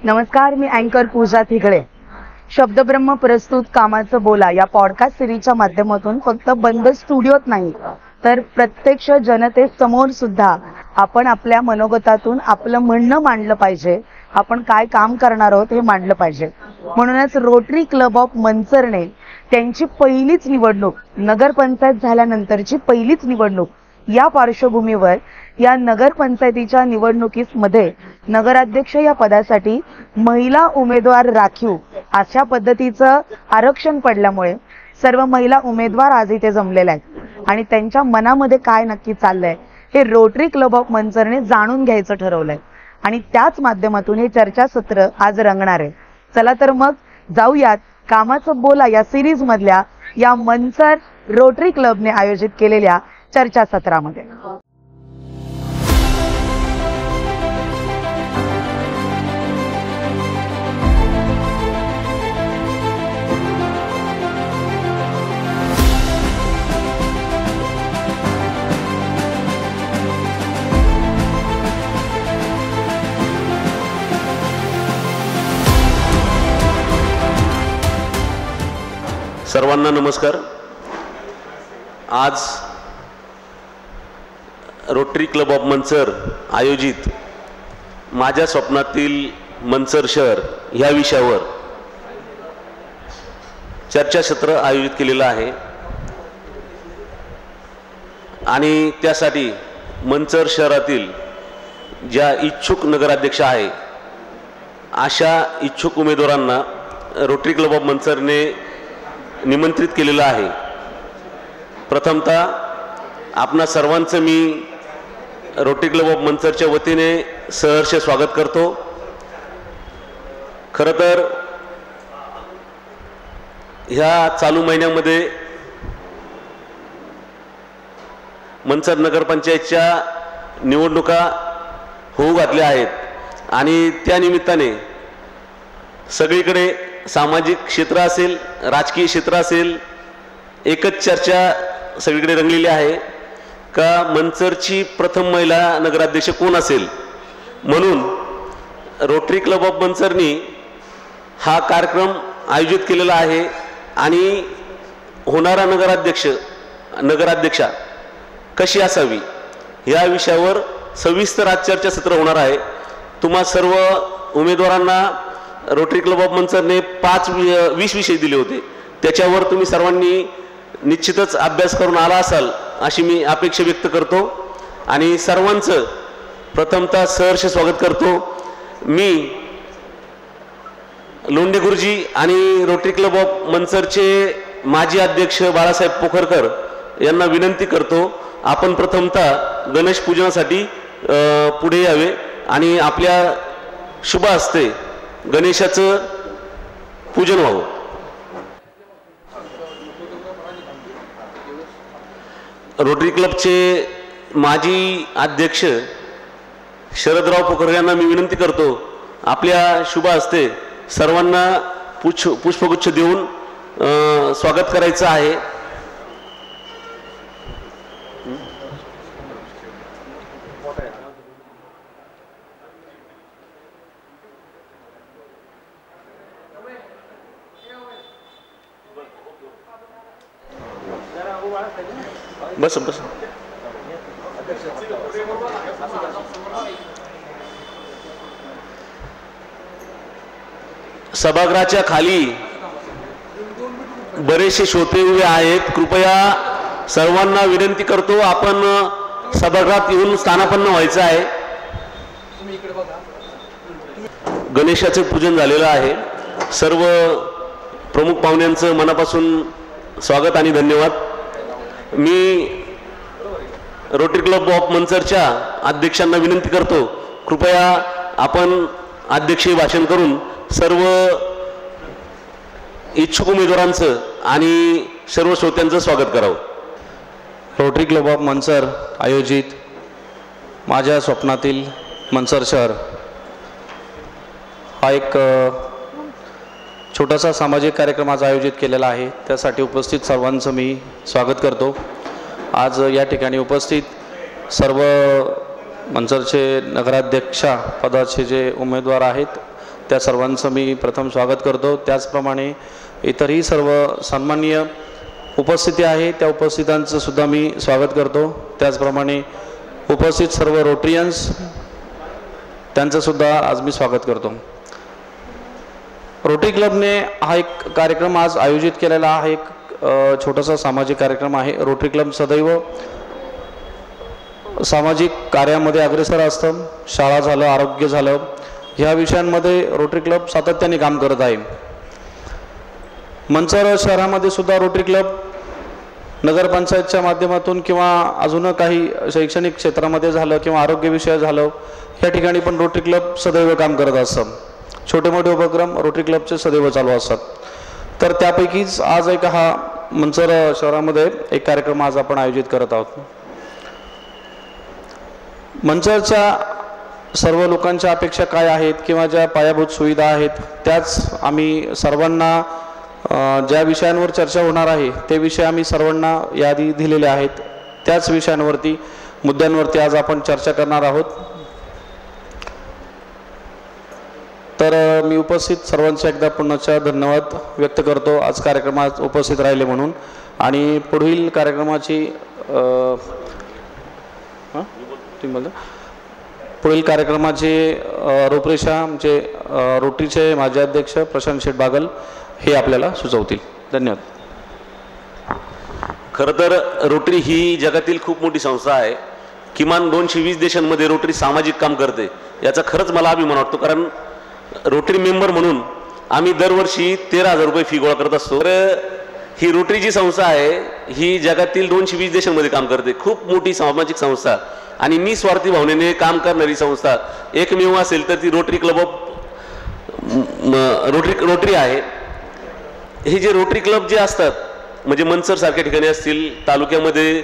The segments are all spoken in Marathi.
नमस्कार, मी अँकर पूजा थिगळे. शब्दब्रह्म प्रस्तुत कामाचं बोला या पॉडकास्ट सिरीजच्या माध्यमातून फक्त बंद स्टुडिओत नाही तर प्रत्यक्ष जनतेसमोर सुद्धा आपण आपल्या मनोगतातून आपलं म्हणणं मांडलं पाहिजे. आपण काय काम करणार आहोत हे मांडलं पाहिजे. म्हणूनच रोटरी क्लब ऑफ मंचरने त्यांची पहिलीच निवडणूक, नगरपंचायत झाल्यानंतरची पहिलीच निवडणूक, या पार्श्वभूमीवर या नगरपंचायतीच्या निवडणुकीमध्ये नगराध्यक्ष या पदासाठी महिला उमेदवार राखीव अशा पद्धतीचं आरक्षण पडल्यामुळे सर्व महिला उमेदवार आज इथे जमलेल्या आहेत आणि त्यांच्या मनामध्ये काय नक्की चाललंय हे रोटरी क्लब ऑफ मंचरने जाणून घ्यायचं ठरवलंय आणि त्याच माध्यमातून हे चर्चासत्र आज रंगणार आहे. चला तर मग जाऊयात कामाचं बोला या सिरीज मधल्या या मंचर रोटरी क्लबने आयोजित केलेल्या चर्चासत्रामध्ये. सर्वांना नमस्कार. आज रोटरी क्लब ऑफ मंचर आयोजित माझ्या स्वप्नातील मंचर शहर ह्या विषयावर चर्चासत्र आयोजित केलेलं आहे आणि त्यासाठी मंचर शहरातील ज्या इच्छुक नगराध्यक्ष आहे अशा इच्छुक उमेदवारांना रोटरी क्लब ऑफ मंचरने निमंत्रित केलेलं आहे. प्रथमतः आपणा सर्वांचं मी रोटरी क्लब ऑफ मंचरच्या वतीने सहर्ष स्वागत करतो. खरं तर ह्या चालू महिन्यामध्ये मंचर नगरपंचायतच्या निवडणुका होऊ घातल्या आहेत आणि त्या निमित्ताने सगळीकडे सामाजिक क्षेत्र असेल, राजकीय क्षेत्र असेल, एकच चर्चा सगळीकडे रंगलेली आहे का मंचरची प्रथम महिला नगराध्यक्ष कोण असेल. म्हणून रोटरी क्लब ऑफ मंचरनी हा कार्यक्रम आयोजित केलेला आहे आणि होणारा नगराध्यक्षा कशी असावी या विषयावर सविस्तर आज चर्चासत्र होणार आहे. तुम्हा सर्व उमेदवारांना रोटरी क्लब ऑफ मंचरने 20 विषय दिले होते. त्याच्यावर तुम्ही सर्वांनी निश्चितच अभ्यास करून आला असाल अशी मी अपेक्षा व्यक्त करतो आणि सर्वांचं प्रथमतः सहर्ष स्वागत करतो. मी लोंढे गुरुजी आणि रोटरी क्लब ऑफ मंचरचे माजी अध्यक्ष बाळासाहेब पोखरकर यांना विनंती करतो, आपण प्रथमतः गणेश पूजनासाठी पुढे यावे आणि आपल्या शुभ हस्ते गणेशाचं पूजन व्हावं. रोटरी क्लबचे माजी अध्यक्ष शरदराव पोखरकर यांना मी विनंती करतो, आपल्या शुभ हस्ते सर्वांना पुष्पगुच्छ देऊन स्वागत करायचं आहे. बस बस. सभागृहाच्या खाली बरेचसे श्रोते उभे आहेत. कृपया सर्वांना विनंती करतो, आपण सभागृहात येऊन स्थानापन्न व्हायचं आहे. गणेशाचे पूजन झालेलं आहे. सर्व प्रमुख पाहुण्यांचं मनापासून स्वागत आणि धन्यवाद. मी रोटरी क्लब ऑफ मंचरच्या अध्यक्षांना विनंती करतो, कृपया आपण अध्यक्षीय भाषण करून सर्व इच्छुक उमेदवारांचं आणि सर्व श्रोत्यांचं स्वागत करावं. रोटरी क्लब ऑफ मंचर आयोजित माझ्या स्वप्नातील मंचर शहर हा एक छोटासा सामाजिक कार्यक्रम आज आयोजित केलेला आहे. त्यासाठी उपस्थित सर्वांचं मी स्वागत करतो. आज या ठिकाणी उपस्थित सर्व मंचरचे नगराध्यक्षा पदाचे जे उमेदवार आहेत त्या सर्वांचं मी प्रथम स्वागत करतो। त्याचप्रमाणे इतरही सर्व सन्माननीय उपस्थिती आहे त्या उपस्थितांचं सुद्धा मी स्वागत करतो। त्याचप्रमाणे उपस्थित सर्व रोटरियन्स त्यांचं सुद्धा आज मी स्वागत करतो। रोटरी क्लबने हा एक कार्यक्रम आज आयोजित केलेला आहे, एक छोटासा सामाजिक कार्यक्रम आहे। रोटरी क्लब सदैव सामाजिक कार्यामध्ये अग्रेसर असतं। शाळा झालं, आरोग्य झालं, ह्या विषयांमध्ये रोटरी क्लब सातत्याने काम करत आहे। मंचर शहरामध्ये सुद्धा रोटरी क्लब नगरपंचायतच्या माध्यमातून किंवा अजून काही शैक्षणिक क्षेत्रामध्ये झालं किंवा आरोग्य विषय झालं, या ठिकाणी पण रोटरी क्लब सदैव काम करत असतं। छोटे मोठे उपक्रम रोटरी क्लबचे सदैव चालू असतात। तर त्यापैकीच आज एक हा मंचर शहरामध्ये एक कार्यक्रम आज आपण आयोजित करत आहोत। मंचरच्या सर्व लोकांच्या अपेक्षा काय आहेत किंवा ज्या पायाभूत सुविधा आहेत त्याच आम्ही सर्वांना ज्या विषयांवर चर्चा होणार आहे ते विषय आम्ही सर्वांना यादी दिलेले आहेत। त्याच विषयांवरती मुद्द्यांवरती आज आपण चर्चा करणार आहोत। तर मी उपस्थित सर्वांचे एकदा पुन्हा धन्यवाद व्यक्त करतो आज कार्यक्रमात उपस्थित राहिले म्हणून। आणि पुढील कार्यक्रमाची पुढील कार्यक्रमाचे रूपरेषा आमचे रोटरीचे माजी अध्यक्ष प्रशांत शेठ बागल हे आपल्याला सुचवतील। धन्यवाद। खरं तर रोटरी ही जगातील खूप मोठी संस्था आहे। किमान 220 देशांमध्ये रोटरी सामाजिक काम करते, याचा खरंच मला अभिमान वाटतो। कारण रोटरी मेंबर म्हणून आम्ही दरवर्षी 13,000 रुपये फी गोळा करत असतो। तर ही रोटरी जी संस्था आहे ही जगातील 220 देशांमध्ये काम करते, खूप मोठी सामाजिक संस्था आणि निस्वार्थी भावनेने काम करणारी संस्था एकमेव असेल तर ती रोटरी क्लब ऑफ रोटरी आहे। हे जे रोटरी क्लब जे असतात म्हणजे मंचर सारख्या ठिकाणी असतील, तालुक्यामध्ये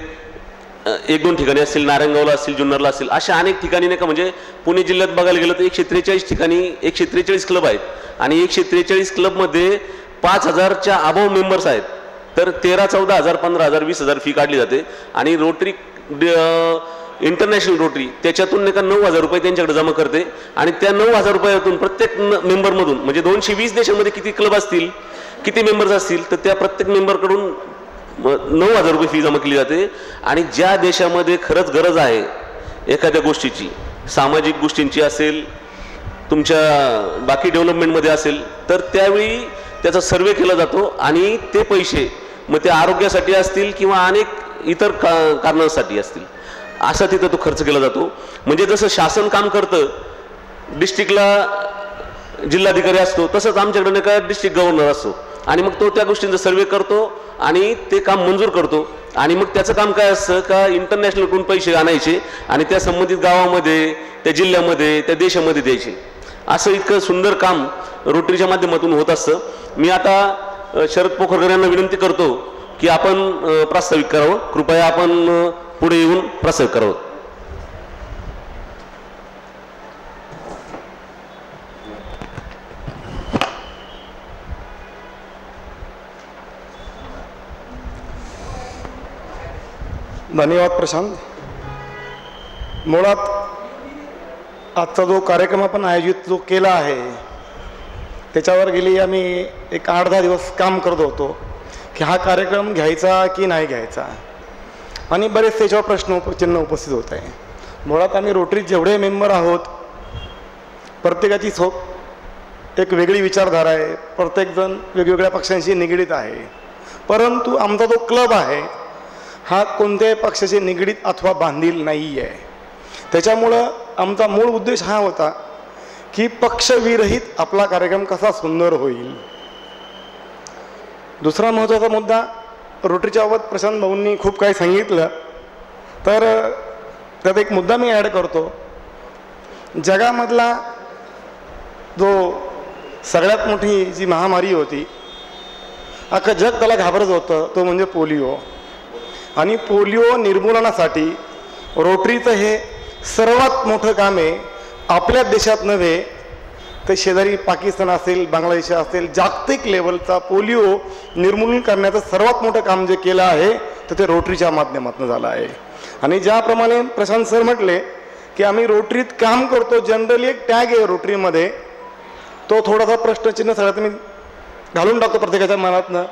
1-2 ठिकाणी असतील, नारायणगावला असतील, जुन्नरला असतील, अशा अनेक ठिकाणी नाही का, म्हणजे पुणे जिल्ह्यात बघायला गेलं तर 143 ठिकाणी 143 क्लब आहेत आणि 143 क्लबमध्ये 5,000च्या अबव मेंबर्स आहेत। तर 13, 14,000, 15,000, 20,000 फी काढली जाते आणि रोटरी इंटरनॅशनल रोटरी त्याच्यातून नाही का 9,000 रुपये त्यांच्याकडे जमा करते आणि त्या 9,000 रुपयातून प्रत्येक मेंबरमधून म्हणजे 220 देशांमध्ये किती क्लब असतील, किती मेंबर्स असतील, तर त्या प्रत्येक मेंबरकडून 9,000 रुपये फी जमा केली जाते। आणि ज्या देशामध्ये खरंच गरज आहे एखाद्या गोष्टीची, सामाजिक गोष्टींची असेल, तुमच्या बाकी डेव्हलपमेंटमध्ये असेल, तर त्यावेळी त्याचा सर्वे केला जातो आणि ते पैसे मग ते आरोग्यासाठी असतील किंवा अनेक इतर कारणांसाठी असतील, असा तिथं तो खर्च केला जातो। म्हणजे जसं शासन काम करतं, डिस्ट्रिक्टला जिल्हाधिकारी असतो, तसंच आमच्याकडे नाही का डिस्ट्रिक्ट गव्हर्नर असतो आणि मग तो त्या गोष्टींचा सर्वे करतो आणि ते काम मंजूर करतो। आणि मग त्याचं काम काय असतं का इंटरनॅशनलकडून पैसे आणायचे आणि त्या संबंधित गावामध्ये, त्या जिल्ह्यामध्ये, त्या देशामध्ये द्यायचे। असं इतकं सुंदर काम रोटरीच्या माध्यमातून होत असतं। मी आता शरद पोखरकर यांना विनंती करतो की आपण प्रास्ताविक करावं, कृपया आपण पुढे येऊन प्रास्ताविक करावं। धन्यवाद प्रशांत। मुळात आजचा जो कार्यक्रम आपण आयोजित जो केला आहे त्याच्यावर गेली आम्ही एक 8-10 दिवस काम करत होतो की हा कार्यक्रम घ्यायचा की नाही घ्यायचा आणि बरेच त्याच्यावर प्रश्नचिन्ह उपस्थित होत आहे। मुळात आम्ही रोटरीत जेवढे मेंबर आहोत प्रत्येकाची एक वेगळी विचारधारा आहे, प्रत्येकजण वेगवेगळ्या पक्षांशी निगडीत आहे, परंतु आमचा जो क्लब आहे हा कोणत्याही पक्षाशी निगडीत अथवा बांधील नाही आहे। त्याच्यामुळं आमचा मूळ उद्देश हा होता की पक्षविरहित आपला कार्यक्रम कसा सुंदर होईल। दुसरा महत्त्वाचा मुद्दा रोटरीच्या बाबत प्रशांत भाऊंनी खूप काही सांगितलं, तर त्यात एक मुद्दा मी ॲड करतो। जगामधला जो सगळ्यात मोठी जी महामारी होती, अख्खं जग त्याला घाबरत होतं, तो म्हणजे पोलिओ। आणि पोलिओ निर्मूलनासाठी रोटरीचं हे सर्वात मोठं काम आहे। आपल्या देशात नव्हे तर शेजारी पाकिस्तान असेल, बांगलादेश असेल, जागतिक लेवलचा पोलिओ निर्मूलन करण्याचं सर्वात मोठं काम जे केलं आहे तर ते रोटरीच्या माध्यमातून झालं आहे। आणि ज्याप्रमाणे प्रशांत सर म्हटले की आम्ही रोटरीत काम करतो, जनरली एक टॅग आहे रोटरीमध्ये तो थोडासा प्रश्नचिन्ह सगळ्यात मी घालून टाकतो प्रत्येकाच्या मनातनं,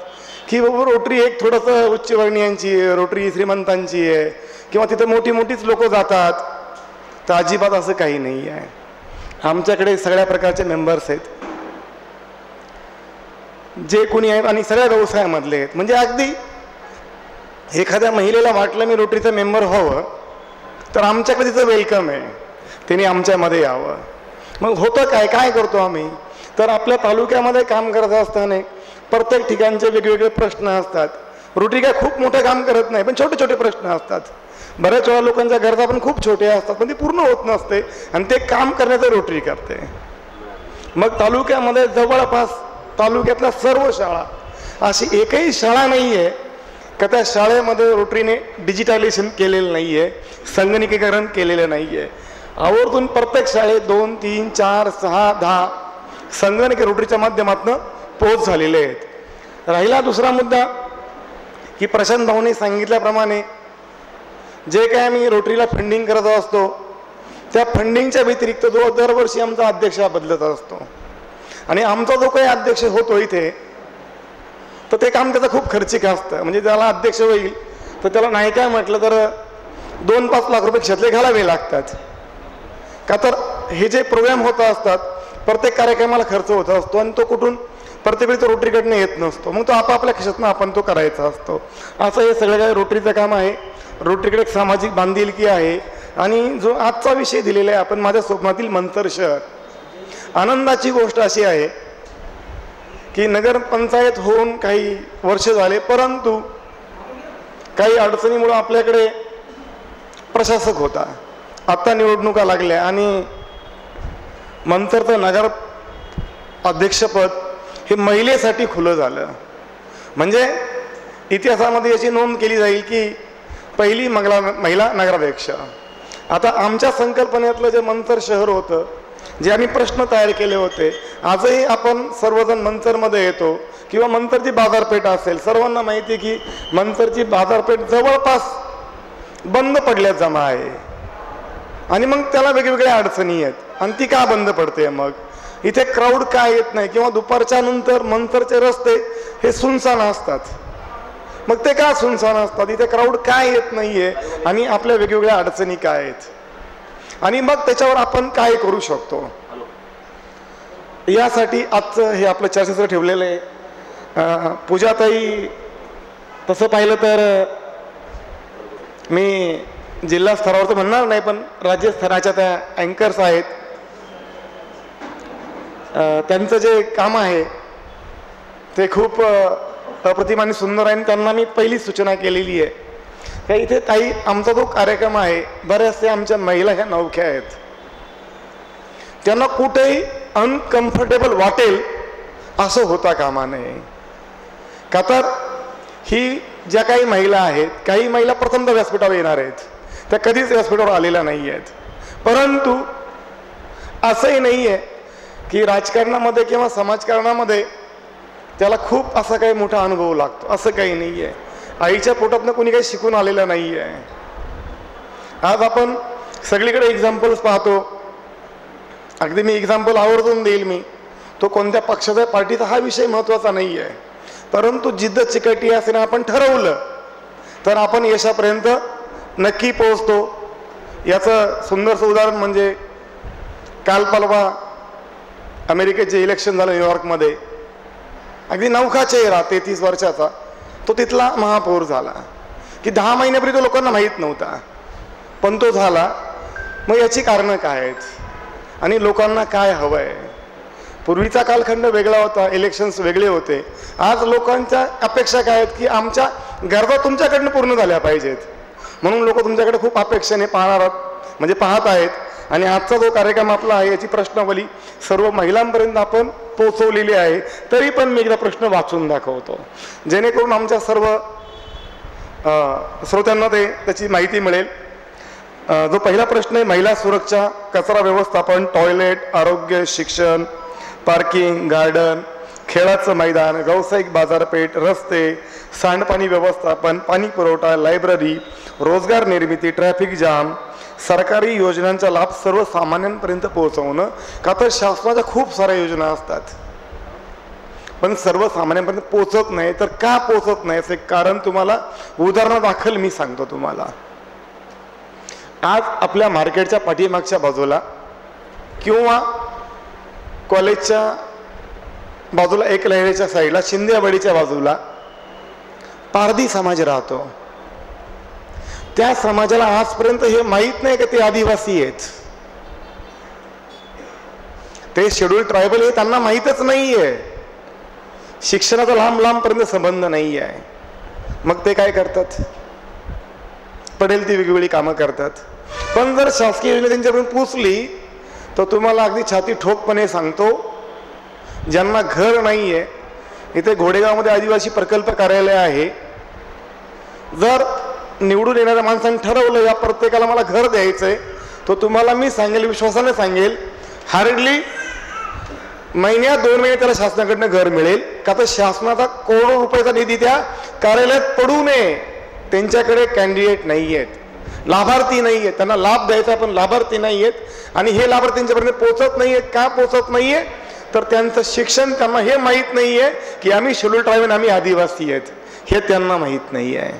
की बाबा रोटरी एक थोडंसं उच्चवर्णीयांची आहे, रोटरी श्रीमंतांची आहे किंवा तिथे मोठी मोठीच लोक जातात, तर अजिबात असं काही नाही आहे. आमच्याकडे सगळ्या प्रकारचे मेंबर्स आहेत, जे कोणी आहेत आणि सगळ्या व्यवसायामधले आहेत. म्हणजे अगदी एखाद्या महिलेला वाटलं मी रोटरीचं मेंबर व्हावं तर आमच्याकडे तिचं वेलकम आहे, तिने आमच्यामध्ये यावं. मग होतं काय काय करतो आम्ही, तर आपल्या तालुक्यामध्ये काम करत असताना प्रत्येक ठिकाणचे वेगवेगळे प्रश्न असतात. रोटरी काय खूप मोठं काम करत नाही, पण छोटे छोटे प्रश्न असतात. बऱ्याच वेळा लोकांच्या गरजा पण खूप छोट्या असतात, पण ती पूर्ण होत नसते आणि ते काम करण्याचं रोटरी करते. मग तालुक्यामध्ये जवळपास तालुक्यातल्या सर्व शाळा, अशी एकही शाळा नाही आहे का त्या शाळेमध्ये रोटरीने डिजिटलायझेशन केलेलं नाही आहे, संगणकीकरण केलेलं नाही आहे. आवर्जून प्रत्येक शाळेत 2, 3, 4, 6, 10 संगणक रोटरीच्या माध्यमातून पोच झालेले आहेत. राहिला दुसरा मुद्दा, की प्रशांत भाऊने सांगितल्याप्रमाणे जे काय आम्ही रोटरीला फंडिंग करत असतो त्या फंडिंगच्या व्यतिरिक्त जो दरवर्षी आमचा अध्यक्ष बदलत असतो आणि आमचा जो काही अध्यक्ष होतो इथे, तर ते काम त्याचं खूप खर्चिक असतं. म्हणजे त्याला अध्यक्ष होईल तर त्याला नाही काय म्हटलं तर 2-5 लाख रुपये क्षेत्रे घालावे लागतात. का तर हे जे प्रोग्राम होत असतात प्रत्येक कार्यक्रमाला खर्च होत असतो आणि तो कुठून प्रत्येक वेळी तो रोटरीकडनं येत नसतो, मग तो आपापल्या खिशातनं आपण तो करायचा असतो. असं हे सगळं काय रोटरीचं काम आहे. रोटरीकडे एक सामाजिक बांधिलकी आहे. आणि जो आजचा विषय दिलेला आहे आपण, माझ्या स्वप्नातील मंतर शहर, आनंदाची गोष्ट अशी आहे की नगरपंचायत होऊन काही वर्ष झाले, परंतु काही अडचणीमुळे आपल्याकडे प्रशासक होता. आत्ता निवडणुका लागल्या आणि मंतरचं नगर अध्यक्षपद हे महिलेसाठी खुलं झालं. म्हणजे इतिहासामध्ये याची नोंद केली जाईल की पहिली महिला नगराध्यक्ष. आता आमच्या संकल्पनेतलं जे मंतर शहर होतं, जे आम्ही प्रश्न तयार केले होते, आजही आपण सर्वजण मंतरमध्ये येतो किंवा मंतरची बाजारपेठ असेल, सर्वांना माहिती आहे की मंतरची बाजारपेठ जवळपास बंद पडल्यात जमा आहे. आणि मग त्याला वेगवेगळ्या अडचणी आहेत. आणि ती का बंद पडते, मग इथे क्राऊड का येत नाही किंवा दुपारच्या नंतर मंतरचे रस्ते हे सुनसान असतात. मग ते का सुनसान असतात, इथे क्राऊड काय येत नाहीये आणि आपल्या वेगवेगळ्या अडचणी काय आहेत आणि मग त्याच्यावर आपण काय करू शकतो, यासाठी आजचं हे आपलं चर्चेचं ठेवलेलं आहे. पूजाताई, तसं पाहिलं तर मी जिल्हा स्तरावर तर म्हणणार नाही, पण राज्य स्तराच्या त्या अँकर्स आहेत, त्यांचं जे काम आहे ते खूप अप्रतिम आणि सुंदर आहे. आणि त्यांना मी पहिली सूचना केलेली आहे का इथे ताई, आमचा जो कार्यक्रम आहे, बऱ्याचशा आमच्या महिला ह्या नवख्या आहेत, त्यांना कुठेही अनकम्फर्टेबल वाटेल असं होता कामा नये. का तर ही ज्या काही महिला आहेत, काही महिला प्रथमतः व्यासपीठावर येणार आहेत, त्या कधीच व्यासपीठावर आलेल्या नाही आहेत. परंतु असंही नाही आहे की राजकारणामध्ये किंवा समाजकारणामध्ये त्याला खूप असा काही मोठा अनुभव लागतो, असं काही नाही आहे. आईच्या पोटातनं कोणी काही शिकून आलेलं नाही आहे. आज आपण सगळीकडे एक्झाम्पल्स पाहतो. अगदी मी एक्झाम्पल आवर्जून देईल, मी तो कोणत्या पक्षाचा पार्टीचा हा विषय महत्त्वाचा नाही आहे, परंतु जिद्द चिकटी असेल आपण ठरवलं तर आपण यशापर्यंत नक्की पोहोचतो. याचं सुंदरसं उदाहरण म्हणजे काल परवा अमेरिकेचे इलेक्शन झालं न्यूयॉर्कमध्ये. अगदी नवखा चेहरा 33 वर्षाचा तो तिथला महापौर झाला की 10 महिन्यापूर्वी तो लोकांना माहीत नव्हता, पण तो झाला. मग याची कारणं काय आहेत आणि लोकांना काय हवं आहे. पूर्वीचा कालखंड वेगळा होता, इलेक्शन्स वेगळे होते. आज लोकांच्या अपेक्षा काय आहेत की आमच्या गरजा तुमच्याकडनं पूर्ण झाल्या पाहिजेत, म्हणून लोक तुमच्याकडे खूप अपेक्षेने पाहत आहेत. आणि आजचा जो कार्यक्रम आपला आहे याची प्रश्नावली सर्व महिलांपर्यंत आपण पोहोचवलेली आहे. तरी पण मी एकदा प्रश्न वाचून दाखवतो जेणेकरून आमच्या सर्व श्रोत्यांना त्याची माहिती मिळेल. जो पहिला प्रश्न आहे, महिला सुरक्षा, कचरा व्यवस्थापन, टॉयलेट, आरोग्य, शिक्षण, पार्किंग, गार्डन, खेळाचं मैदान, व्यावसायिक बाजारपेठ, रस्ते, सांडपाणी व्यवस्थापन, पाणी पुरवठा, लायब्ररी, रोजगार निर्मिती, ट्रॅफिक जाम, सरकारी योजनांचा लाभ सर्वसामान्यांपर्यंत पोहोचवणं. का तर शासनाच्या खूप साऱ्या योजना असतात पण सर्वसामान्यांपर्यंत पोहोचत नाही. तर का पोहोचत नाही याचं कारण तुम्हाला उदाहरणादाखल मी सांगतो तुम्हाला. आज आपल्या मार्केटच्या पाठीमागच्या बाजूला किंवा कॉलेजच्या बाजूला एक लहरेच्या साईडला शिंदेवाडीच्या बाजूला पारधी समाज राहतो. त्या समाजाला आजपर्यंत हे माहीत नाही की ते आदिवासी आहेत, ते शेड्यूल ट्रायबल हे त्यांना माहीतच नाही आहे. शिक्षणाचा लांब लांबपर्यंत संबंध नाही आहे. मग ते काय करतात, पडेल ती वेगवेगळी कामं करतात. पण जर शासकीय योजना त्यांच्यापर्यंत पोचली तर तुम्हाला अगदी छाती ठोकपणे सांगतो, ज्यांना घर नाही आहे, इथे घोडेगावमध्ये आदिवासी प्रकल्प कार्यालय आहे, जर निवडून येणाऱ्या माणसांनी ठरवलं या प्रत्येकाला मला घर द्यायचं आहे, तो तुम्हाला मी सांगेल, विश्वासाने सांगेल, हार्डली महिन्यात 2 महिने त्याला शासनाकडनं घर मिळेल. का तर शासनाचा करोडो रुपयाचा निधी त्या कार्यालयात पडू नये. त्यांच्याकडे कॅन्डिडेट नाही आहेत, लाभार्थी नाही आहेत, त्यांना लाभ द्यायचा पण लाभार्थी नाही आहेत. आणि हे लाभार्थी त्यांच्यापर्यंत पोहोचत नाही आहेत. का पोहोचत नाही आहे तर त्यांचं शिक्षण त्यांना हे माहीत नाही आहे की आम्ही शेड्यूल ट्रायबल, आम्ही आदिवासी आहेत, हे त्यांना माहीत नाही आहे.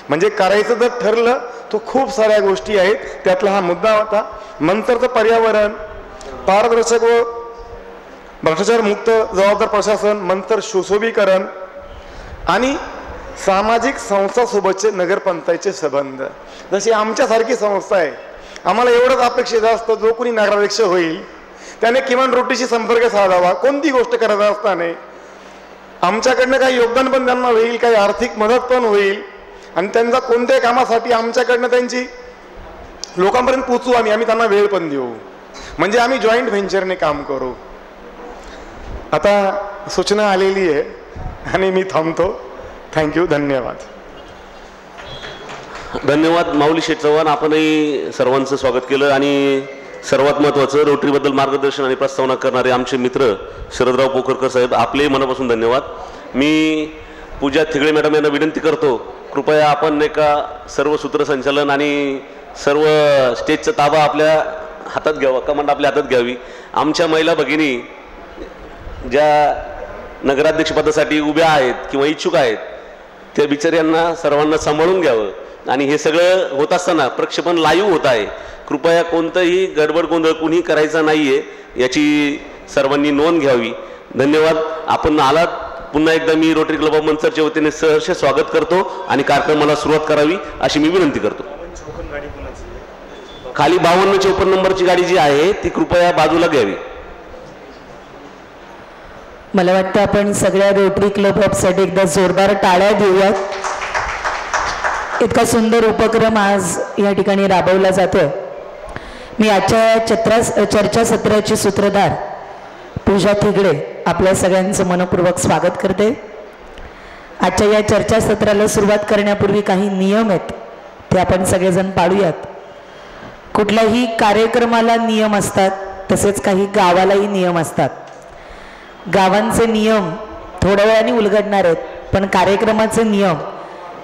म्हणजे करायचं जर ठरलं तर खूप साऱ्या गोष्टी आहेत. त्यातला हा मुद्दा होता. मंतरचं पर्यावरण, पारदर्शक व भ्रष्टाचार मुक्त जबाबदार प्रशासन, मंतर सुशोभीकरण आणि सामाजिक संस्थांसोबतचे नगरपंचायतचे संबंध. जशी आमच्यासारखी संस्था आहे, आम्हाला एवढंच अपेक्षित असतं, जो कोणी नगराध्यक्ष होईल त्याने किमान रोटीशी संपर्क साधावा. कोणती गोष्ट करत असताना आमच्याकडनं काही योगदान पण त्यांना होईल, काही आर्थिक मदत पण होईल आणि त्यांचा कोणत्याही कामासाठी आमच्याकडनं त्यांची लोकांपर्यंत पोचू, आम्ही त्यांना वेळ पण देऊ. म्हणजे आम्ही जॉईंट व्हेंचरने काम करू. आता सूचना आलेली आहे आणि मी थांबतो. थँक्यू, धन्यवाद. धन्यवाद माऊली शेठ चव्हाण, आपणही सर्वांचं स्वागत केलं. आणि सर्वात महत्त्वाचं, रोटरीबद्दल मार्गदर्शन आणि प्रस्तावना करणारे आमचे मित्र शरदराव पोखरकर साहेब, आपलेही मनापासून धन्यवाद. मी पूजा थिगळे मॅडम यांना विनंती करतो, कृपया आपण एका सर्व सूत्रसंचालन आणि सर्व स्टेजचा ताबा आपल्या हातात घ्यावा, कमांड आपल्या हातात घ्यावी. आमच्या महिला भगिनी ज्या नगराध्यक्षपदासाठी उभ्या आहेत किंवा इच्छुक आहेत त्या बिचाऱ्यांना सर्वांना सांभाळून घ्यावं. आणि हे सगळं होत असताना प्रक्षेपण लाईव्ह होत आहे. कृपया कोणतंही गडबड गोंधळ कुणी करायचा नाही आहे याची सर्वांनी नोंद घ्यावी. धन्यवाद. आपण आलात. पुन्हा एकदा मी रोटरी क्लब ऑफ मंचरच्या वतीने सहर्ष स्वागत करतो आणि कार्यक्रमाला सुरुवात करावी अशी मी विनंती करतो. खाली 52-54 नंबरची गाडी जी आहे ती कृपया बाजूला घ्यावी. मला वाटतं आपण सगळ्या रोटरी क्लब ऑफसाठी एकदा जोरदार टाळ्या देऊयात. इतका सुंदर उपक्रम आज या ठिकाणी राबवला जातोय. मी आजच्या चर्चासत्राची सूत्रधार पूजा थिगळे आपल्या सगळ्यांचं मनपूर्वक स्वागत करते. आजच्या या चर्चासत्राला सुरुवात करण्यापूर्वी काही नियम आहेत ते आपण सगळेजण पाळूयात. कुठल्याही कार्यक्रमाला नियम असतात, तसेच काही गावालाही नियम असतात. गावांचे नियम थोड्या वेळाने उलगडणार आहेत, पण कार्यक्रमाचे नियम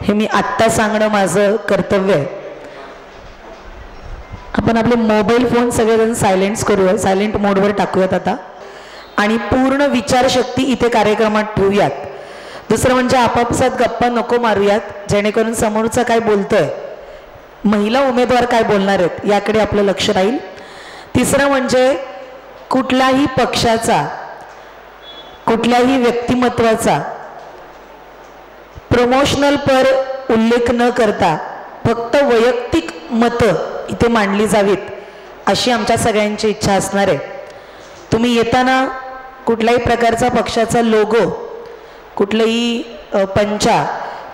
हे मी आत्ता सांगणं माझं कर्तव्य आहे. आपण आपले मोबाईल फोन सगळेजण सायलेंट मोडवर टाकूयात आता आणि पूर्ण विचारशक्ती इथे कार्यक्रमात ठेवूयात. दुसरं म्हणजे आपापसात गप्पा नको मारूयात, जेणेकरून समोरचा काय बोलतोय, महिला उमेदवार काय बोलणार आहेत याकडे आपलं लक्ष राहील. तिसरं म्हणजे कुठल्याही पक्षाचा, कुठल्याही व्यक्तिमत्वाचा प्रमोशनल पर उल्लेख न करता फक्त वैयक्तिक मतं इथे मांडली जावीत अशी आमच्या सगळ्यांची इच्छा असणार आहे. तुम्ही येताना कुठल्याही प्रकारचा पक्षाचा लोगो, कुठलंही पंचा,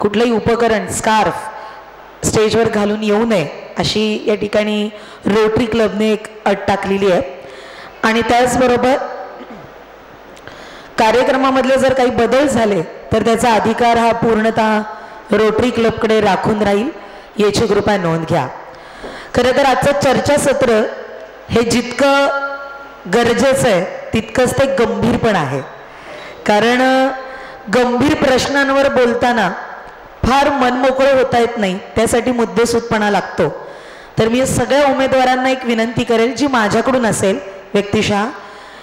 कुठलंही उपकरण, स्कार्फ स्टेजवर घालून येऊ नये अशी या ठिकाणी रोटरी क्लबने एक अट टाकलेली आहे. आणि त्याचबरोबर कार्यक्रमामधले जर काही बदल झाले तर त्याचा अधिकार हा पूर्णतः रोटरी क्लबकडे राखून राहील याची कृपया नोंद घ्या. खरं तर आजचं चर्चासत्र हे जितकं गरजेचं आहे तितकंच ते गंभीर पण आहे. कारण गंभीर प्रश्नांवर बोलताना फार मनमोकळं होता येत नाही, त्यासाठी मुद्देसूदपणा लागतो. तर मी सगळ्या उमेदवारांना एक विनंती करेल जी माझ्याकडून असेल व्यक्तिशः,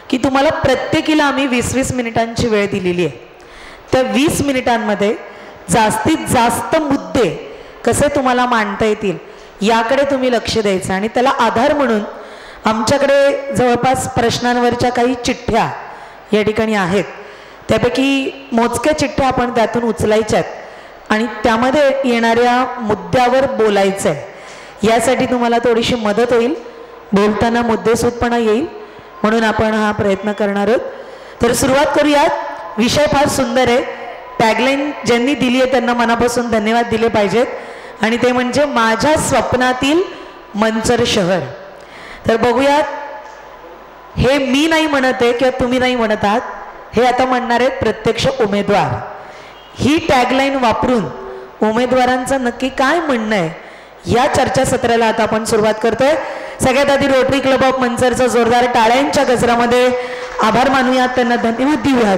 की तुम्हाला प्रत्येकीला आम्ही 20-20 मिनिटांची वेळ दिलेली आहे. त्या 20 मिनिटांमध्ये जास्तीत जास्त मुद्दे कसे तुम्हाला मांडता येतील याकडे तुम्ही लक्ष द्यायचं. आणि त्याला आधार म्हणून आमच्याकडे जवळपास प्रश्नांवरच्या काही चिठ्ठ्या या ठिकाणी आहेत. त्यापैकी मोजक्या चिठ्ठ्या आपण त्यातून उचलायच्यात आणि त्यामध्ये येणाऱ्या मुद्द्यावर बोलायचं आहे. यासाठी तुम्हाला थोडीशी मदत होईल, बोलताना मुद्देसूदपणा येईल, म्हणून आपण हा प्रयत्न करणार आहोत. तर सुरुवात करूयात. विषय फार सुंदर आहे. टॅगलाईन ज्यांनी दिली आहे त्यांना मनापासून धन्यवाद दिले पाहिजेत, आणि ते म्हणजे माझ्या स्वप्नातील मंचर शहर. तर बघूयात, हे मी नाही म्हणत आहे किंवा तुम्ही नाही म्हणत आहात, हे आता म्हणणार आहेत प्रत्यक्ष उमेदवार. ही टॅगलाईन वापरून उमेदवारांचं नक्की काय म्हणणं आहे या चर्चासत्राला आता आपण सुरुवात करतोय. सगळ्यात आधी रोटरी क्लब ऑफ मंचरचा जोरदार टाळ्यांच्या गजरामध्ये आभार मानूयात, त्यांना धन्यवाद देऊयात.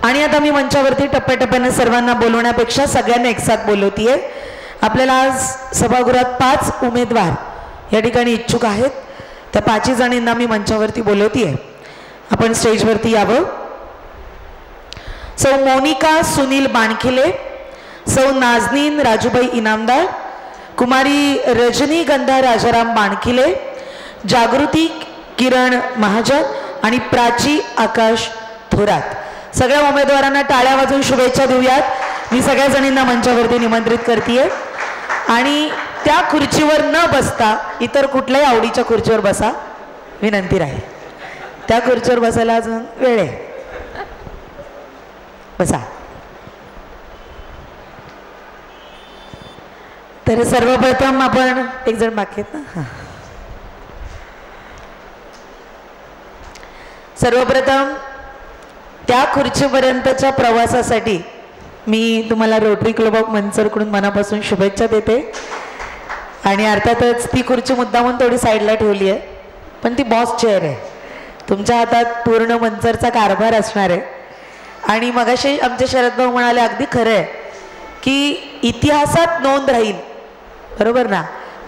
आणि आता मी मंचावरती टप्प्याटप्प्याने सर्वांना बोलवण्यापेक्षा सगळ्यांना एकसाथ बोलवतीये. आपल्याला आज सभागृहात 5 उमेदवार या ठिकाणी इच्छुक आहेत. त्या 5 जणींना मी मंचावरती बोलवतीये. आपण स्टेजवरती यावं. सौ मोनिका सुनील बाणखिले, सौ नाजनीन राजूबाई इनामदार, कुमारी रजनीगंधा राजाराम बाणखिले, जागृती किरण महाजन आणि प्राची आकाश थोरात. सगळ्या उमेदवारांना टाळ्या वाजवून शुभेच्छा देऊयात. मी सगळ्या जणींना मंचावरती निमंत्रित करतेय. आणि त्या खुर्चीवर न बसता इतर कुठल्याही आवडीच्या खुर्चीवर बसा, विनंती राहील. त्या खुर्चीवर बसायला अजून वेळ आहे, बसा. तर सर्वप्रथम आपण एक जण बाकी आहेत ना. सर्वप्रथम त्या खुर्चीपर्यंतच्या प्रवासासाठी मी तुम्हाला रोटरी क्लब ऑफ मंचरकडून मनापासून शुभेच्छा देते. आणि अर्थातच ती खुर्ची मुद्दामून थोडी साईडला ठेवली आहे, पण ती बॉस चेअर आहे. तुमच्या हातात पूर्ण मंचरचा कारभार असणार आहे. आणि मगाशी आमचे शरद भाऊ म्हणाले, अगदी खरं आहे की इतिहासात नोंद राहील, बरोबर ना.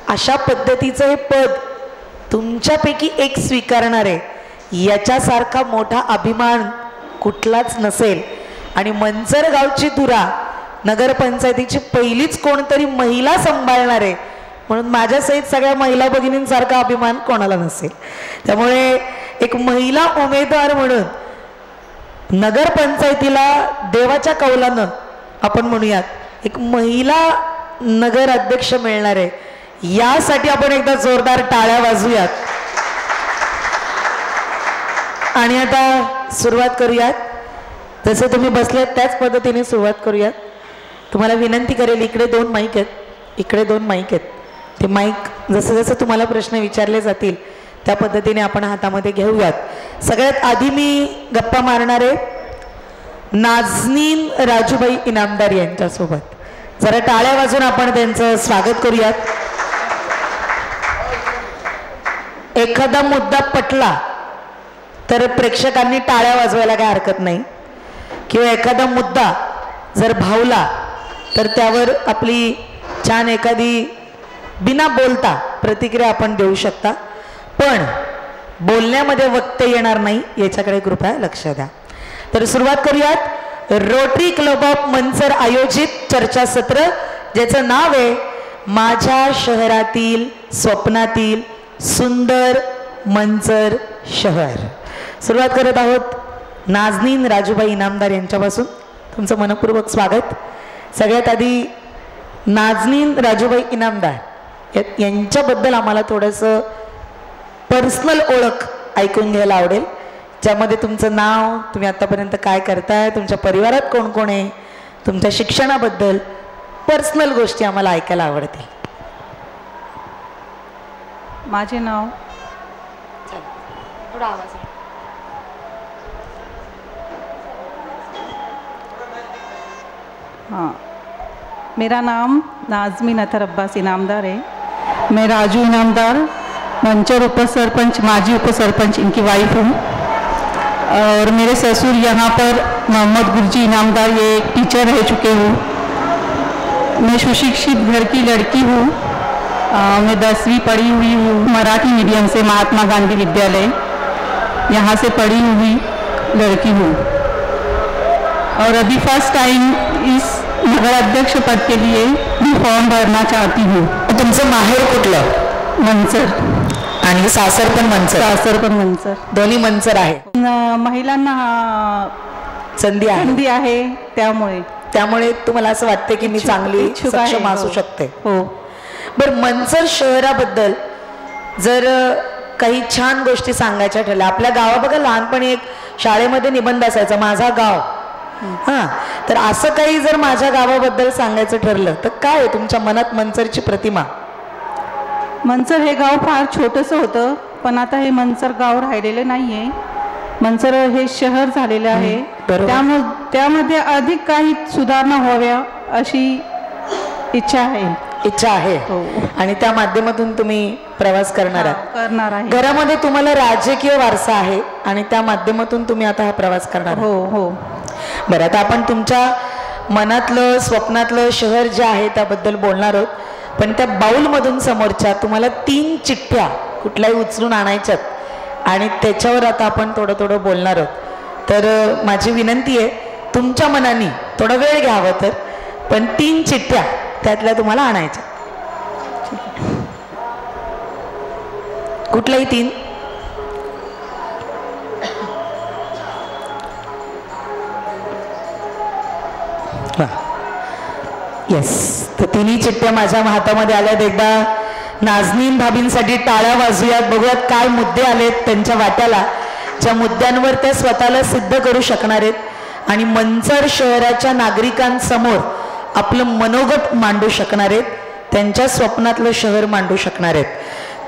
अशा पद्धतीचं हे पद तुमच्यापैकी एक स्वीकारणार आहे, याच्यासारखा मोठा अभिमान कुठलाच नसेल. आणि मंचर गावची धुरा नगरपंचायतीची पहिलीच कोणतरी महिला सांभाळणार आहे, म्हणून माझ्यासहित सगळ्या महिला भगिनींसारखा अभिमान कोणाला नसेल. त्यामुळे एक महिला उमेदवार म्हणून नगरपंचायतीला देवाच्या कौलानं आपण म्हणूयात एक महिला नगर अध्यक्ष मिळणार आहे, यासाठी आपण एकदा जोरदार टाळ्या वाजूयात. आणि आता सुरुवात करूयात. जसे तुम्ही बसलेत त्याच पद्धतीने सुरुवात करूयात. तुम्हाला विनंती करेल, इकडे 2 माईक आहेत, इकडे 2 माईक आहेत. ते माईक जसं जसं तुम्हाला प्रश्न विचारले जातील त्या पद्धतीने आपण हातामध्ये घेऊयात. सगळ्यात आधी मी गप्पा मारणारे नाजनीन राजूबाई इनामदार यांच्यासोबत. जरा टाळ्या वाजून आपण त्यांचं स्वागत करूयात. एखादा मुद्दा पटला तर प्रेक्षकांनी टाळ्या वाजवायला काय हरकत नाही, किंवा एखादा मुद्दा जर भावला तर त्यावर आपली छान एखादी बिना बोलता प्रतिक्रिया आपण देऊ शकता, पण बोलण्यामध्ये वक्ते येणार नाही याच्याकडे कृपया लक्ष द्या. तर सुरुवात करूयात. रोटरी क्लब ऑफ मंचर आयोजित चर्चासत्र, ज्याचं नाव आहे माझ्या शहरातील स्वप्नातील सुंदर मंचर शहर. सुरुवात करत आहोत नाजनीन राजूबाई इनामदार यांच्यापासून. तुमचं मनपूर्वक स्वागत. सगळ्यात आधी नाजनीन राजूबाई इनामदार यांच्याबद्दल आम्हाला थोडंसं पर्सनल ओळख ऐकून घ्यायला आवडेल, ज्यामध्ये तुमचं नाव, तुम्ही आतापर्यंत काय करताय, तुमच्या परिवारात कोण कोण आहे, तुमच्या शिक्षणाबद्दल पर्सनल गोष्टी आम्हाला ऐकायला आवडतील. माझे नाव हाँ, मेरा नाम नाज़मीन अतर अब्बास इनामदार है. मैं राजू इनामदार मंचर उप सरपंच, माजी उप सरपंच इनकी वाइफ हूँ. और मेरे ससुर यहाँ पर मोहम्मद गुरजी इनामदार, ये टीचर रह चुके हूँ. मैं सुशिक्षित घर की लड़की हूँ मैं 10वीं पढ़ी हुई हूँ मराठी मीडियम से महात्मा गांधी विद्यालय, यहाँ से पढ़ी हुई लड़की हूँ और अभी फर्स्ट टाइम इस नगर अध्यक्ष पद के लिए मैं फॉर्म भरना चाहती हूँ। तुमचं माहेर कुठलं? मंचर आणि सासर पण मंचर? सासर पण मंचर, दोन्ही मंचर आहे. महिलांना संधी आहे त्यामुळे तुम्हाला असं वाटते की मी चांगली सक्षम असू शकते. हो. बरं, मंचर शहराबद्दल जर काही छान गोष्टी सांगायच्या ठरल्या, आपल्या गावा बघा लहानपणी एक शाळेमध्ये निबंध असायचा माझा गाव, हां, तर असं काही जर माझ्या गावाबद्दल सांगायचं ठरलं तर काय आहे तुमच्या मनात मंचरची प्रतिमा? मंचर हे गाव फार छोटंसं होतं, पण आता हे मंचर गाव राहिलेलं नाही आहे. मंचर हे शहर झालेलं आहे, त्यामुळे त्यामध्ये अधिक काही सुधारणा व्हाव्या अशी इच्छा आहे. हो. आणि त्या माध्यमातून तुम्ही प्रवास करणार आहे. घरामध्ये तुम्हाला राजकीय वारसा आहे आणि त्या माध्यमातून तुम्ही आता हा प्रवास करणार. हो. बरं, आता आपण तुमच्या मनातलं स्वप्नातलं शहर जे आहे त्याबद्दल बोलणार आहोत, पण त्या बाउलमधून समोरच्या तुम्हाला 3 चिठ्ठ्या कुठल्याही उचलून आणायच्यात आणि त्याच्यावर आता आपण थोडं बोलणार आहोत. तर माझी विनंती आहे तुमच्या मनाने थोडा वेळ घ्यावं तर, पण 3 चिठ्ठ्या त्यातल्या तुम्हाला आणायच्या. कुठल्याही 3? येस, तर 3ही चिठ्ठ्या माझ्या हातामध्ये आल्यात. एकदा नाजनीन भाभींसाठी टाळ्या वाजूयात, बघूयात काय मुद्दे आलेत त्यांच्या वाट्याला, ज्या मुद्द्यांवर त्या स्वतःला सिद्ध करू शकणार आहेत आणि मंचर शहराच्या नागरिकांसमोर आपलं मनोगत मांडू शकणार आहेत, त्यांच्या स्वप्नातलं शहर मांडू शकणार आहेत.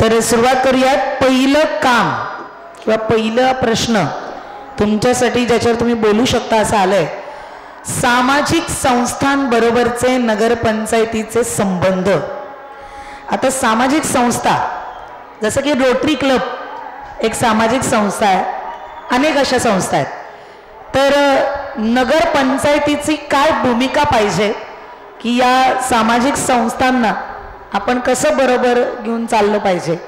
तर सुरुवात करूयात. पहिलं काम किंवा पहिला प्रश्न तुमच्यासाठी ज्याच्यावर तुम्ही बोलू शकता असं आलंय, सामाजिक संस्थांबरोबरचे नगरपंचायतीचे संबंध. आता सामाजिक संस्था जसं की रोटरी क्लब एक सामाजिक संस्था आहे, अनेक अशा संस्था आहेत, तर नगरपंचायतीची काय भूमिका पाहिजे की या सामाजिक संस्थांना आपण कसं बरोबर घेऊन चाललं पाहिजे,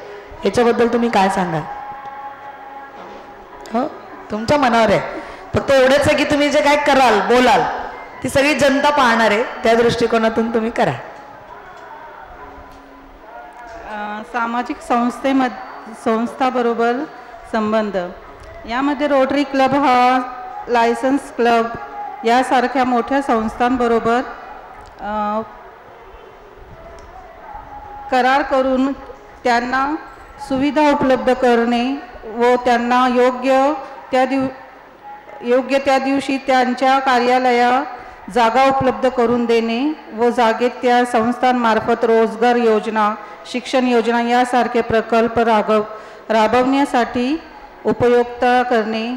याच्याबद्दल तुम्ही काय सांगाल? हो, तुमच्या मनावर आहे. फक्त एवढंच आहे की तुम्ही जे काय कराल बोलाल ती सगळी जनता पाहणार आहे, त्या दृष्टिकोनातून तुम्ही करा. सामाजिक संस्थाबरोबर संबंध यामध्ये रोटरी क्लब हा लायसन्स क्लब यासारख्या मोठ्या संस्थांबरोबर करार करून त्यांना सुविधा उपलब्ध करणे व त्यांना योग्य त्या दिवशी त्यांच्या कार्यालयात जागा उपलब्ध करून देणे व जागेत त्या संस्थांमार्फत रोजगार योजना, शिक्षण योजना यासारखे प्रकल्प राबवण्यासाठी उपयुक्ता करणे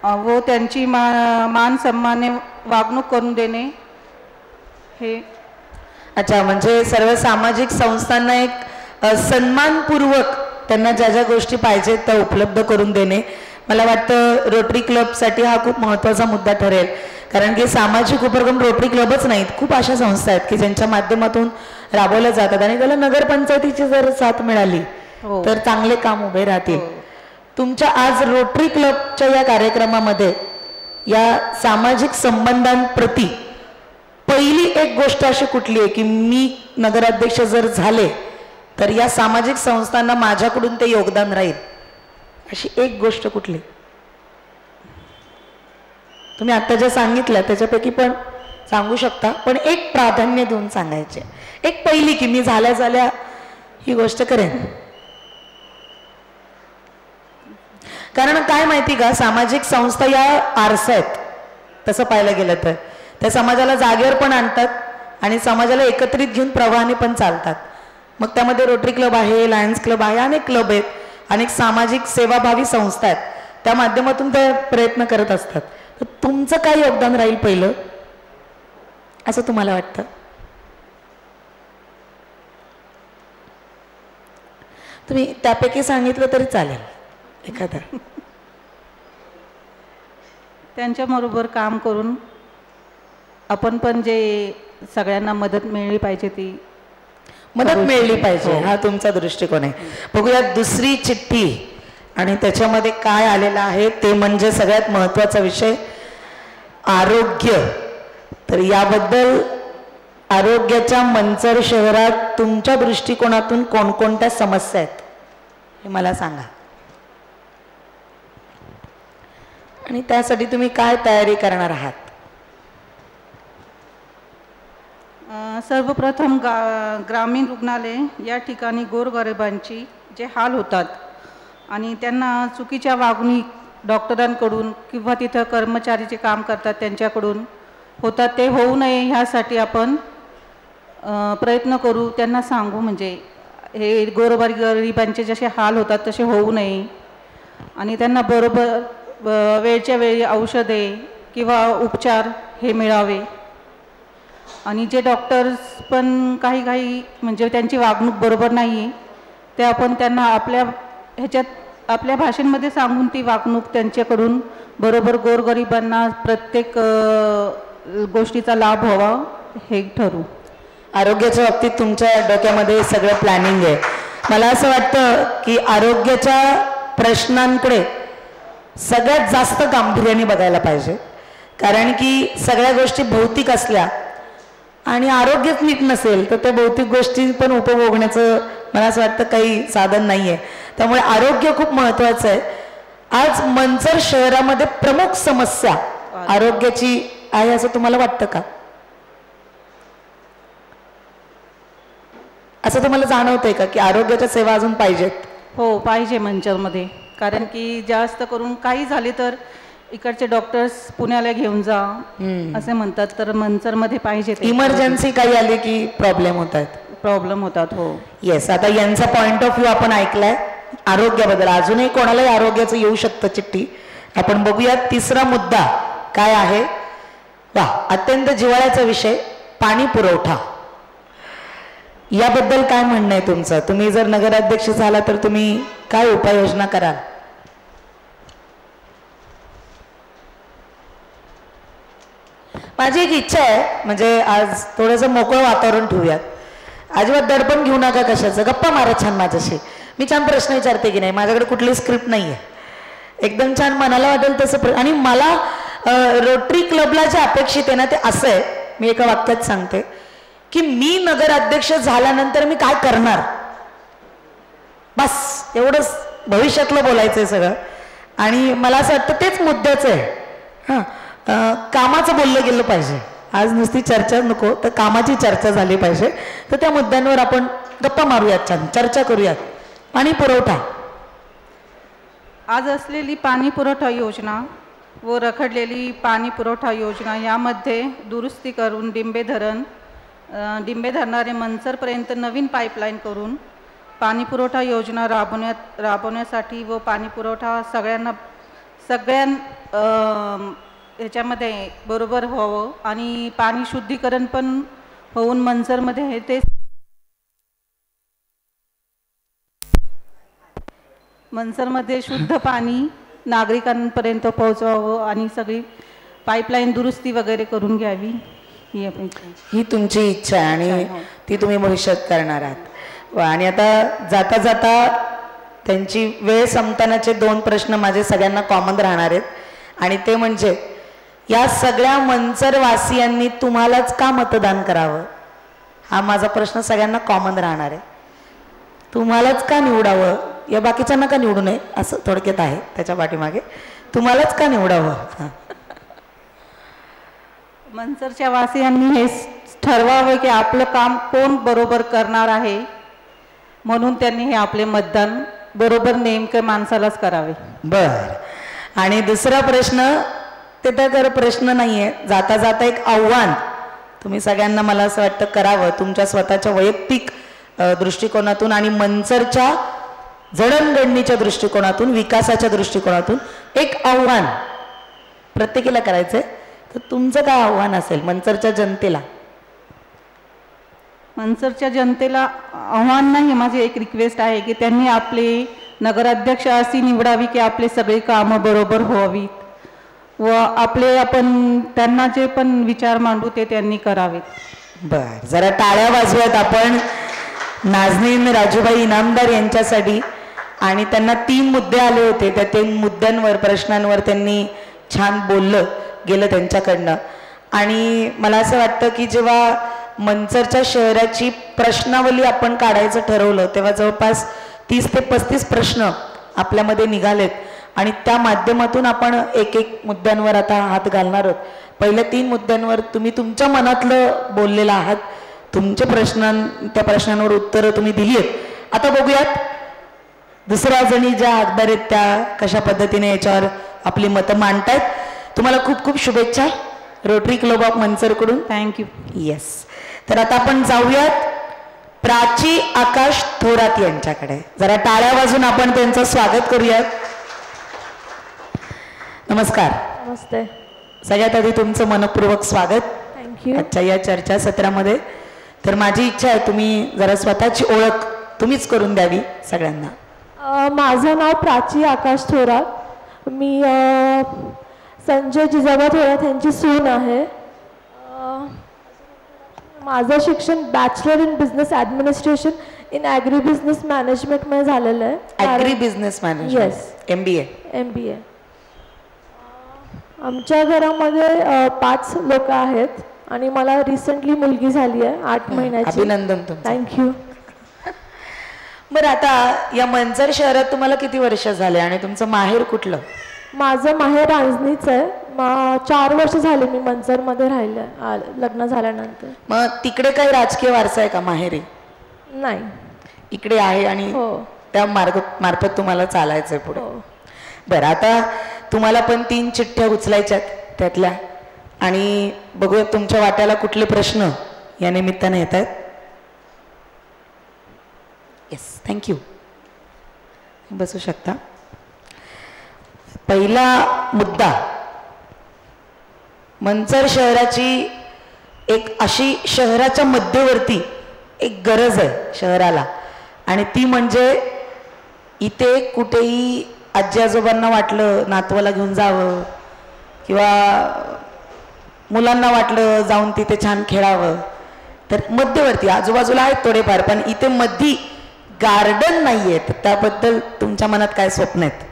व त्यांची मान सन्माने वागणूक करून देणे हे. अच्छा, म्हणजे सर्व सामाजिक संस्थांना एक सन्मानपूर्वक त्यांना ज्या ज्या गोष्टी पाहिजेत त्या उपलब्ध करून देणे. मला वाटतं रोटरी क्लबसाठी हा खूप महत्त्वाचा मुद्दा ठरेल, कारण की सामाजिक उपक्रम रोटरी क्लबच नाहीत, खूप अशा संस्था आहेत की ज्यांच्या माध्यमातून राबवल्या जातात आणि त्याला नगरपंचायतीची जर साथ मिळाली तर चांगले काम उभे राहतील. तुमच्या आज रोटरी क्लबच्या या कार्यक्रमामध्ये या सामाजिक संबंधांप्रती पहिली एक गोष्ट अशी कुठली आहे की मी नगराध्यक्ष जर झाले तर या सामाजिक संस्थांना माझ्याकडून ते योगदान राहील, अशी एक गोष्ट कुठली? तुम्ही आता जे सांगितलं त्याच्यापैकी पण सांगू शकता, पण एक प्राधान्य देऊन सांगायचे, एक पहिली की मी झाल्या ही गोष्ट करेन. कारण काय माहिती का, सामाजिक संस्था या आरसा आहेत तसं पाहायला गेलं तर, त्या समाजाला जागेवर पण आणतात आणि समाजाला एकत्रित घेऊन प्रवाहाने पण चालतात. मग त्यामध्ये रोटरी क्लब आहे, लायन्स क्लब आहे, अनेक क्लब आहेत, अनेक सामाजिक सेवाभावी संस्था आहेत, त्या माध्यमातून ते प्रयत्न करत असतात. तर तुमचं काय योगदान राहील पहिलं असं तुम्हाला वाटतं? तुम्ही त्यापैकी सांगितलं तरी चालेल एखादं. त्यांच्याबरोबर काम करून आपण पण जे सगळ्यांना मदत मिळली पाहिजे ती. मदत मिळली पाहिजे, हा तुमचा दृष्टिकोन आहे. बघूया दुसरी चिठ्ठी आणि त्याच्यामध्ये काय आलेलं आहे ते म्हणजे सगळ्यात महत्त्वाचा विषय आरोग्य. तर याबद्दल आरोग्याच्या मंचर शहरात तुमच्या दृष्टिकोनातून कोणकोणत्या समस्या आहेत हे मला सांगा आणि त्यासाठी तुम्ही काय तयारी करणार आहात. सर्वप्रथम ग्रामीण रुग्णालय या ठिकाणी गोरगरिबांची जे हाल होतात आणि त्यांना चुकीच्या वागणूक डॉक्टरांकडून किंवा तिथं कर्मचारी जे काम करतात त्यांच्याकडून होतात ते होऊ नये ह्यासाठी आपण प्रयत्न करू, त्यांना सांगू. म्हणजे हे गोरगरिबांचे जसे हाल होतात तसे होऊ नये आणि त्यांना बरोबर वेळच्या वेळी औषधे किंवा उपचार हे मिळावे. आणि जे डॉक्टर्स पण काही म्हणजे त्यांची वागणूक बरोबर नाही आहे ते आपण त्यांना आपल्या भाषेमध्ये सांगून ती वागणूक त्यांच्याकडून बरोबर गोरगरिबांना प्रत्येक गोष्टीचा लाभ व्हावा हे ठरवू. आरोग्याच्या बाबतीत तुमच्या डोक्यामध्ये सगळं प्लॅनिंग आहे. मला असं वाटतं की आरोग्याच्या प्रश्नांकडे सगळ्यात जास्त गांभीर्याने बघायला पाहिजे, कारण की सगळ्या गोष्टी भौतिक असल्या आणि आरोग्यच नीट नसेल तर त्या भौतिक गोष्टी पण उपभोगण्याचं मला असं वाटतं काही साधन नाही आहे. त्यामुळे आरोग्य खूप महत्त्वाचं आहे. आज मंचर शहरामध्ये प्रमुख समस्या आरोग्याची आहे असं तुम्हाला वाटतं का? असं तुम्हाला जाणवतंय का की आरोग्याच्या सेवा अजून पाहिजेत? हो, पाहिजे मंचरमध्ये, कारण की जास्त करून काही झाले तर इकडचे डॉक्टर्स पुण्याला घेऊन जा असे म्हणतात, तर मंचरमध्ये पाहिजे. इमर्जन्सी काही आली की प्रॉब्लेम होतात. हो येस. आता यांचा पॉइंट ऑफ व्ह्यू आपण ऐकलाय आरोग्याबद्दल. अजूनही कोणालाही आरोग्याचं येऊ शकतं चिठ्ठी. आपण बघूया तिसरा मुद्दा काय आहे. वा, अत्यंत जिव्हाळ्याचा विषय पाणी पुरवठा. याबद्दल काय म्हणणं आहे तुमचं? तुम्ही जर नगराध्यक्ष झाला तर तुम्ही काय उपाययोजना कराल? माझी एक इच्छा आहे, म्हणजे आज थोडंसं मोकळं वातावरण ठेवूयात. अजिबात दडपण घेऊ नका कशाचं, गप्पा मारा छान माझ्याशी. मी छान प्रश्न विचारते की नाही, माझ्याकडे कुठली स्क्रिप्ट नाही आहे. एकदम छान मनाला वाटेल तसं. आणि मला रोटरी क्लबला जे अपेक्षित आहे ना ते असं आहे, मी एका वाक्यात सांगते की मी नगराध्यक्ष झाल्यानंतर मी काय करणार, बस एवढंच भविष्यातलं बोलायचं आहे सगळं. आणि मला असं वाटतं तेच मुद्द्याचं आहे. हां, कामाचं बोललं गेलं पाहिजे. आज नुसती चर्चा नको, तर कामाची चर्चा झाली पाहिजे. तर त्या मुद्द्यांवर आपण गप्पा मारूयात, छान चर्चा करूयात. पाणी पुरवठा. आज असलेली पाणी पुरवठा योजना व रखडलेली पाणी पुरवठा योजना यामध्ये दुरुस्ती करून डिंबे धरणारे मंचरपर्यंत नवीन पाईपलाईन करून पाणी पुरवठा योजना राबवण्यासाठी व पाणी पुरवठा सगळ्या ह्याच्यामध्ये बरोबर व्हावं आणि पाणी शुद्धीकरण पण होऊन मंचरमध्ये हे ते मंचरमध्ये शुद्ध पाणी नागरिकांपर्यंत पोहोचवावं आणि सगळी पाईपलाईन दुरुस्ती वगैरे करून घ्यावी ही अपेक्षा. ही तुमची इच्छा आहे आणि ती तुम्ही भविष्यात करणार आहात. आणि आता जाता जाता त्यांची वेळ संपतानाचे 2 प्रश्न माझे सगळ्यांना कॉमन राहणार आहेत. आणि ते म्हणजे या सगळ्या मंचरवासियांनी तुम्हालाच का मतदान करावं, हा माझा प्रश्न सगळ्यांना कॉमन राहणार आहे. तुम्हालाच का निवडावं, या बाकीच्यांना का निवडू नये असं थोडक्यात आहे त्याच्या पाठीमागे. तुम्हालाच का निवडावं? मंचरच्या वासियांनी हे ठरवावं की आपलं काम कोण बरोबर करणार आहे, म्हणून त्यांनी हे आपले मतदान बरोबर नेमकं माणसालाच करावे. बर. आणि दुसरा प्रश्न, ते तर प्रश्न नाहीये, जाता जाता एक आव्हान तुम्ही सगळ्यांना मला असं वाटतं करावं तुमच्या स्वतःच्या वैयक्तिक दृष्टिकोनातून आणि मंचरच्या जडणघडणीच्या दृष्टिकोनातून, विकासाच्या दृष्टिकोनातून एक आव्हान प्रत्येकीला करायचंय. तर तुमचं काय आव्हान असेल मंचरच्या जनतेला? मंचरच्या जनतेला आव्हान नाही, माझी एक रिक्वेस्ट आहे की त्यांनी आपले नगराध्यक्ष अशी निवडावी की आपले सगळे कामं बरोबर व्हावीत व आपण त्यांना जे पण विचार मांडू ते त्यांनी करावेत. बर, जरा टाळ्या वाजवूयात आपण नाझनीन राजूबाई इनामदार यांच्यासाठी. आणि त्यांना 3 मुद्दे आले होते, त्या 3 मुद्द्यांवर प्रश्नांवर त्यांनी छान बोललं गेलं त्यांच्याकडनं. आणि मला असं वाटतं की जेव्हा मंचरच्या शहराची प्रश्नावली आपण काढायचं ठरवलं तेव्हा जवळपास 30 ते 35 प्रश्न आपल्यामध्ये निघालेत आणि त्या माध्यमातून आपण एक मुद्द्यांवर आता हात घालणार आहोत. पहिल्या 3 मुद्द्यांवर तुम्ही तुमच्या मनातलं बोललेलं आहात, तुमचे त्या प्रश्नांवर उत्तरं तुम्ही दिली आहेत. आता बघूयात दुसऱ्या जणी ज्या हकदार आहेत त्या कशा पद्धतीने याच्यावर आपली मतं मांडतायत. तुम्हाला खूप खूप शुभेच्छा रोटरी क्लब ऑफ मंचरकडून. थँक्यू. येस. तर आता आपण जाऊयात प्राची आकाश थोरात यांच्याकडे. जरा टाळ्या वाजून आपण त्यांचं स्वागत करूयात. नमस्कार. नमस्ते. सगळ्यात आधी तुमचं मनपूर्वक स्वागत थँक्यू आजच्या या चर्चा सत्रामध्ये. तर माझी इच्छा आहे तुम्ही जरा स्वतःची ओळख तुम्हीच करून द्यावी सगळ्यांना. माझं नाव प्राची आकाश थोरात. मी संजय जिजाबा थोरात यांची सून आहे. माझं शिक्षण bachelor in business administration in agri business मॅनेजमेंटमध्ये झालेलं आहे. Agri business management. Yes. MBA. MBA. आमच्या घरामध्ये 5 लोक आहेत आणि मला रिसेंटली मुलगी झाली आहे 8 महिन्याची. अभिनंदन तुमचं. थँक्यू. बरं, आता या मंचर शहरात तुम्हाला किती वर्ष झाले आणि तुमचं माहेर कुठलं? माझं माहेर रांजणीच आहे. 4 वर्ष झाले मी मंचरमध्ये राहिले लग्न झाल्यानंतर. मग तिकडे काही राजकीय वारसा आहे का माहेरी? नाही. इकडे आहे आणि हो. त्या मार्फत तुम्हाला चालायचंय पुढे. हो. बरं, आता तुम्हाला पण 3 चिठ्ठ्या उचलायच्यात त्यातल्या आणि बघूया तुमच्या वाट्याला कुठले प्रश्न या निमित्ताने येत आहेत. Yes, thank you. बसू शकता. पहिला मुद्दा, मंचर शहराची एक अशी शहराच्या मध्यवर्ती एक गरज आहे शहराला आणि ती म्हणजे इथे कुठेही आजी आजोबांना वाटलं नातवाला घेऊन जावं किंवा मुलांना वाटलं जाऊन तिथे छान खेळावं तर मध्यवर्ती आजूबाजूला आहेत थोडेफार पण इथे मधी गार्डन नाही आहे. तर त्याबद्दल तुमच्या मनात काय स्वप्न आहेत?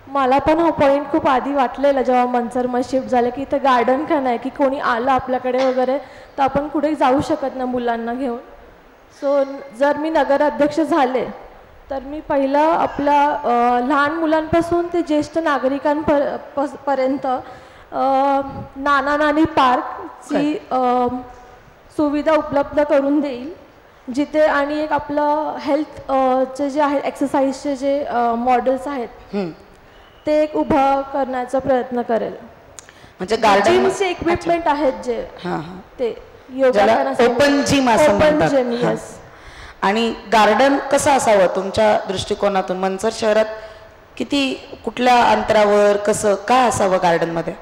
मला पण हा पॉईंट खूप आधी वाटलेला जेव्हा मंचरमध्ये शिफ्ट झालं की इथं गार्डन का नाही की कोणी आलं आपल्याकडे वगैरे तर आपण कुठेही जाऊ शकत नाही मुलांना घेऊन. सो जर मी नगराध्यक्ष झाले तर मी पहिलं आपल्या लहान मुलांपासून ते ज्येष्ठ नागरिकांपर्यंत नाना नानी पार्कची सुविधा उपलब्ध करून देईल जिथे आणि एक आपलं हेल्थचे जे आहेत एक्सरसाइजचे जे मॉडेल्स आहेत ते एक उभं करण्याचा प्रयत्न करेल. म्हणजे गार्डनचे इक्विपमेंट आहेत जे ते ओपन जिम असं म्हणतात. आणि गार्डन कसं असावं तुमच्या दृष्टिकोनातून? मंचर शहरात किती कुठल्या अंतरावर कसं काय असावं गार्डनमध्ये?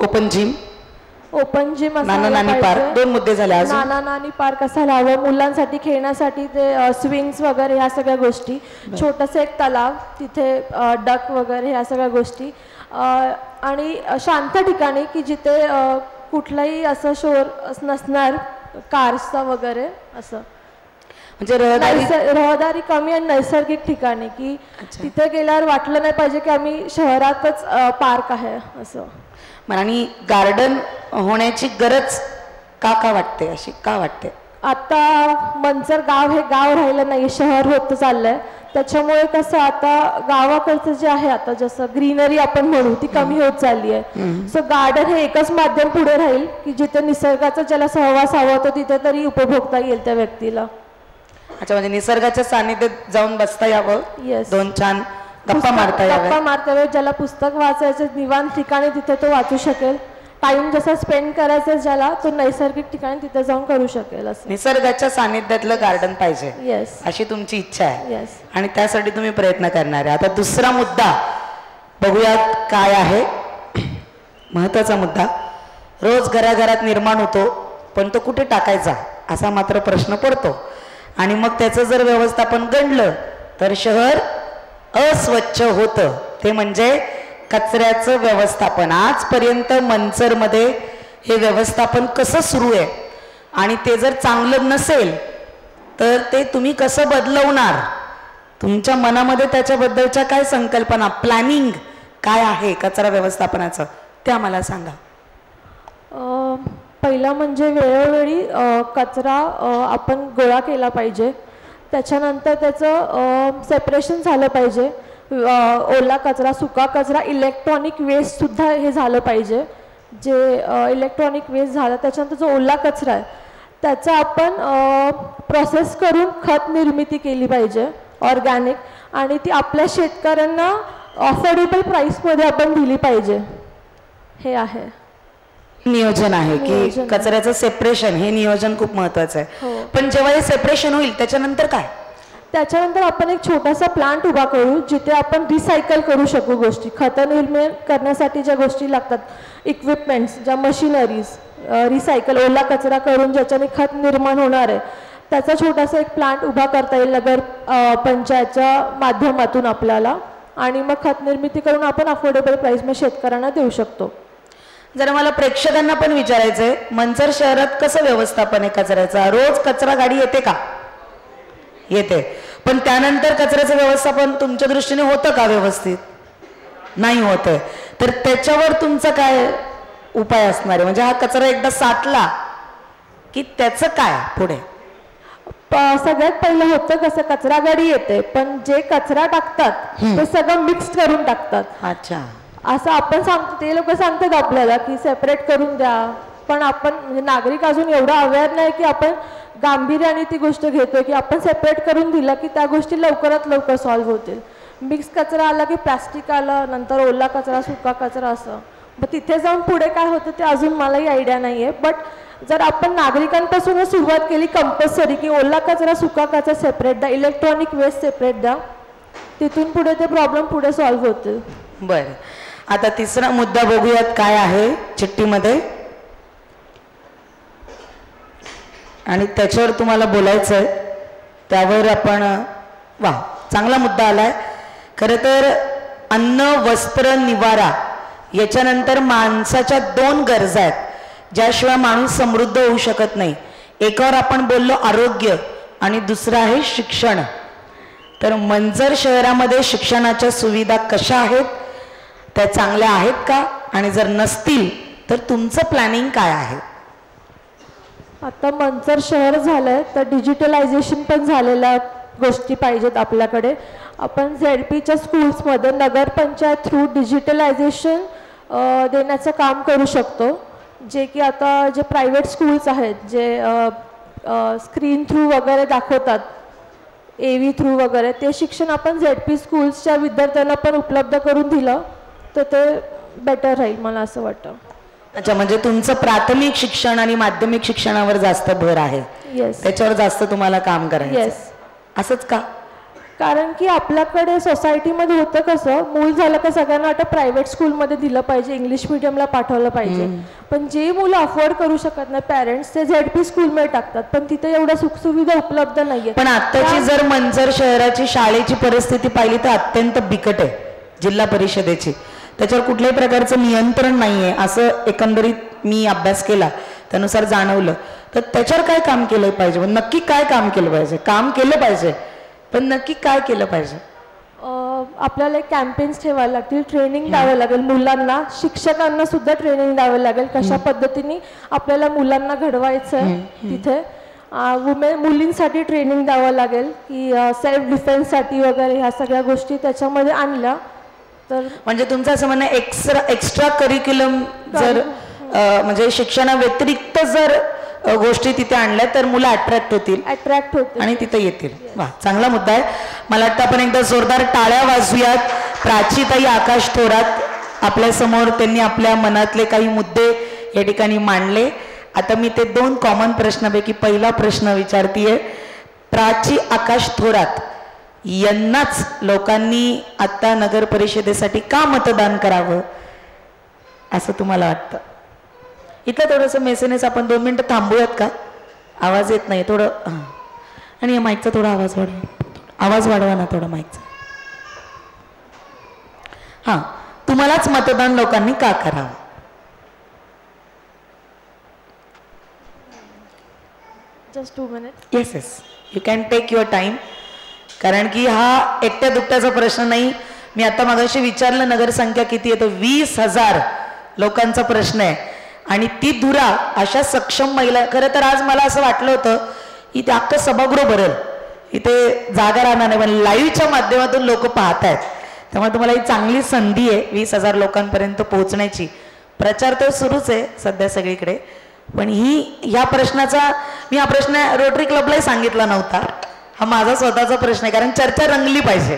ओपन जिम नाना नानी पार्क 2 मुद्दे झाले. नाना नानी पार्क असायला हवं मुलांसाठी खेळण्यासाठी ते स्विंग्स वगैरे ह्या सगळ्या गोष्टी. छोटंसं एक तलाव तिथे डक वगैरे ह्या सगळ्या गोष्टी आणि शांत ठिकाणी की जिथे कुठलाही असं शोर नसणार कार्सचा वगैरे असं. म्हणजे रहदारी कमी आणि नैसर्गिक ठिकाणी की तिथे गेल्यावर वाटलं नाही पाहिजे की आम्ही शहरातच पार्क आहे असं. आणि गार्डन होण्याची गरज का वाटते अशी का वाटते? आता मंचर गाव हे गाव राहिलं नाही शहर होत चाललंय त्याच्यामुळे कसं आता गावाकडचं जे आहे आता जसं ग्रीनरी आपण म्हणू ती कमी होत चालली आहे. सो गार्डन हे एकच माध्यम पुढे राहील की जिथे निसर्गाचा ज्याला सहवास हवा तो तिथे तरी उपभोगता येईल त्या व्यक्तीला. अच्छा, म्हणजे निसर्गाच्या सानिध्यात जाऊन बसता यावं. येस. 2 छान गप्पा मारता यावे. ज्याला पुस्तक वाचायचं निवांत ठिकाणी तिथे तो वाचू शकेल. टाइम जसा स्पेंड करायचा ज्याला तो नैसर्गिक ठिकाणी तिथे जाऊन करू शकेल. निसर्गाच्या सानिध्यातलं गार्डन पाहिजे. येस. अशी तुमची इच्छा आहे. येस. आणि त्यासाठी तुम्ही प्रयत्न करणार आहे. आता दुसरा मुद्दा बघूयात काय आहे. महत्वाचा मुद्दा रोज घराघरात निर्माण होतो पण तो कुठे टाकायचा असा मात्र प्रश्न पडतो. आणि मग त्याचं जर व्यवस्थापन गणलं तर शहर अस्वच्छ होतं. ते म्हणजे कचऱ्याचं व्यवस्थापन. आजपर्यंत मंचरमध्ये हे व्यवस्थापन कसं सुरू आहे? आणि ते जर चांगलं नसेल तर ते तुम्ही कसं बदलवणार? तुमच्या मनामध्ये त्याच्याबद्दलच्या काय संकल्पना, प्लॅनिंग काय आहे कचरा व्यवस्थापनाचं, ते आम्हाला सांगा. पहिला म्हणजे वेळोवेळी कचरा आपण गोळा केला पाहिजे. त्याच्यानंतर त्याचं सेपरेशन झालं पाहिजे. ओला कचरा, सुका कचरा, इलेक्ट्रॉनिक वेस्टसुद्धा हे झालं पाहिजे. जे इलेक्ट्रॉनिक वेस्ट झालं त्याच्यानंतर जो ओला कचरा आहे त्याचा आपण प्रोसेस करून खत निर्मिती केली पाहिजे ऑर्गॅनिक, आणि ती आपल्या शेतकऱ्यांना अफोर्डेबल प्राईसमध्ये आपण दिली पाहिजे. हे आहे नियोजन आहे की कचऱ्याचं सेपरेशन, हे नियोजन खूप महत्वाचं आहे. पण जेव्हा हे सेपरेशन होईल त्याच्यानंतर काय? त्याच्यानंतर आपण एक छोटासा प्लांट उभा करू जिथे आपण रिसायकल करू शकू गोष्टी. खतं निर्माण करण्यासाठी ज्या गोष्टी लागतात, इक्विपमेंट्स, ज्या मशिनरीज, रिसायकल, ओला कचरा करून ज्याच्याने खत निर्माण होणार आहे, त्याचा छोटासा एक प्लांट उभा करता येईल नगर पंचायतच्या माध्यमातून आपल्याला, आणि मग खत निर्मिती करून आपण अफोर्डेबल प्राईसमध्ये शेतकऱ्यांना देऊ शकतो. जरा मला प्रेक्षकांना पण विचारायचं आहे, मंचर शहरात कसं व्यवस्थापन आहे कचऱ्याचा? रोज कचरा गाडी येते का? येते. पण त्यानंतर कचऱ्याचं व्यवस्थापन तुमच्या दृष्टीने होतं का व्यवस्थित? नाही होतंय. तर त्याच्यावर तुमचा काय उपाय असणार आहे? म्हणजे हा कचरा एकदा साठला की त्याचं काय पुढे? सगळ्यात पहिलं होतं कसं, कचरा गाडी येते पण जे कचरा टाकतात ते सगळं मिक्स करून टाकतात. अच्छा, असं आपण सांगतो, ते लोक सांगतात आपल्याला की सेपरेट करून द्या, पण आपण म्हणजे नागरिक अजून एवढा अवेअर नाही की आपण गांभीर्याने ती गोष्ट घेतोय की आपण सेपरेट करून दिलं की त्या गोष्टी लवकरात लवकर सॉल्व्ह होतील. मिक्स कचरा आला की प्लास्टिक आलं, नंतर ओला कचरा, सुका कचरा, असं. मग तिथे जाऊन पुढे काय होतं ते अजून मलाही आयडिया नाही आहे. बट जर आपण नागरिकांपासूनच सुरुवात केली कंपल्सरी की ओला कचरा, सुका कचरा सेपरेट द्या, इलेक्ट्रॉनिक वेस्ट सेपरेट द्या, तिथून पुढे ते प्रॉब्लेम पुढे सॉल्व्ह होतील. बरं, आता तिसरा मुद्दा बघूयात काय आहे चिठ्ठीमध्ये, आणि त्याच्यावर तुम्हाला बोलायचं आहे. त्यावर आपण, वा, चांगला मुद्दा आलाय. खरं तर अन्न, वस्त्र, निवारा याच्यानंतर माणसाच्या 2 गरजा आहेत ज्याशिवाय माणूस समृद्ध होऊ शकत नाही. एकावर आपण बोललो आरोग्य, आणि दुसरं आहे शिक्षण. तर मंचर शहरामध्ये शिक्षणाच्या सुविधा कशा आहेत, त्या चांगल्या आहेत का, आणि जर नसतील तर तुमचं प्लॅनिंग काय आहे? आता मंचर शहर झालंय तर डिजिटलायझेशन पण झालेल्या गोष्टी पाहिजेत आपल्याकडे. आपण ZPच्या स्कूल्समध्ये नगरपंचायत थ्रू डिजिटलायझेशन देण्याचं काम करू शकतो. जे की आता जे प्रायव्हेट स्कूल्स आहेत जे स्क्रीन थ्रू वगैरे दाखवतात, AV थ्रू वगैरे, ते शिक्षण आपण ZP स्कूल्सच्या विद्यार्थ्यांना पण उपलब्ध करून दिलं तर ते बेटर राहील, मला असं वाटतं. अच्छा, म्हणजे तुमचं प्राथमिक शिक्षण आणि माध्यमिक शिक्षणावर जास्त भर आहे. येस, त्याच्यावर जास्त तुम्हाला काम करायचं. येस. असंच का? कारण की आपल्याकडे सोसायटीमध्ये होतं कसं, मूल झालं का सगळ्यांना वाटतं प्रायव्हेट स्कूलमध्ये दिलं पाहिजे, इंग्लिश मिडियमला पाठवलं पाहिजे. पण जे मुलं अफोर्ड करू शकत नाही पॅरेंट्स, ते ZP स्कूलमध्ये टाकतात, पण तिथे एवढ्या सुखसुविधा उपलब्ध नाहीये. पण आत्ताची जर मंचर शहराची शाळेची परिस्थिती पाहिली तर अत्यंत बिकट आहे. जिल्हा परिषदेची त्याच्यावर कुठल्याही प्रकारचं नियंत्रण नाहीये, असं एकंदरीत मी अभ्यास केला त्यानुसार जाणवलं. तर त्याच्यावर काय काम केलं पाहिजे? नक्की काय काम केलं पाहिजे? काम केलं पाहिजे, पण नक्की काय केलं पाहिजे? आपल्याला एक कॅम्पेन्स ठेवायला लागतील, ट्रेनिंग द्यावं लागेल मुलांना, शिक्षकांना सुद्धा ट्रेनिंग द्यावं लागेल कशा पद्धतीने आपल्याला मुलांना घडवायचं आहे. तिथे मुलींसाठी ट्रेनिंग द्यावं लागेल की सेल्फ डिफेन्ससाठी वगैरे ह्या सगळ्या गोष्टी त्याच्यामध्ये आणल्या तर. म्हणजे तुमचं असं म्हणणं एक्स्ट्रा करिक्युलम जर म्हणजे शिक्षणाव्यतिरिक्त जर गोष्टी तिथे आणल्या तर मुलं अट्रॅक्ट होतील आणि तिथे येतील. वा, चांगला मुद्दा आहे. मला वाटतं आपण एकदा जोरदार टाळ्या वाजूयात. प्राचीताई आकाश थोरात आपल्या समोर, त्यांनी आपल्या मनातले काही मुद्दे या ठिकाणी मांडले. आता मी ते 2 कॉमन प्रश्नापैकी पहिला प्रश्न विचारतीये. प्राची आकाश थोरात यांनाच लोकांनी आता नगर परिषदेसाठी का मतदान करावं असं तुम्हाला वाटतं? इथं थोडंसं मेसेनेस आपण 2 मिनिटं थांबूयात का? आवाज येत नाही थोडं, आणि माईकचा थोडा आवाज वाढवा ना थोडा माईकचा. हां, तुम्हालाच मतदान लोकांनी का करावं? Just 2 minutes. Yes yes, you can take your time. कारण की हा एकट्या दुकट्याचा प्रश्न नाही. मी आता मागाशी विचारलं नगरसंख्या किती आहे, तर 20,000 लोकांचा प्रश्न आहे. आणि ती धुरा अशा सक्षम महिला, खरं तर आज मला असं वाटलं होतं की ते अख्खं सभागृह भरेल, इथे जागा राहणार नाही, पण लाईव्हच्या माध्यमातून लोक पाहत आहेत. त्यामुळे तुम्हाला ही चांगली संधी आहे 20,000 लोकांपर्यंत पोहोचण्याची. प्रचार तर सुरूच आहे सध्या सगळीकडे, पण ह्या प्रश्नाचा मी हा प्रश्न रोटरी क्लबलाही सांगितला नव्हता. हा माझा स्वतःचा प्रश्न आहे, कारण चर्चा रंगली पाहिजे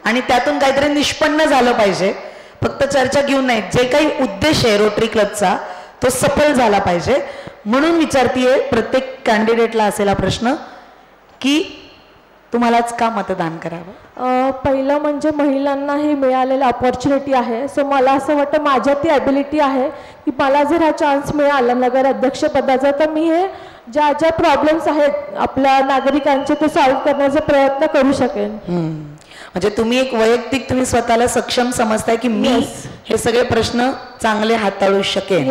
आणि त्यातून काहीतरी निष्पन्न झालं पाहिजे. फक्त चर्चा घेऊन नाही, जे काही उद्देश आहे रोटरी क्लबचा तो सफल झाला पाहिजे. म्हणून विचारतीये प्रत्येक कॅन्डिडेटला असेल हा प्रश्न की तुम्हालाच का मतदान करावं. पहिलं म्हणजे महिलांना हे मिळालेलं अपॉर्च्युनिटी आहे. सो मला असं वाटतं माझ्यात ती ॲबिलिटी आहे की मला जर हा चान्स मिळाला नगर अध्यक्षपदाचा, तर मी हे ज्या ज्या प्रॉब्लेम्स आहेत आपल्या नागरिकांचे ते सॉल्व्ह करण्याचा प्रयत्न करू शकेन. म्हणजे तुम्ही एक वैयक्तिक तुम्ही स्वतःला सक्षम समजताय की मी हे सगळे प्रश्न चांगले हाताळू शकेन.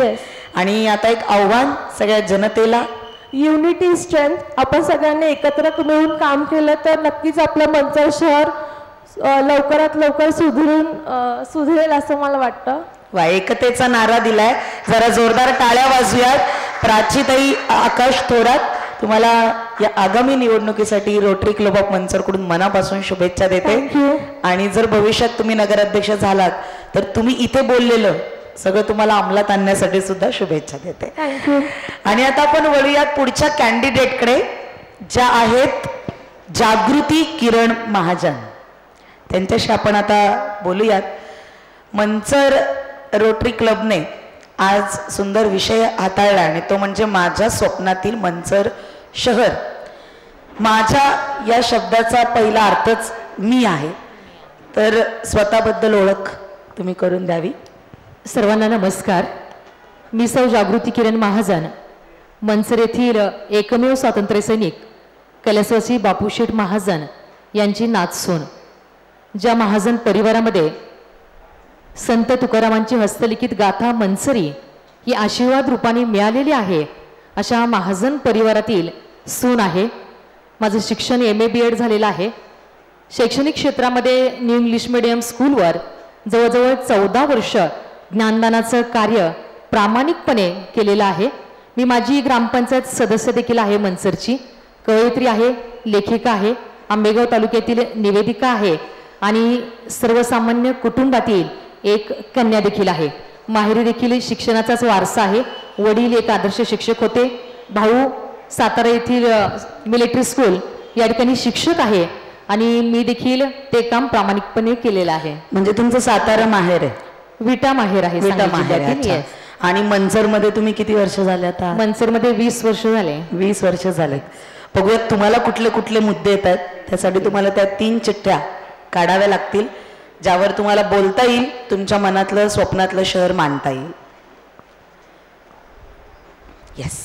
आणि आता एक आव्हान सगळ्या जनतेला, युनिटी स्ट्रेंथ. आपण सगळ्यांनी एकत्र मिळून काम केलं तर नक्कीच आपलं मंचर शहर लवकरात लवकर सुधरेल असं मला वाटतं. वा, एकतेचा नारा दिलाय. जरा जोरदार टाळ्या वाजूयात. प्राचीताई आकाश थोरात, तुम्हाला या आगामी निवडणुकीसाठी रोटरी क्लब ऑफ मंचरकडून मनापासून शुभेच्छा देते. आणि जर भविष्यात तुम्ही नगराध्यक्ष झालात तर तुम्ही इथे बोललेलं सगळं तुम्हाला अंमलात आणण्यासाठी सुद्धा शुभेच्छा देते. थँक्यू. आणि आता आपण वळूयात पुढच्या कॅन्डिडेटकडे, ज्या आहेत जागृती किरण महाजन. त्यांच्याशी आपण आता बोलूयात. मंचर रोटरी क्लबने आज सुंदर विषय हाताळला आणि तो म्हणजे माझ्या स्वप्नातील मंचर शहर. माझ्या या शब्दाचा पहिला अर्थच मी आहे. तर स्वतःबद्दल ओळख तुम्ही करून द्यावी. सर्वांना नमस्कार. मी सौ जागृती किरण महाजन, मंचर येथील एकमेव स्वातंत्र्य सैनिक कैलासवासी बापूशेठ महाजन यांची नातसून. ज्या महाजन परिवारामध्ये संत तुकारामांची हस्तलिखित गाथा मंचरी ही आशीर्वाद रूपाने मिळालेली आहे, अशा महाजन परिवारातील सून आहे. माझं शिक्षण MA BEd झालेलं आहे. शैक्षणिक क्षेत्रामध्ये न्यू इंग्लिश मीडियम स्कूलवर जवळजवळ 14 वर्ष ज्ञानदानाचं कार्य प्रामाणिकपणे केलेलं आहे. मी माझी ग्रामपंचायत सदस्य देखील आहे मंचरची. कवयित्री आहे, लेखिका आहे, आंबेगाव तालुक्यातील निवेदिका आहे आणि सर्वसामान्य कुटुंबातील एक कन्या देखील आहे. माहेरी देखील शिक्षणाचाच वारसा आहे. वडील एक आदर्श शिक्षक होते. भाऊ सातारा येथील मिलिटरी स्कूल या ठिकाणी शिक्षक आहे आणि मी देखील ते काम प्रामाणिकपणे केलेलं आहे. म्हणजे तुमचं सातारा माहेर आहे? विटा माहेर आहे. विटा माहेर आहे. आणि मंचरमध्ये तुम्ही किती वर्ष झाले आता? मंचरमध्ये 20 वर्ष झाले. 20 वर्ष झाले. बघूयात तुम्हाला कुठले कुठले मुद्दे येतात. त्यासाठी तुम्हाला त्या 3 चिठ्ठ्या काढाव्या लागतील ज्यावर तुम्हाला बोलता येईल, तुमच्या मनातलं स्वप्नातलं शहर मांडता येईल. येस,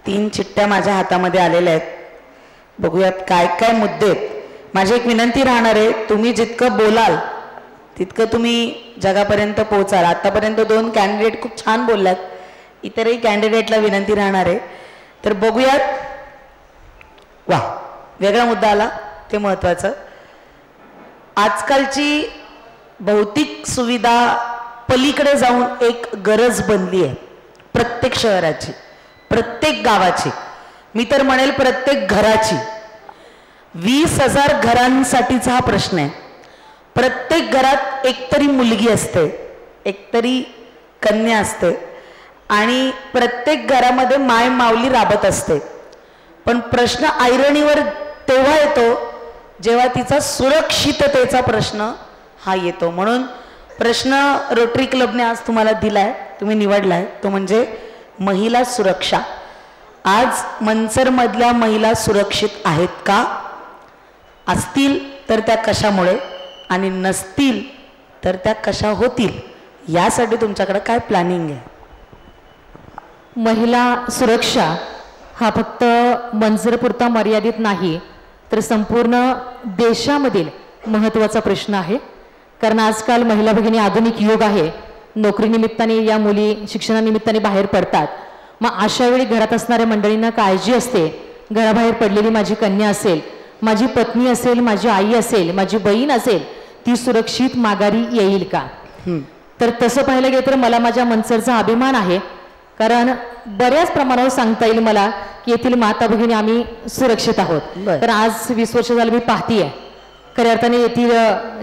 3 चिठ्ठ्या माझ्या हातामध्ये आलेल्या आहेत. बघूयात काय काय मुद्दे आहेत. माझी एक विनंती राहणार आहे, तुम्ही जितकं बोलाल तितकं तुम्ही जगापर्यंत पोहोचाल. आतापर्यंत 2 कॅन्डिडेट खूप छान बोलल्यात. इतरही कॅन्डिडेटला विनंती राहणार आहे. तर बघूयात. वा, वेगळा मुद्दा आला, ते महत्वाचं. आजकालची भौतिक सुविधा पलीकडे जाऊन एक गरज बनली आहे प्रत्येक शहराची, प्रत्येक गावाची, मी तर म्हणेल प्रत्येक घराची. 20,000 घरांसाठीचा हा प्रश्न आहे. प्रत्येक घरात एकतरी मुलगी असते, एकतरी कन्या असते आणि प्रत्येक घरामध्ये माय माऊली राबत असते. पण प्रश्न ऐरणीवर तेव्हा येतो जेव्हा तिचा सुरक्षिततेचा प्रश्न हा येतो. म्हणून प्रश्न रोटरी क्लबने आज तुम्हाला दिलाय, तुम्ही निवडलाय, तो म्हणजे महिला सुरक्षा. आज मंचरमधल्या महिला सुरक्षित आहेत का? असतील तर त्या कशामुळे आणि नसतील तर त्या कशा होतील, यासाठी तुमच्याकडे काय प्लॅनिंग आहे? महिला सुरक्षा हा फक्त मंचरपुरता मर्यादित नाही तर संपूर्ण देशामधील महत्त्वाचा प्रश्न आहे. कारण आजकाल महिला भगिनी आधुनिक युग आहे. नोकरीनिमित्ताने या मुली शिक्षणानिमित्ताने बाहेर पडतात. मग अशा वेळी घरात असणाऱ्या मंडळींना काळजी असते घराबाहेर पडलेली माझी कन्या असेल, माझी पत्नी असेल, माझी आई असेल, माझी बहीण असेल, ती सुरक्षित माघारी येईल का? तर तसं पाहायला गेलं तर मला माझ्या मनसरचा अभिमान आहे, कारण बऱ्याच प्रमाणावर सांगता येईल मला की येथील माता भगिनी आम्ही सुरक्षित आहोत. तर आज 20 वर्ष झालं मी पाहतीये, खऱ्या अर्थाने येथील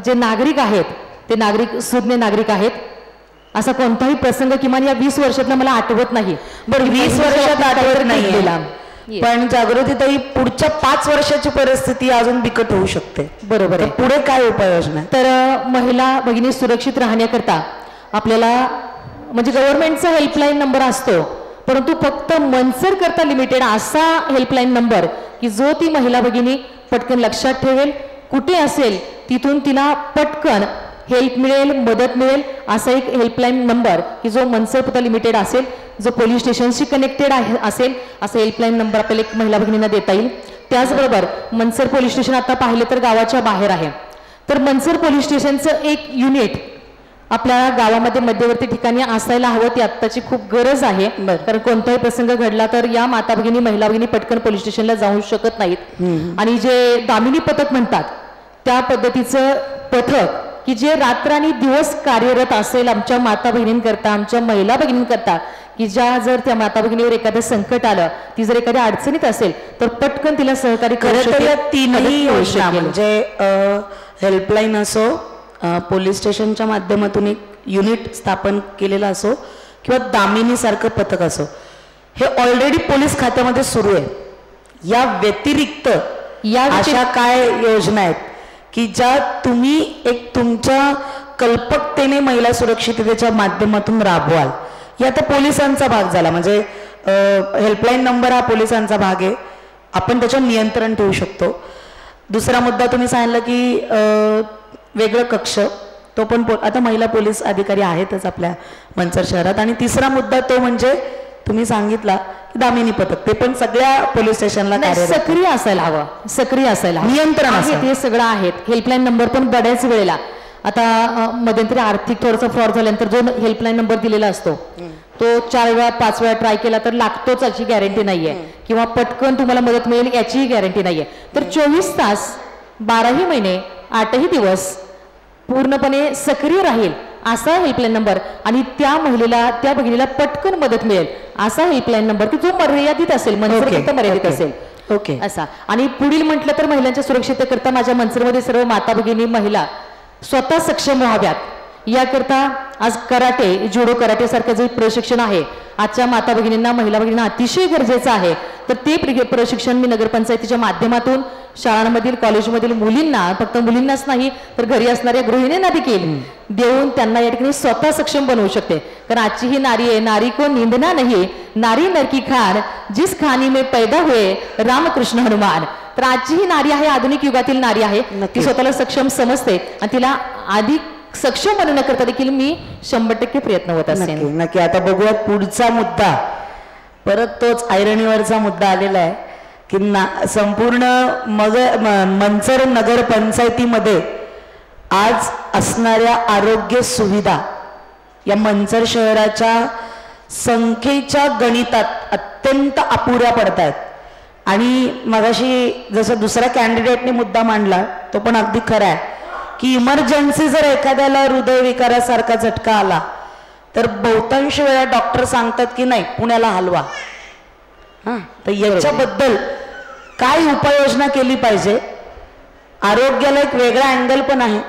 जे नागरिक आहेत ते नागरिक सुज्ञ नागरिक आहेत. असा कोणताही प्रसंग किमान या 20 वर्षातला मला आठवत नाही. बरं, 20 वर्षात आठवत नाही, पण जागृतीताई पुढच्या 5 वर्षाची परिस्थिती अजून बिकट होऊ शकते. बरोबर आहे. पुढे काय उपाययोजना? तर महिला भगिनी सुरक्षित राहण्याकरता आपल्याला म्हणजे गव्हर्नमेंटचा हेल्पलाईन नंबर असतो, परंतु फक्त मनसर करता लिमिटेड असा हेल्पलाईन नंबर की जो ती महिला भगिनी पटकन लक्षात ठेवेल, कुठे असेल तिथून तिला पटकन हेल्प मिळेल, मदत मिळेल, असा एक हेल्पलाईन नंबर की जो मनसर करता लिमिटेड असेल, जो पोलीस स्टेशनशी कनेक्टेड असेल, असा हेल्पलाईन नंबर आपल्याला एक महिला भगिनींना देता येईल. त्याचबरोबर मनसर पोलीस स्टेशन आता पाहिलं तर गावाच्या बाहेर आहे, तर मनसर पोलीस स्टेशनचं एक युनिट आपल्या गावामध्ये मध्यवर्ती ठिकाणी असायला हवं. ती आत्ताची खूप गरज आहे, कारण कोणताही प्रसंग घडला तर या माता भगिनी महिला भगिनी पटकन पोलीस स्टेशनला जाऊ शकत नाहीत. आणि जे दामिनी पथक म्हणतात त्या पद्धतीचं पथक की जे रात्र दिवस कार्यरत असेल आमच्या माता भगिनींकरता, आमच्या महिला भगिनींकरता, की ज्या जर त्या माता भगिनीवर एखादं संकट आलं, ती जर एखाद्या अडचणीत असेल तर पटकन तिला सहकार्य करू शकते. तीनही योजना म्हणजे हेल्पलाईन असो, पोलीस स्टेशनच्या माध्यमातून एक युनिट स्थापन केलेलं असो किंवा दामिनीसारखं पथक असो, हे ऑलरेडी पोलीस खात्यामध्ये सुरू आहे. या व्यतिरिक्त अशा काय योजना आहेत की ज्या तुम्ही एक तुमच्या कल्पकतेने महिला सुरक्षिततेच्या माध्यमातून राबवाल? या तर पोलिसांचा भाग झाला, म्हणजे हेल्पलाईन नंबर हा पोलिसांचा भाग आहे, आपण त्याच्यावर नियंत्रण ठेवू शकतो. दुसरा मुद्दा तुम्ही सांगितलं की वेगळं कक्ष, तो पण आता महिला पोलीस अधिकारी आहेतच आपल्या मनसर शहरात. आणि तिसरा मुद्दा तो म्हणजे तुम्ही सांगितला की दामिनी पथक, ते पण सगळ्या पोलीस स्टेशनला सक्रिय असायला हवं, सक्रिय असायला हवं, नियंत्रण आहे, ते सगळं आहेत. हेल्पलाईन नंबर पण बऱ्याच वेळेला आता मध्यंतरी आर्थिक थोडासा फ्रॉड झाल्यानंतर जो हेल्पलाईन नंबर दिलेला असतो तो 4 वेळा 5 वेळा ट्राय केला तर लागतोच याची गॅरंटी नाहीये, किंवा पटकन तुम्हाला मदत मिळेल याचीही गॅरंटी नाहीये. तर 24 तास 12ही महिने 8ही दिवस पूर्णपणे सक्रिय राहील असा हेल्पलाईन नंबर, आणि त्या महिलेला त्या भगिनीला पटकन मदत मिळेल असा हेल्पलाईन नंबर की जो मर्यादित असेल, मनसर मर्यादित असेल. ओके असा. आणि पुढील म्हटलं तर महिलांच्या सुरक्षिततेकरता माझ्या मनसरमध्ये सर्व माता भगिनी महिला स्वतः सक्षम व्हाव्यात याकरता आज कराटे, जुडो कराटे सारखं जे प्रशिक्षण आहे आजच्या माता भगिनींना, महिला भगिनींना अतिशय गरजेचं आहे. तर ते प्रशिक्षण मी नगरपंचायतीच्या माध्यमातून शाळांमधील कॉलेजमधील मुलींना, फक्त मुलींनाच नाही तर घरी असणाऱ्या गृहिणींना देखील देऊन त्यांना या ठिकाणी स्वतः सक्षम बनवू शकते. कारण आजची ही नारी आहे, नारी को निंदना नाही, नारी नर की खान, जिस खानी में पैदा हुए रामकृष्ण हनुमान. तर आजची ही नारी आहे, आधुनिक युगातील नारी आहे, ती स्वतःला सक्षम समजते आणि तिला अधिक सक्षम बनवण्याकरता देखील मी 100% प्रयत्न होत असेल. नक्की. आता बघूयात पुढचा मुद्दा, परत तोच ऐरणीवरचा मुद्दा आलेला आहे की संपूर्ण मनसर नगर पंचायतीमध्ये आज असणाऱ्या आरोग्य सुविधा या मनसर शहराच्या संख्येच्या गणितात अत्यंत अपुऱ्या पडत आहेत. आणि मगाशी जसं दुसऱ्या कॅन्डिडेटने मुद्दा मांडला तो पण अगदी खरा आहे की इमर्जन्सी जर एखाद्याला हृदयविकारासारखा झटका आला तर बहुतांश वेळा डॉक्टर सांगतात की नाही पुण्याला हलवा. तर याच्याबद्दल काय उपाययोजना केली पाहिजे? आरोग्याला एक वेगळा अँगल पण आहे.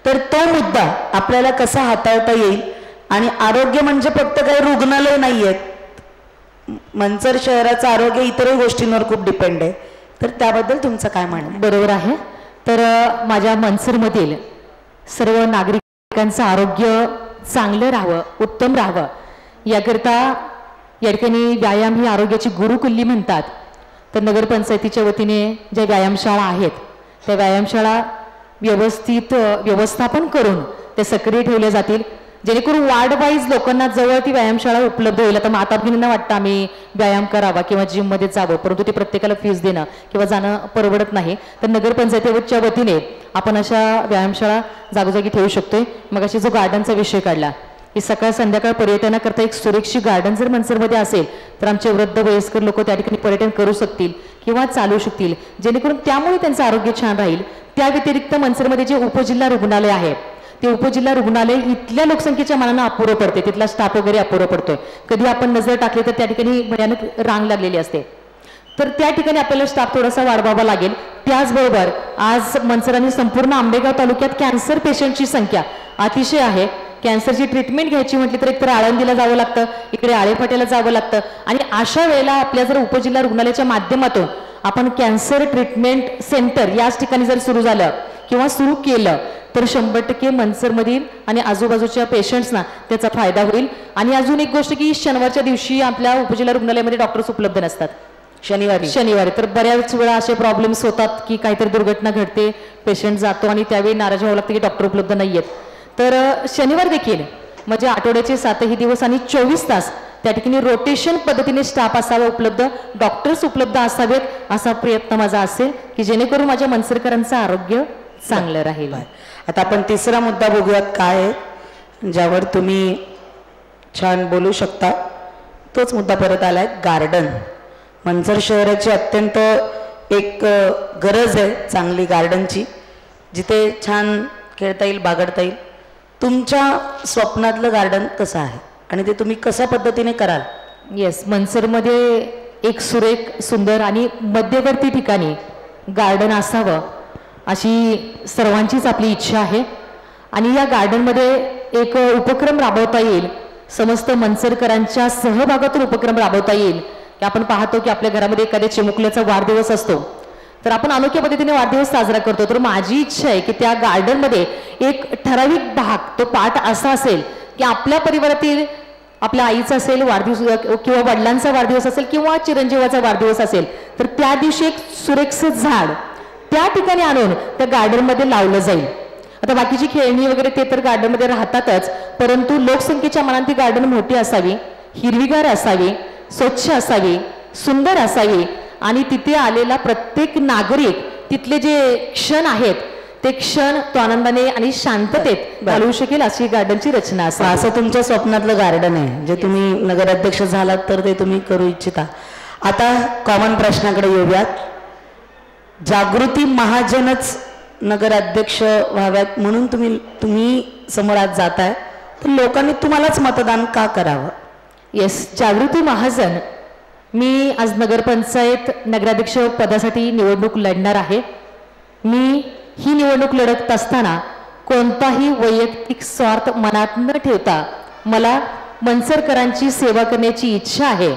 तर तो मुद्दा आपल्याला कसा हाताळता येईल? आणि आरोग्य म्हणजे फक्त काही रुग्णालय नाहीयेत, मनसर शहराचं आरोग्य इतरही गोष्टींवर खूप डिपेंड आहे. तर त्याबद्दल तुमचं काय म्हणणं? बरोबर आहे. तर माझ्या मनसरमधील सर्व नागरिकांचं आरोग्य चांगलं राहावं, उत्तम राहावं याकरता या ठिकाणी व्यायाम ही आरोग्याची गुरुकुल्ली म्हणतात. तर नगरपंचायतीच्या वतीने ज्या व्यायामशाळा आहेत त्या व्यायामशाळा व्यवस्थित व्यवस्थापन करून ते सक्रिय ठेवले जातील. जेणेकरून वार्ड वाईज लोकांना जवळ ती व्यायामशाळा उपलब्ध होईल. आता माता भगिनींना वाटतं आम्ही व्यायाम करावा किंवा जिममध्ये जावं, परंतु ते प्रत्येकाला फीस देणं किंवा जाणं परवडत नाही. तर नगरपंचायतीच्या वतीने आपण अशा व्यायामशाळा जागोजागी ठेवू शकतोय. मग अशी जो गार्डनचा विषय काढला की सकाळ संध्याकाळ पर्यटनाकरता एक सुरक्षित गार्डन जर मनसरमध्ये असेल तर आमचे वृद्ध वयस्कर लोक त्या ठिकाणी पर्यटन करू शकतील किंवा चालू शकतील, जेणेकरून त्यामुळे त्यांचं आरोग्य छान राहील. त्या व्यतिरिक्त मनसरमध्ये जे उपजिल्हा रुग्णालय आहे ते उपजिल्हा रुग्णालय इथल्या लोकसंख्येच्या मानानं अपुरं पडते, तिथला स्टाफ वगैरे अपुरं पडतोय. कधी आपण नजर टाकली तर त्या ठिकाणी भयानक रांग लागलेली असते. तर त्या ठिकाणी आपल्याला स्टाफ थोडासा वाढवावा लागेल. त्याचबरोबर आज मनसर आणि संपूर्ण आंबेगाव तालुक्यात कॅन्सर पेशंटची संख्या अतिशय आहे. कॅन्सरची ट्रीटमेंट घ्यायची म्हटली तर एकतर आळंदीला जावं लागतं, इकडे आळेफाट्याला जावं लागतं. आणि अशा वेळेला आपल्या जर उपजिल्हा रुग्णालयाच्या माध्यमातून आपण कॅन्सर ट्रीटमेंट सेंटर याच ठिकाणी जर सुरू झालं किंवा सुरू केलं तर 100% मनसरमधील आणि आजूबाजूच्या पेशंट्सना त्याचा फायदा होईल. आणि अजून एक गोष्ट की शनिवारच्या दिवशी आपल्या उपजिल्हा रुग्णालयामध्ये डॉक्टर्स उपलब्ध नसतात. शनिवारी तर बऱ्याच वेळा असे प्रॉब्लेम्स होतात की काहीतरी दुर्घटना घडते, पेशंट जातो आणि त्यावेळी नाराज व्हावं लागतं की डॉक्टर उपलब्ध नाही आहेत. तर शनिवार देखील म्हणजे आठवड्याचे 7ही दिवस आणि 24 तास त्या ठिकाणी रोटेशन पद्धतीने स्टाफ असावा उपलब्ध, डॉक्टर्स उपलब्ध असावेत, असा प्रयत्न माझा असेल की जेणेकरून माझ्या मनसरकरांचं आरोग्य चांगलं राहील. आता आपण तिसरा मुद्दा बघूयात काय आहे ज्यावर तुम्ही छान बोलू शकता. तोच मुद्दा परत आलाय, गार्डन. मनसर शहराची अत्यंत एक गरज आहे चांगली गार्डनची, जिथे छान खेळता येईल, बागडता येईल. तुमच्या स्वप्नातलं गार्डन कसं आहे आणि ते तुम्ही कशा पद्धतीने कराल? येस, मनसरमध्ये एक सुरेख सुंदर आणि मध्यवर्ती ठिकाणी गार्डन असावं अशी सर्वांचीच आपली इच्छा आहे. आणि या गार्डनमध्ये एक उपक्रम राबवता येईल, समस्त मनसरकरांच्या सहभागातून उपक्रम राबवता येईल. की आपण पाहतो की आपल्या घरामध्ये एखाद्या चिमुकल्याचा वाढदिवस असतो तर आपण अनोख्या पद्धतीने वाढदिवस साजरा करतो. तर माझी इच्छा आहे की त्या गार्डनमध्ये एक ठराविक भाग, तो पार्ट असा असेल की आपल्या परिवारातील आपल्या आईचा असेल वाढदिवस किंवा वडिलांचा वाढदिवस असेल किंवा चिरंजीवाचा वाढदिवस असेल तर त्या दिवशी एक सुरेखचं झाड त्या ठिकाणी आणून त्या गार्डनमध्ये लावलं जाईल. आता बाकीची खेळणी वगैरे ते तर गार्डनमध्ये राहतातच, परंतु लोकसंख्येच्या मानाने ती गार्डन मोठी असावी, हिरवीगार असावी, स्वच्छ असावी, सुंदर असावी आणि तिथे आलेला प्रत्येक नागरिक तिथले जे क्षण आहेत ते क्षण तो आनंदाने आणि शांततेत घालवू शकेल अशी गार्डनची रचना असेल. असं तुमच्या स्वप्नातलं गार्डन आहे जे तुम्ही नगराध्यक्ष झालात तर ते तुम्ही करू इच्छिता. आता कॉमन प्रश्नाकडे येऊयात. जागृती महाजनच नगराध्यक्ष व्हाव्यात म्हणून तुम्ही समोर आज जाताय तर लोकांनी तुम्हालाच मतदान का करावं? येस, जागृती महाजन मी आज नगरपंचायत नगराध्यक्ष पदासाठी निवडणूक लढणार आहे. मी ही निवडणूक लढत असताना कोणताही वैयक्तिक स्वार्थ मनात न ठेवता मला मनसरकरांची सेवा करण्याची इच्छा आहे,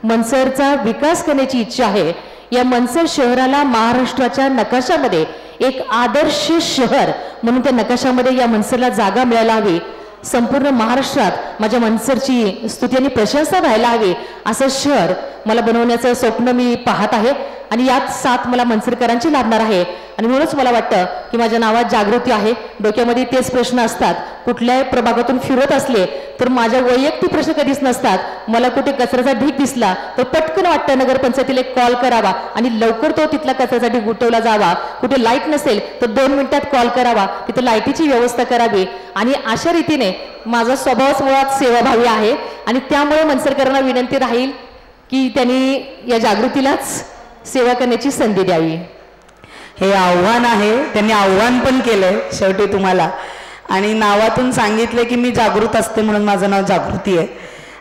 मनसरचा विकास करण्याची इच्छा आहे. या मनसर शहराला महाराष्ट्राच्या नकाशामध्ये एक आदर्श शहर म्हणून त्या नकाशामध्ये या मनसरला जागा मिळायला हवी. संपूर्ण महाराष्ट्रात माझ्या मनसरची स्तुती आणि प्रशंसा व्हायला हवी असं शहर मला बनवण्याचं स्वप्न मी पाहत आहे आणि यात साथ मला मनसरकरांची लाभणार आहे. आणि म्हणूनच मला वाटतं की माझ्या नावात जागृती आहे. डोक्यामध्ये तेच प्रश्न असतात, कुठल्याही प्रभागातून फिरत असले तर माझ्या वैयक्तिक प्रश्न कधीच नसतात. मला कुठे कचऱ्याचा ढीग दिसला तर पटकन वाटतं नगरपंचायतीला एक कॉल करावा आणि लवकर तो तिथला कचऱ्याचा ढीग उठवला जावा. कुठे लाईट नसेल तर 2 मिनिटात कॉल करावा, तिथं लाईटीची व्यवस्था करावी. आणि अशा रीतीने माझा स्वभावच मुळात सेवाभावी आहे आणि त्यामुळे मनसरकरांना विनंती राहील की त्यांनी या जागृतीलाच सेवा करण्याची संधी द्यावी. हे आव्हान आहे, त्यांनी आव्हान पण केलंय शेवटी तुम्हाला आणि नावातून सांगितले की मी जागृत असते म्हणून माझं नाव जागृती आहे.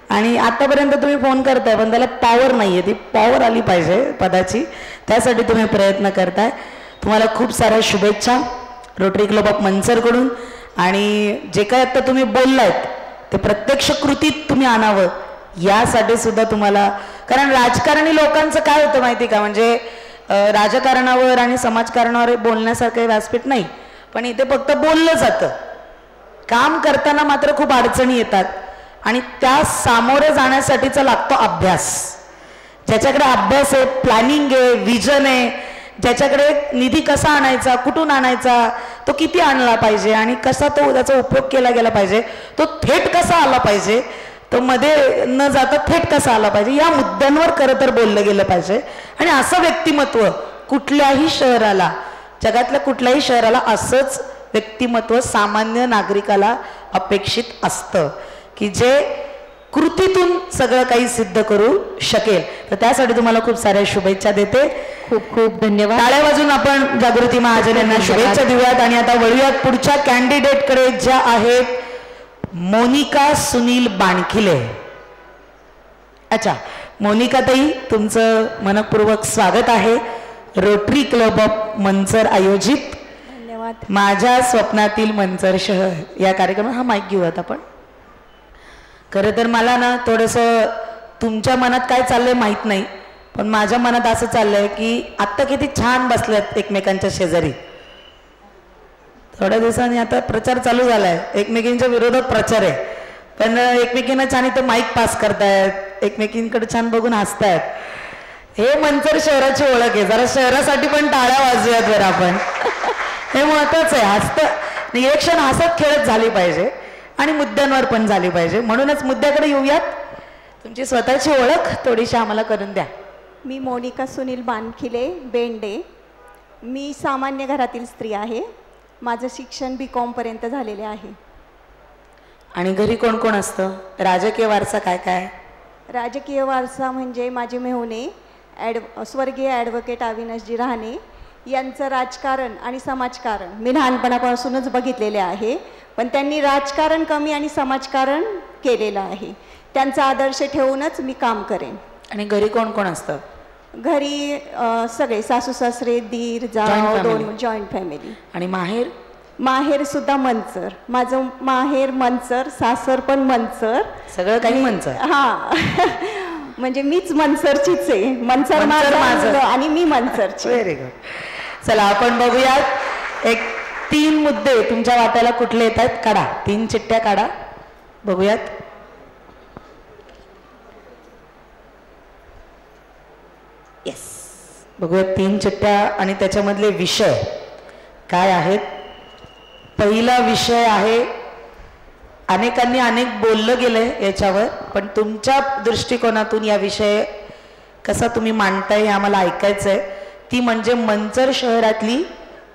आणि आतापर्यंत तुम्ही फोन करताय पण त्याला पॉवर नाहीये, ती पॉवर आली पाहिजे पदाची, त्यासाठी तुम्ही प्रयत्न करताय. तुम्हाला खूप साऱ्या शुभेच्छा रोटरी क्लब ऑफ मनसरकडून. आणि जे काय आता तुम्ही बोललात ते प्रत्यक्ष कृतीत तुम्ही आणावं यासाठी सुद्धा तुम्हाला, कारण राजकारणी लोकांचं काय होतं माहिती का, म्हणजे राजकारणावर आणि समाजकारणावर बोलण्यासारखं व्यासपीठ नाही, पण इथे फक्त बोललं जातं. काम करताना मात्र खूप अडचणी येतात आणि त्या सामोरे जाण्यासाठीचा लागतो अभ्यास. ज्याच्याकडे अभ्यास आहे, प्लॅनिंग आहे, विजन आहे, ज्याच्याकडे निधी कसा आणायचा, कुठून आणायचा, तो किती आणला पाहिजे आणि कसा तो त्याचा उपयोग केला गेला पाहिजे, तो थेट कसा आला पाहिजे, तो मध्ये न जाता थेट कसा आला पाहिजे, या मुद्द्यांवर खरं तर बोललं गेलं पाहिजे. आणि असं व्यक्तिमत्व कुठल्याही शहराला, जगातल्या कुठल्याही शहराला असंच व्यक्तिमत्व सामान्य नागरिकाला अपेक्षित असतं की जे कृतीतून सगळं काही सिद्ध करू शकेल. तर त्यासाठी तुम्हाला खूप साऱ्या शुभेच्छा देते. खूप खूप धन्यवाद. टाळ्या वाजून आपण जागृती महाजन यांना शुभेच्छा देऊयात. आणि आता वळूयात पुढच्या कॅन्डिडेटकडे, ज्या आहेत मोनिका सुनील बाणखिले. अच्छा, मोनिका ताई, तुमचं मनपूर्वक स्वागत आहे. रोटरी क्लब ऑफ मंचर आयोजित धन्यवाद. माझ्या स्वप्नातील मंचर शहर या कार्यक्रमात, हा माईक घेऊयात आपण. खरं तर मला ना थोडंसं तुमच्या मनात काय चाललंय माहीत नाही, पण माझ्या मनात असं चाललंय की आत्ता किती छान बसल्यात एकमेकांच्या शेजारी. थोड्या दिवसांनी आता प्रचार चालू झालाय, एकमेकींच्या विरोधात प्रचार आहे, पण एकमेकींना छान इथं माईक पास करतायत, एकमेकींकडे छान बघून हसतायत. हे मंचर शहराची ओळख आहे. जरा शहरासाठी पण टाळ्या वाजूयात बरं आपण. हे महत्वाचं आहे. निरीक्षण हसत खेळत झाली पाहिजे आणि मुद्द्यांवर पण झाली पाहिजे. म्हणूनच मुद्द्याकडे येऊयात. तुमची स्वतःची ओळख थोडीशी आम्हाला करून द्या. मी मोनिका सुनील बाणखिले, बेंडे. मी सामान्य घरातील स्त्री आहे. माझं शिक्षण BCom पर्यंत झालेले आहे. आणि घरी कोण कोण असतं? राजकीय वारसा काय काय? राजकीय वारसा म्हणजे माझे मेहुणे स्वर्गीय ॲडव्होकेट अविनाशजी राहणे यांचं राजकारण आणि समाजकारण मी लहानपणापासूनच बघितलेले आहे. पण त्यांनी राजकारण कमी आणि समाजकारण केलेलं आहे. त्यांचा आदर्श ठेवूनच मी काम करेन. आणि घरी कोण कोण असतं? घरी सगळे सासू सासरे, दीर, जाव, दोन जॉईंट फॅमिली. आणि माहेर? माहेर सुद्धा मंचर. माझं माहेर मंचर, सासर पण मंचर, सगळं काही मंचर. हा म्हणजे मीच मंचरचीच आहे. मंचर माझं आणि मी मंचरची. Very good. चला आपण बघूयात. एक 3 मुद्दे तुमच्या वाट्याला कुठले येत आहेत काढा. 3 चिठ्ठ्या काढा, बघूयात. येस, बघूयात 3 चिठ्ठ्या आणि त्याच्यामधले विषय काय आहेत. पहिला विषय आहे, अनेकांनी अनेक बोललं गेलंय याच्यावर, पण तुमच्या दृष्टिकोनातून या विषय कसा तुम्ही मांडताय हे आम्हाला ऐकायचंय. ती म्हणजे मंचर शहरातली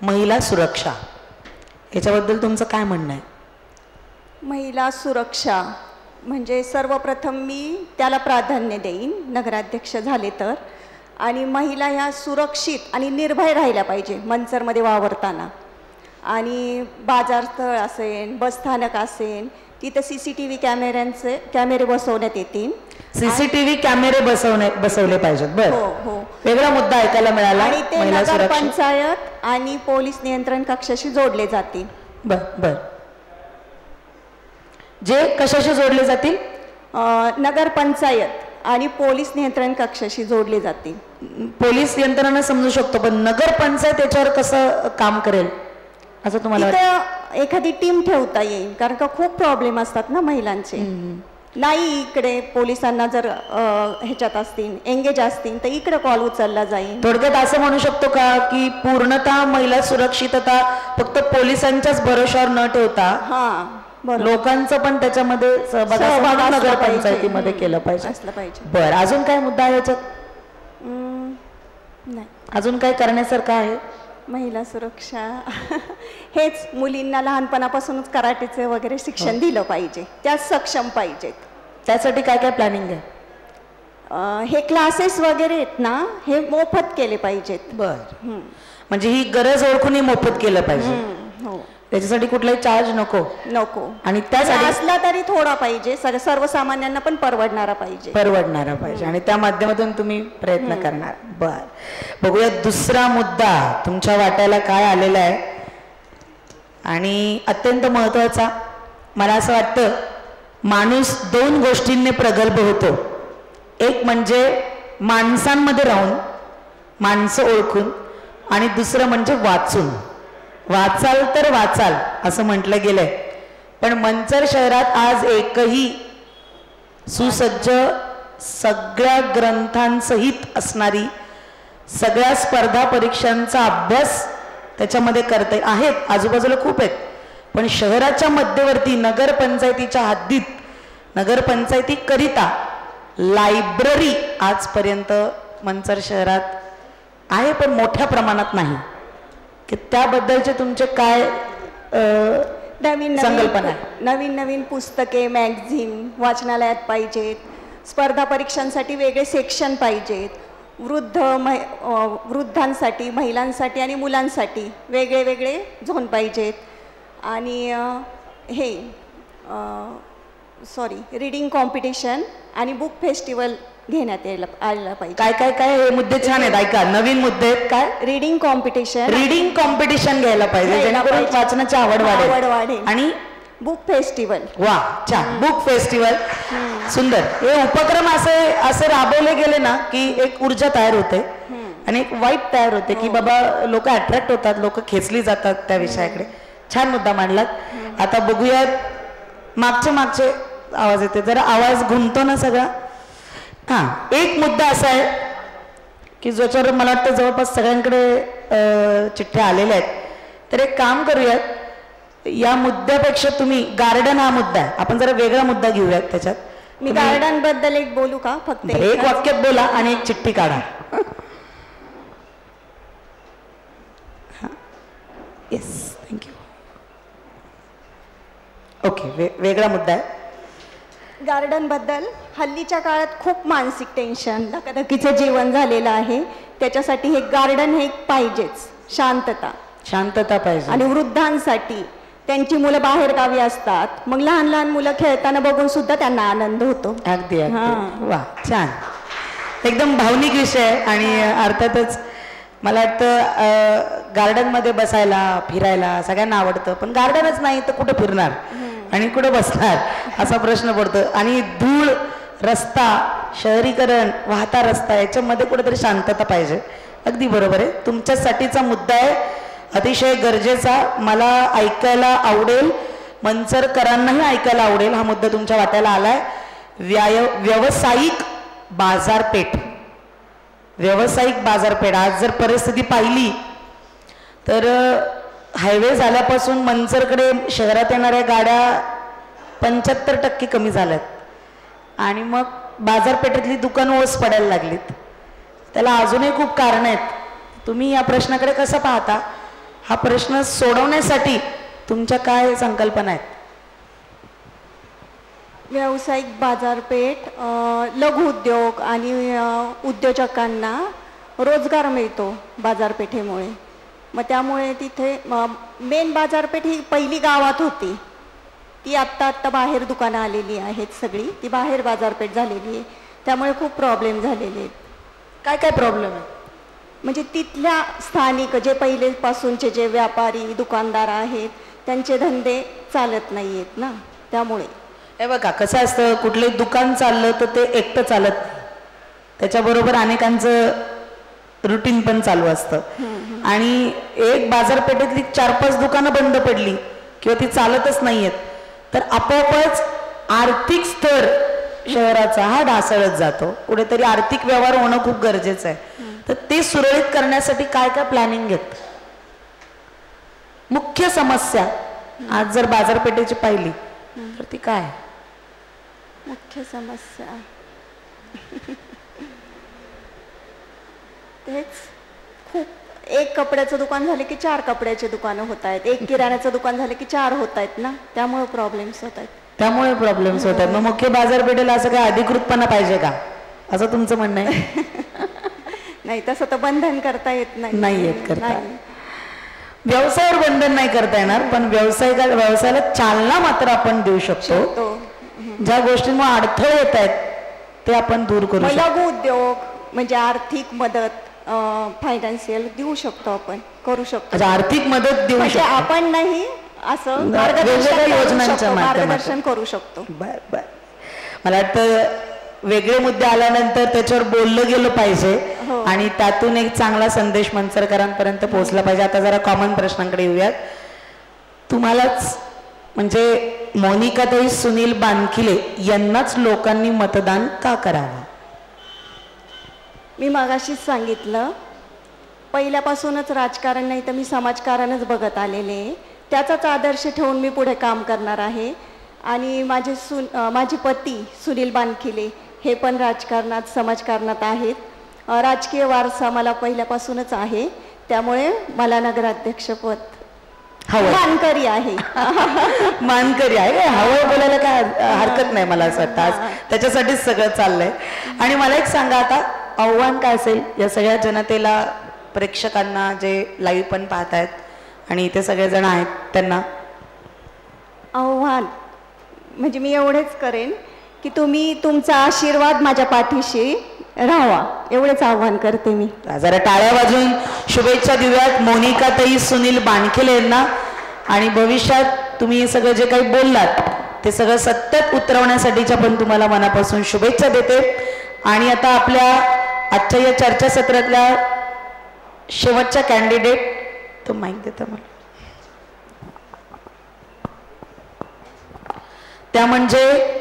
महिला सुरक्षा. याच्याबद्दल तुमचं काय म्हणणं आहे? महिला सुरक्षा म्हणजे सर्वप्रथम मी त्याला प्राधान्य देईन नगराध्यक्ष झाले तर. आणि महिला ह्या सुरक्षित आणि निर्भय राहिल्या पाहिजे मंचरमध्ये वावरताना. आणि बाजारस्थळ असेल, बसस्थानक असेल, तिथं CCTV कॅमेरे बसवण्यात येतील. CCTV कॅमेरे बसवले पाहिजेत. बरं, हो हो, वेगळा मुद्दा ऐकायला मिळाला. आणि ते नगरपंचायत आणि पोलीस नियंत्रण कक्षाशी जोडले जातील. बर बर, जे कशाशी जोडले जातील? नगरपंचायत आणि पोलीस नियंत्रण कक्षाशी जोडले जातील. पोलीस यंत्रणा समजू शकतो, पण नगरपंचायत याच्यावर कसं काम करेल असं तुम्हाला वाटतं? एखादी टीम ठेवता येईल, कारण का खूप प्रॉब्लेम असतात ना महिलांचे. नाही इकडे पोलिसांना जर ह्याच्यात असतील, एंगेज असतील, तर इकडे कॉल उचलला जाईल. थोडक्यात असं म्हणू शकतो का की पूर्णतः महिला सुरक्षितता फक्त पोलिसांच्याच भरोशावर न ठेवता लोकांचं पण त्याच्यामध्ये सहभाग नगरपंचायतीमध्ये केलं पाहिजे. बरं, अजून काय मुद्दा आहे याच्यात? नाही, अजून काय करण्यासारखं आहे? महिला सुरक्षा हेच, मुलींना लहानपणापासूनच कराटेचे वगैरे शिक्षण दिलं पाहिजे, त्या सक्षम पाहिजेत. त्यासाठी काय काय प्लॅनिंग आहे? हे क्लासेस वगैरे आहेत ना, हे मोफत केले पाहिजेत. बरं, म्हणजे ही गरज ओळखून मोफत केलं पाहिजे. हो, त्याच्यासाठी कुठलाही चार्ज नको. आणि त्यासाठी असला तरी थोडा पाहिजे, सर्वसामान्यांना पण परवडणारा पाहिजे. आणि त्या माध्यमातून तुम्ही प्रयत्न करणार. बर, बघूया दुसरा मुद्दा तुमच्या वाट्याला काय आलेला आहे. आणि अत्यंत महत्वाचा, मला असं वाटतं माणूस 2 गोष्टींनी प्रगल्भ होतो. एक म्हणजे माणसांमध्ये राहून, माणसं ओळखून, आणि दुसरं म्हणजे वाचून. वाचाल तर वाचाल असं म्हटलं गेलंय, पण मंचर शहरात आज एकही सुसज्ज सगळ्या ग्रंथांसहित असणारी सगळ्या स्पर्धा परीक्षांचा अभ्यास त्याच्यामध्ये करते आहेत, आजूबाजूला खूप आहेत, पण शहराच्या मध्यवर्ती नगरपंचायतीच्या हद्दीत नगरपंचायतीकरिता लायब्ररी आजपर्यंत मंचर शहरात आहे, पण मोठ्या प्रमाणात नाही. की त्याबद्दलचे तुमचे काय संकल्पना आहे? नवीन नवीन पुस्तके, मॅगझिन वाचनालयात पाहिजेत. स्पर्धा परीक्षांसाठी वेगळे सेक्शन पाहिजेत. वृद्धांसाठी, महिलांसाठी आणि मुलांसाठी वेगळे वेगळे झोन पाहिजेत. आणि रीडिंग कॉम्पिटिशन आणि बुक फेस्टिवल घेण्यात आलं पाहिजे. काय काय काय हे मुद्दे छान आहेत, ऐका नवीन मुद्दे आहेत. काय? रीडिंग कॉम्पिटिशन घ्यायला पाहिजे, जेणेकरून वाचनाची आवड वाढेल. आणि बुक फेस्टिवल. वा छान, बुक फेस्टिवल सुंदर. हे उपक्रम असे राबवले गेले ना की एक ऊर्जा तयार होते आणि एक वाईब तयार होते की बाबा लोक अट्रॅक्ट होतात, लोक खेचली जातात त्या विषयाकडे. छान मुद्दा मांडलात. आता बघूयात मागचे आवाज येते, जरा आवाज घुमतो ना सगळा. हां, एक मुद्दा असा आहे की ज्याच्यावर मला वाटतं जवळपास सगळ्यांकडे चिठ्ठ्या आलेल्या आहेत. तर एक काम करूयात, या मुद्द्यापेक्षा तुम्ही गार्डन हा मुद्दा आहे, आपण जरा वेगळा मुद्दा घेऊयात त्याच्यात. मी गार्डन बद्दल एक बोलू का? फक्त एक वाक्यात बोला आणि एक चिठ्ठी काढा. Yes, thank you. ओके, वेगळा मुद्दा आहे. गार्डन बद्दल हल्लीच्या काळात खूप मानसिक टेन्शन, धकाधकीचं जीवन झालेलं आहे. त्याच्यासाठी हे गार्डन हे पाहिजेच. शांतता पाहिजे. आणि वृद्धांसाठी, त्यांची मुलं बाहेर गावी असतात, मग लहान लहान मुलं खेळताना बघून सुद्धा त्यांना आनंद होतो. अगदी वा छान, एकदम भावनिक विषय आहे. आणि अर्थातच मला वाटतं गार्डनमध्ये बसायला फिरायला सगळ्यांना आवडतं, पण गार्डनच नाही तर कुठं फिरणार आणि कुठं बसणार असा प्रश्न पडतो. आणि धूळ, रस्ता, शहरीकरण, वाहता रस्ता, याच्यामध्ये कुठेतरी शांतता पाहिजे. अगदी बरोबर आहे, तुमच्यासाठीचा मुद्दा आहे, अतिशय गरजेचा. मला ऐकायला आवडेल, मंचरकरांनाही ऐकायला आवडेल. हा मुद्दा तुमच्या वाट्याला आलाय. व्यावसायिक बाजारपेठ. आज जर परिस्थिती पाहिली तर हायवे झाल्यापासून मंचरकडे शहरात येणाऱ्या गाड्या 75% कमी झाल्यात आणि मग बाजारपेठेतली दुकानं ओस पडायला लागलीत. त्याला अजूनही खूप कारणं आहेत. तुम्ही या प्रश्नाकडे कसं पाहता? हा प्रश्न सोडवण्यासाठी तुमच्या काय संकल्पना आहेत? व्यावसायिक बाजारपेठ, लघु उद्योग आणि उद्योजकांना रोजगार मिळतो बाजारपेठेमुळे. मग त्यामुळे तिथे मेन बाजारपेठ ही पहिली गावात होती, ती आत्ता बाहेर दुकानं आलेली आहेत सगळी, ती बाहेर बाजारपेठ झालेली आहे. त्यामुळे खूप प्रॉब्लेम झालेले आहेत. काय प्रॉब्लेम आहे? म्हणजे तिथल्या स्थानिक जे पहिलेपासूनचे जे व्यापारी दुकानदार आहेत त्यांचे धंदे चालत नाही आहेत ना. त्यामुळे हे बघा कसं असतं, कुठलंही दुकान चाललं तर ते एकटं चालत नाही, त्याच्याबरोबर अनेकांचं रुटीन पण चालू असतं. आणि एक बाजारपेठेतली 4-5 दुकानं बंद पडली किंवा ती चालतच नाहीयेत तर आपोआपच आर्थिक स्तर शहराचा हा ढासळत जातो. कुठेतरी आर्थिक व्यवहार होणं खूप गरजेचं आहे. तर ते सुरळीत करण्यासाठी काय काय प्लॅनिंग घेत? मुख्य समस्या आज जर बाजारपेठेची पाहिली तर ती काय? मुख्य समस्या तेच खूप, एक कपड्याचं दुकान झाले की 4 कपड्याचे दुकानं होत आहेत, एक किराण्याचं दुकान झाले की 4 होत आहेत ना. त्यामुळे प्रॉब्लेम्स होत आहेत. मग मुख्य बाजारपेठेला असं काय अधिकृतपणा पाहिजे का, असं तुमचं म्हणणं आहे? नाही, तसं तर बंधन करता येत नाही. व्यवसायावर बंधन नाही करता येणार, पण व्यवसायाला चालना मात्र आपण देऊ शकतो. ज्या गोष्टींमुळे अडथळे येत आहेत ते आपण दूर करू शकतो. लघु उद्योग म्हणजे आर्थिक मदत, फायनान्शियल देऊ शकतो, आपण करू शकतो. आर्थिक मदत देऊ शकतो आपण नाही, असं मार्गदर्शन करू शकतो. मला वाटतं वेगळे मुद्दे आल्यानंतर त्याच्यावर बोललं गेलं पाहिजे आणि त्यातून एक चांगला संदेश मंचरकरांपर्यंत पोहोचला पाहिजे. आता जरा कॉमन प्रश्नांकडे येऊयात. तुम्हालाच म्हणजे मोनिकाताई सुनील बानखिले यांनाच लोकांनी मतदान का करावं? मी मगाशीच सांगितलं पहिल्यापासूनच राजकारण नाही तर मी समाजकारणच बघत आलेले आहे. त्याचाच आदर्श ठेवून मी पुढे काम करणार आहे. आणि माझे पती सुनील बानखिले हे पण राजकारणात समाजकारणात आहेत. राजकीय वारसा मला पहिल्यापासूनच आहे, त्यामुळे मला नगराध्यक्षपद मानकरी आहे. मानकरी आहे, हवं बोलायला काय हरकत नाही मला असं वाटतं. आज त्याच्यासाठीच सगळं चाललंय. आणि मला एक सांगा, आता आव्हान काय असेल या सगळ्या जनतेला, प्रेक्षकांना जे लाईव्ह पण पाहत आहेत आणि इथे सगळेजण आहेत त्यांना? आव्हान म्हणजे मी एवढेच करेन की तुम्ही तुमचा आशीर्वाद माझ्या पाठीशी राहावा, एवढेच आव्हान करते मी. जरा टाळ्या वाजून शुभेच्छा देऊयात मोनिकाताई सुनील बानखिले यांना. आणि भविष्यात तुम्ही सगळं जे काही बोललात ते सगळं सत्यात उतरवण्यासाठीच्या पण तुम्हाला मनापासून शुभेच्छा देते. आणि आता आपल्या आजच्या या चर्चासत्रातल्या शेवटच्या कॅन्डिडेट, तो माईक देता मला, त्या म्हणजे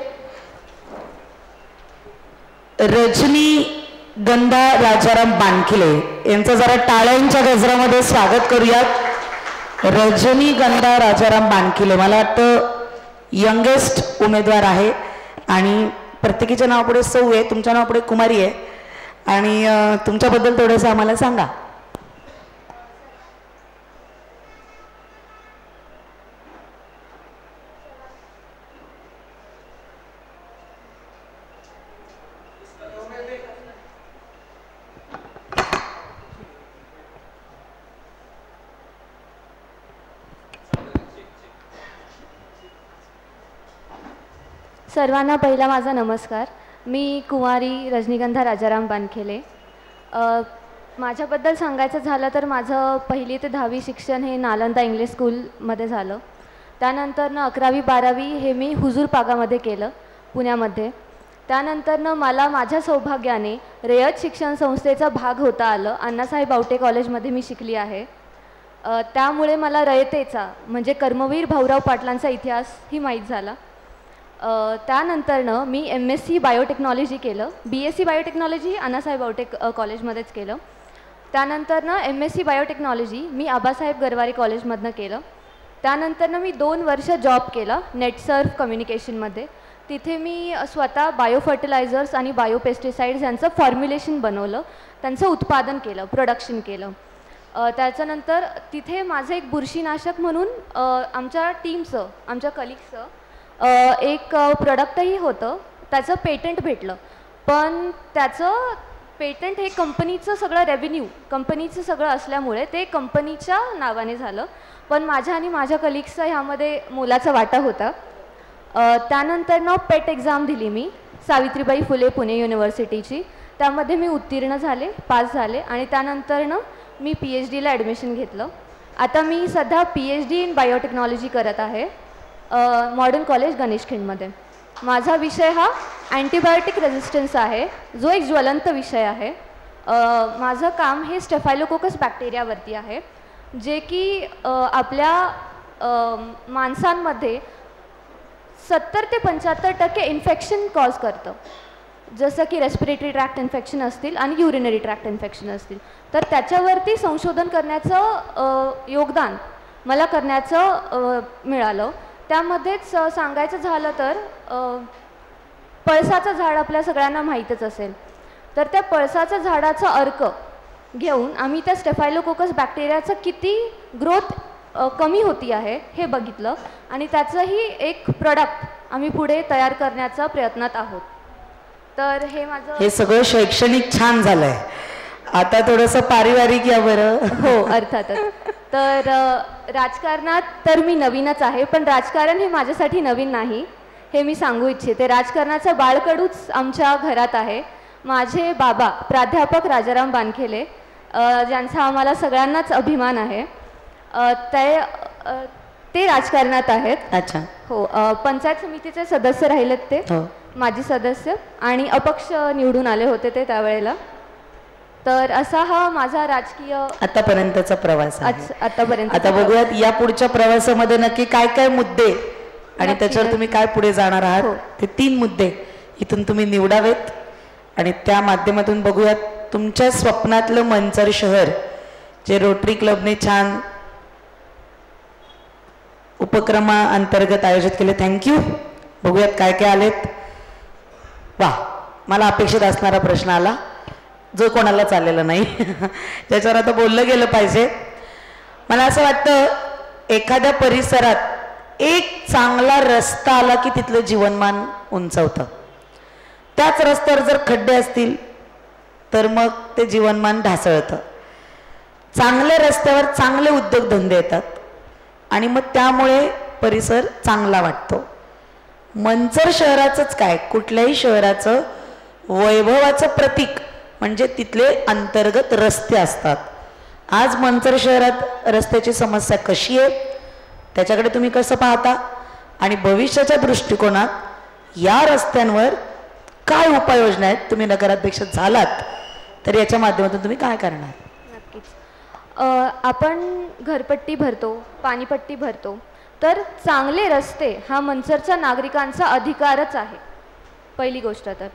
रजनीगंधा राजाराम बानखिले यांचं जरा टाळ्यांच्या गजरामध्ये स्वागत करूयात. रजनीगंधा राजाराम बानखिले मला वाटतं यंगेस्ट उमेदवार आहे आणि प्रत्येकीच्या नावापुढे सौ आहे, तुमच्या नावापुढे कुमारी आहे. आणि तुमच्याबद्दल थोडंसं आम्हाला सांगा. सर्वांना पहिला माझा नमस्कार. मी कुमारी रजनीगंधा राजाराम बानखिले. माझ्याबद्दल सांगायचं झालं तर माझं 1ली ते 10वी शिक्षण हे नालंदा इंग्लिश स्कूलमध्ये झालं. त्यानंतरनं 11वी 12वी हे मी हुजूर पागामध्ये केलं पुण्यामध्ये. त्यानंतरनं मला माझ्या सौभाग्याने रयत शिक्षण संस्थेचा भाग होता आलं. अण्णासाहेब आवटे कॉलेजमध्ये मी शिकली आहे. त्यामुळे मला रयतेचा म्हणजे कर्मवीर भाऊराव पाटलांचा इतिहासही माहीत झाला. त्यानंतरनं मी MSc बायोटेक्नॉलॉजी केलं. BSc बायोटेक्नॉलॉजी अण्णासाहेब आवटे कॉलेजमध्येच केलं. त्यानंतरनं MSc बायोटेक्नॉलॉजी मी आबासाहेब गरवारे कॉलेजमधनं केलं. त्यानंतरनं मी 2 वर्ष जॉब केला नेटसर्फ कम्युनिकेशनमध्ये. तिथे मी स्वतः बायो फर्टिलायझर्स आणि बायोपेस्टिसाइड्स यांचं फॉर्म्युलेशन बनवलं, त्यांचं उत्पादन केलं, प्रोडक्शन केलं. त्याच्यानंतर तिथे माझं एक बुरशीनाशक म्हणून आमच्या टीमचं, आमच्या कलिग्सचं एक प्रोडक्टही होतं, त्याचं पेटंट भेटलं. पण त्याचं पेटंट हे कंपनीचं सगळं रेव्हेन्यू कंपनीचं सगळं असल्यामुळे ते कंपनीच्या नावाने झालं. पण माझ्या आणि माझ्या कलिग्सचा ह्यामध्ये मोलाचा वाटा होता. त्यानंतरनं पेट एक्झाम दिली मी सावित्रीबाई फुले पुणे युनिव्हर्सिटीची. त्यामध्ये मी उत्तीर्ण झाले, पास झाले. आणि त्यानंतरनं मी PhDला ॲडमिशन घेतलं. आता मी सध्या PhD इन बायोटेक्नॉलॉजी करत आहे मॉडर्न कॉलेज गणेशखिंडमध्ये. माझा विषय हा अँटीबायोटिक रेझिस्टन्स आहे, जो एक ज्वलंत विषय आहे. माझं काम हे स्टेफायलोकोकस बॅक्टेरियावरती आहे, जे की आपल्या माणसांमध्ये 70 ते 75% इन्फेक्शन कॉज करतं. जसं की रेस्पिरेटरी ट्रॅक्ट इन्फेक्शन असतील आणि युरिनरी ट्रॅक्ट इन्फेक्शन असतील. तर त्याच्यावरती संशोधन करण्याचं योगदान मला करण्याचं मिळालं. त्यामध्येच सांगायचं झालं तर पळसाचं झाड आपल्या सगळ्यांना माहीतच असेल. तर त्या पळसाचं झाडाचं अर्क घेऊन आम्ही त्या स्टेफायलोकोकस बॅक्टेरियाचं किती ग्रोथ कमी होती आहे हे बघितलं आणि त्याचंही एक प्रोडक्ट आम्ही पुढे तयार करण्याचा प्रयत्नात आहोत. तर हे सगळं शैक्षणिक छान झालंय. आता थोडंसं पारिवारिक या बरं. हो अर्थातच. तर राजकारणात तर मी नवीनच आहे, पण राजकारण हे माझ्यासाठी नवीन नाही हे मी सांगू इच्छिते. राजकारणाचा बाळकडूच आमच्या घरात आहे. माझे बाबा प्राध्यापक राजाराम बानखिले, ज्यांचा आम्हाला सगळ्यांनाच अभिमान आहे, ते राजकारणात आहेत. अच्छा. हो. पंचायत समितीचे सदस्य राहिलेत ते, माजी सदस्य, आणि अपक्ष निवडून आले होते ते त्यावेळेला. तर असा हा माझा राजकीय आतापर्यंतचा प्रवास आहे. आतापर्यंत. आता बघूयात या पुढच्या प्रवासामध्ये नक्की काय काय मुद्दे आणि त्याच्यावर तुम्ही काय पुढे जाणार आहात. ते 3 मुद्दे इथून तुम्ही निवडावेत आणि त्या माध्यमातून बघूयात तुमच्या स्वप्नातलं मंचर शहर जे रोटरी क्लबने छान उपक्रमाअंतर्गत आयोजित केले. थँक्यू. बघूयात काय काय आलेत. वा, मला अपेक्षित असणारा प्रश्न आला जो कोणाला चाललेला नाही त्याच्यावर आता बोललं गेलं पाहिजे. मला असं वाटतं एखाद्या परिसरात एक चांगला रस्ता आला की तिथलं जीवनमान उंचावतं. त्याच रस्त्यावर जर खड्डे असतील तर मग ते जीवनमान ढासळतं. चांगल्या रस्त्यावर चांगले उद्योगधंदे येतात आणि मग त्यामुळे परिसर चांगला वाटतो. मंचर शहराचंच काय, कुठल्याही शहराचं वैभवाचं प्रतीक म्हणजे तिथले अंतर्गत रस्ते असतात. आज मंचर शहरात रस्त्याची समस्या कशी आहे, त्याच्याकडे तुम्ही कसं पाहता आणि भविष्याच्या दृष्टिकोनात या रस्त्यांवर काय उपाययोजना आहेत. तुम्ही नगराध्यक्ष झालात तर याच्या माध्यमातून तुम्ही काय करणार? नक्कीच. आपण घरपट्टी भरतो, पाणीपट्टी भरतो, तर चांगले रस्ते हा मंचरच्या नागरिकांचा अधिकारच आहे, पहिली गोष्ट. तर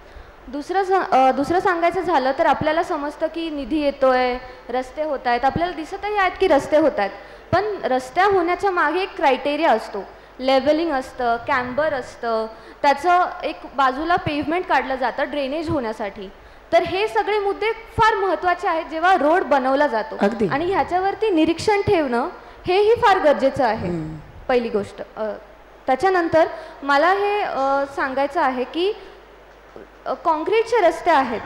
दुसरं सांगायचं झालं तर आपल्याला समजतं की निधी येतोय, रस्ते होत आहेत, आपल्याला दिसतही आहेत की रस्ते होत आहेत. पण रस्त्या होण्याच्या मागे एक क्रायटेरिया असतो. लेवलिंग असतं, कॅम्बर असतं, त्याचं एक बाजूला पेव्हमेंट काढलं जातं ड्रेनेज होण्यासाठी. तर हे सगळे मुद्दे फार महत्त्वाचे आहेत जेव्हा रोड बनवला जातो आणि ह्याच्यावरती निरीक्षण ठेवणं हेही फार गरजेचं आहे, पहिली गोष्ट. त्याच्यानंतर मला हे सांगायचं आहे की कॉन्क्रीटचे रस्ते आहेत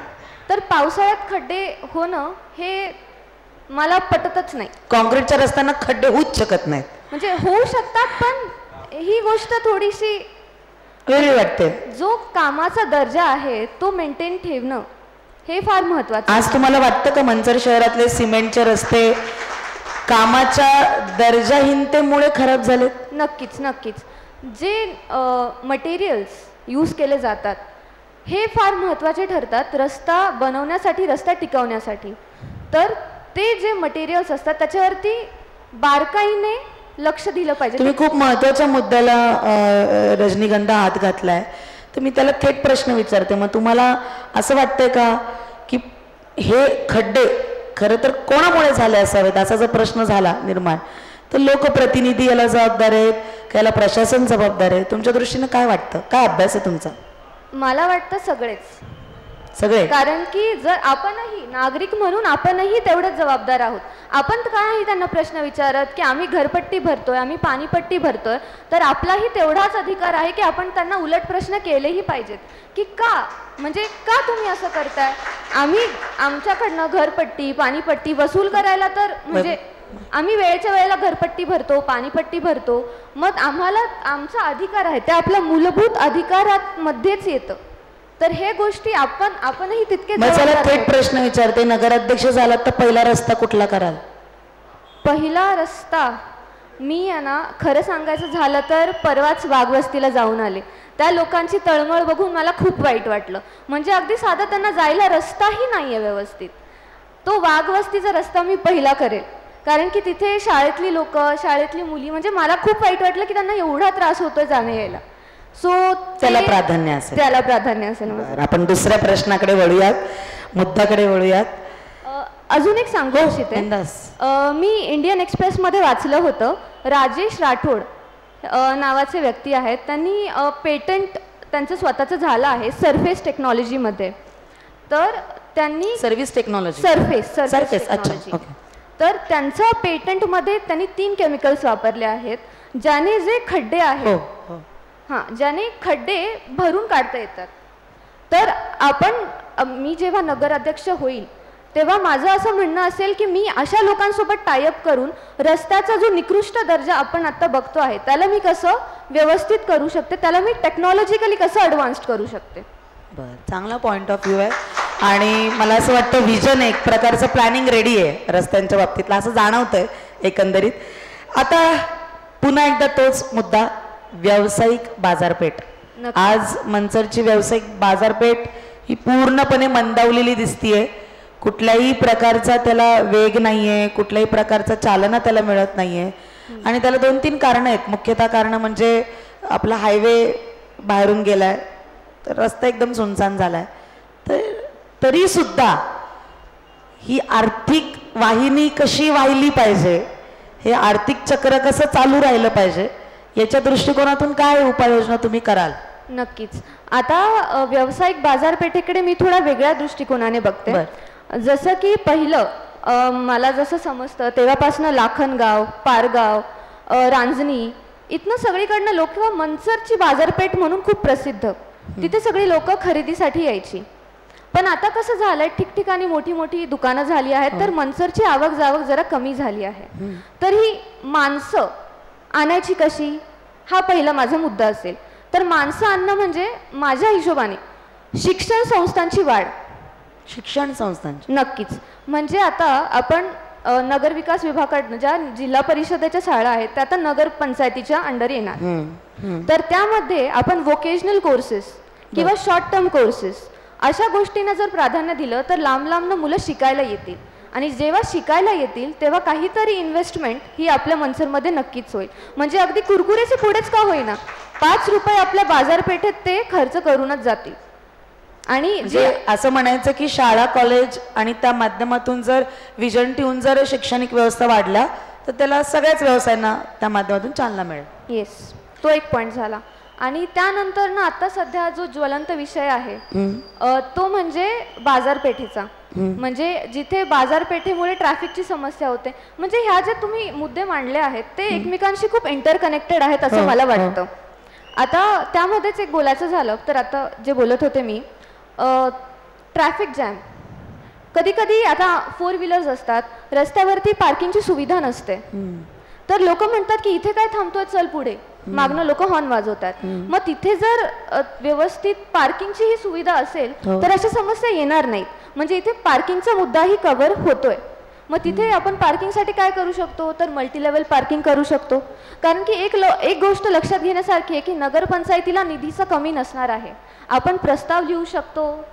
तर पावसाळ्यात खड्डे होणं हे मला पटतच नाही. कॉन्क्रीटच्या रस्त्यांना खड्डे होऊच शकत नाहीत. म्हणजे होऊ शकतात पण ही गोष्ट थोडीशी वेगळी वाटते. जो कामाचा दर्जा आहे तो मेंटेन ठेवणं हे फार महत्त्वाचं. आज तुम्हाला वाटतं का मंचर शहरातले सिमेंटचे रस्ते कामाच्या दर्जाहीनतेमुळे खराब झालेत? नक्कीच नक्कीच. जे मटेरियल्स यूज केले जातात हे फार महत्त्वाचे ठरतात रस्ता बनवण्यासाठी, रस्ता टिकवण्यासाठी. तर ते जे मटेरियल्स असतात त्याच्यावरती बारकाईने लक्ष दिलं पाहिजे. तुम्ही खूप महत्त्वाच्या मुद्द्याला रजनीगंधा हात घातलाय. तर मी त्याला थेट प्रश्न विचारते, मग तुम्हाला असं वाटतंय का की हे खड्डे खरं तर कोणामुळे झाले असावेत? असा जर प्रश्न झाला निर्माण तर लोकप्रतिनिधी याला जबाबदार आहेत का याला प्रशासन जबाबदार आहे? तुमच्या दृष्टीने काय वाटतं, काय अभ्यास आहे तुमचा? मला वाटतं सगळे. कारण की जर आपणही नागरिक म्हणून आपणही तेवढेच जबाबदार आहोत. आपण काही त्यांना प्रश्न विचारत की आम्ही घरपट्टी भरतोय, आम्ही पाणीपट्टी भरतोय, तर आपलाही तेवढाच अधिकार आहे की आपण त्यांना उलट प्रश्न केलेही पाहिजेत की का, म्हणजे का तुम्ही असं करताय? आम्ही आमच्याकडनं घरपट्टी पाणीपट्टी वसूल करायला तर म्हणजे आम्ही वेळेच्या वेळेला घरपट्टी भरतो, पाणीपट्टी भरतो, मग आम्हाला आमचा अधिकार आहे ते आपल्या मूलभूत अधिकारात मध्येच येतं. तर हे गोष्टी आपणही तितके. मला थेट प्रश्न विचारते, नगराध्यक्ष झालात तर पहिला रस्ता कुठला कराल? पहिला रस्ता मी ना खरं सांगायचं झालं तर परवाच वाघवस्तीला जाऊन आले. त्या लोकांची तळमळ बघून मला खूप वाईट वाटलं. म्हणजे अगदी साधा त्यांना जायला रस्ताही नाही आहे व्यवस्थित. तो वाघवस्तीचा रस्ता मी पहिला करेल, कारण की तिथे शाळेतली लोक, शाळेतली मुली, म्हणजे मला खूप वाईट वाटलं की त्यांना एवढा त्रास होतोय जाण्या यायला. सो त्याला प्राधान्य असेल. त्याला प्राधान्य असेल. आपण दुसऱ्या प्रश्नाकडे वळूयात, मुद्द्याकडे वळूयात. अजून एक सांगू इच्छिते. मी इंडियन एक्सप्रेसमध्ये वाचलं होतं, राजेश राठोड नावाचे व्यक्ती आहेत, त्यांनी पेटंट त्यांचं स्वतःचं झालं आहे सरफेस टेक्नॉलॉजीमध्ये. तर त्यांनी सर्व्हिस टेक्नॉलॉजी, सरफेस टेक्नॉलॉजी. तर त्यांच्या पेटंटमध्ये त्यांनी 3 केमिकल्स वापरले आहेत ज्याने जे खड्डे आहेत, ज्याने खड्डे भरून काढता येतात. तर मी जेव्हा नगराध्यक्ष होईल तेव्हा माझं असं म्हणणं असेल की मी अशा लोकांसोबत टायअप करून रस्त्याचा जो निकृष्ट दर्जा आपण आता बघतो आहे त्याला मी कसं व्यवस्थित करू शकते, त्याला मी टेक्नॉलॉजिकली कसं ॲडव्हान्स्ड करू शकते. बरं, चांगला पॉईंट ऑफ व्ह्यू आहे. आणि मला असं वाटतं विजन, एक प्रकारचं प्लॅनिंग रेडी आहे रस्त्यांच्या बाबतीतला, असं जाणवतंय एकंदरीत. आता पुन्हा एकदा तोच मुद्दा, व्यावसायिक बाजारपेठ. आज मंचरची व्यावसायिक बाजारपेठ ही पूर्णपणे मंदावलेली दिसतीये. कुठल्याही प्रकारचा त्याला वेग नाहीये, कुठल्याही प्रकारचं चालना त्याला मिळत नाहीये. आणि त्याला 2-3 कारणं आहेत. मुख्यतः कारण म्हणजे आपला हायवे बाहेरून गेलाय, तर रस्ता एकदम सुनसान झालाय. तरी सुद्धा ही आर्थिक वाहिनी कशी वाहिली पाहिजे, हे आर्थिक चक्र कसं चालू राहिलं पाहिजे, याच्या दृष्टिकोनातून काय उपाययोजना तुम्ही कराल? नक्कीच. आता व्यावसायिक बाजारपेठेकडे मी थोडा वेगळ्या दृष्टिकोनाने बघते. जसं की पहिलं मला जसं समजतं तेव्हापासून लाखनगाव, पारगाव, रांजणी इथनं सगळीकडनं लोक किंवा मंचरची बाजारपेठ म्हणून खूप प्रसिद्ध, तिथे सगळी लोक खरेदीसाठी यायची. पण आता कसं झालंय, ठिकठिकाणी मोठी मोठी दुकानं झाली आहेत, तर मंचरची आवक जावक जरा कमी झाली आहे. तर ही माणसं आणायची कशी, हा पहिला माझा मुद्दा असेल. तर माणसं आणणं म्हणजे माझ्या हिशोबाने शिक्षण संस्थांची वाढ. शिक्षण संस्थांची नक्कीच. म्हणजे आता आपण नगर विकास विभागाकडनं ज्या जिल्हा परिषदेच्या शाळा आहेत त्या आता नगर पंचायतीच्या अंडर येणार. तर त्यामध्ये आपण वोकेशनल कोर्सेस किंवा शॉर्ट टर्म कोर्सेस अशा गोष्टींना जर प्राधान्य दिलं तर लांब लांबनं मुलं शिकायला येतील. आणि जेव्हा शिकायला येतील तेव्हा काहीतरी इन्व्हेस्टमेंट ही आपल्या मनसरमध्ये नक्कीच होईल. म्हणजे अगदी कुरकुरेचे पुढेच का होईना 5 रुपये आपल्या बाजारपेठेत ते खर्च करूनच जातील. आणि जे असं म्हणायचं की शाळा कॉलेज आणि त्या माध्यमातून जर विजन ठेवून जर शैक्षणिक व्यवस्था वाढल्या तर त्याला सगळ्याच व्यवसायांना त्या माध्यमातून चालना मिळेल. येस, तो एक पॉईंट झाला. आणि त्यानंतर ना आता सध्या जो ज्वलंत विषय आहे तो म्हणजे बाजारपेठेचा. म्हणजे जिथे बाजारपेठेमुळे ट्रॅफिकची समस्या होते. म्हणजे ह्या जे तुम्ही मुद्दे मांडले आहेत ते एकमेकांशी खूप इंटरकनेक्टेड आहेत असं मला वाटतं. आता त्यामध्येच एक बोलायचं झालं तर आता जे बोलत होते मी, ट्रॅफिक जॅम कधी कधी आता 4 व्हीलर्स असतात, रस्त्यावरती पार्किंगची सुविधा नसते, तर लोक म्हणतात की इथे काय थांबतोय, चल पुढे, मागणं लोक हॉर्न वाजवतात. मग तिथे जर व्यवस्थित पार्किंगची ही सुविधा असेल तर अशा समस्या येणार नाहीत. म्हणजे इथे पार्किंगचा मुद्दाही कव्हर होतोय. मग तिथे आपण पार्किंगसाठी काय करू शकतो तर मल्टी लेवल पार्किंग करू शकतो. कारण की एक गोष्ट लक्षात घेण्यासारखी आहे की नगरपंचायतीला निधीचा कमी नसणार आहे. आपण प्रस्ताव लिहू शकतो,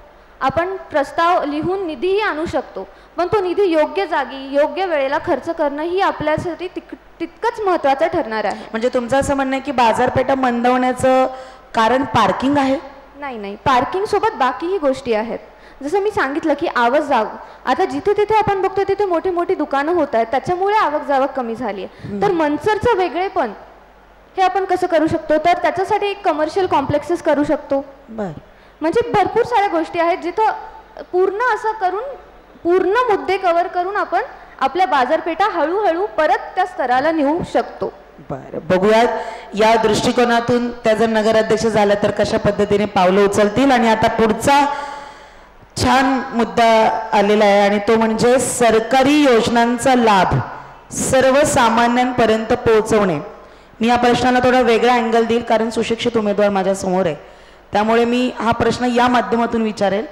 आपण प्रस्ताव लिहून निधीही आणू शकतो, पण तो निधी योग्य जागी योग्य वेळेला खर्च करणं ही आपल्यासाठी तितकंच महत्त्वाचं ठरणार आहे. म्हणजे तुमचं असं म्हणणं आहे की बाजारपेठा मंदावण्याचं कारण पार्किंग आहे? नाही, पार्किंग सोबत बाकीही गोष्टी आहेत. जसं मी सांगितलं की आवक जावक, आता जिथे तिथे आपण बघतो तिथे मोठी मोठी दुकानं होत आहेत, त्याच्यामुळे आवक जावक कमी झाली आहे. तर मनसरचं वेगळेपण हे आपण कसं करू शकतो तर त्याच्यासाठी एक कमर्शियल कॉम्प्लेक्सेस करू शकतो. म्हणजे भरपूर साऱ्या गोष्टी आहेत जिथं पूर्ण असं करून पूर्ण मुद्दे कव्हर करून आपण आपल्या बाजारपेठा हळूहळू परत त्या स्तराला नेऊ शकतो. बरं, बघूयात या दृष्टिकोनातून त्या जर नगराध्यक्ष झाल्या तर कशा पद्धतीने पावलं उचलतील. आणि आता पुढचा छान मुद्दा आलेला आहे आणि तो म्हणजे सरकारी योजनांचा लाभ सर्वसामान्यांपर्यंत पोहोचवणे. मी या प्रश्नाला थोडा वेगळा अँगल देईल कारण सुशिक्षित उमेदवार माझ्या समोर आहे, त्यामुळे मी हा प्रश्न या माध्यमातून विचारेल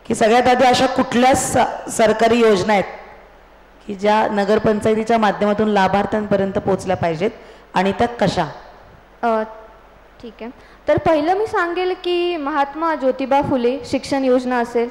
की सगळ्यात आधी अशा कुठल्या सरकारी योजना आहेत की ज्या नगरपंचायतीच्या माध्यमातून लाभार्थ्यांपर्यंत पोहोचल्या पाहिजेत आणि त्या कशा? ठीक आहे, तर पहिलं मी सांगेल की महात्मा ज्योतिबा फुले शिक्षण योजना असेल,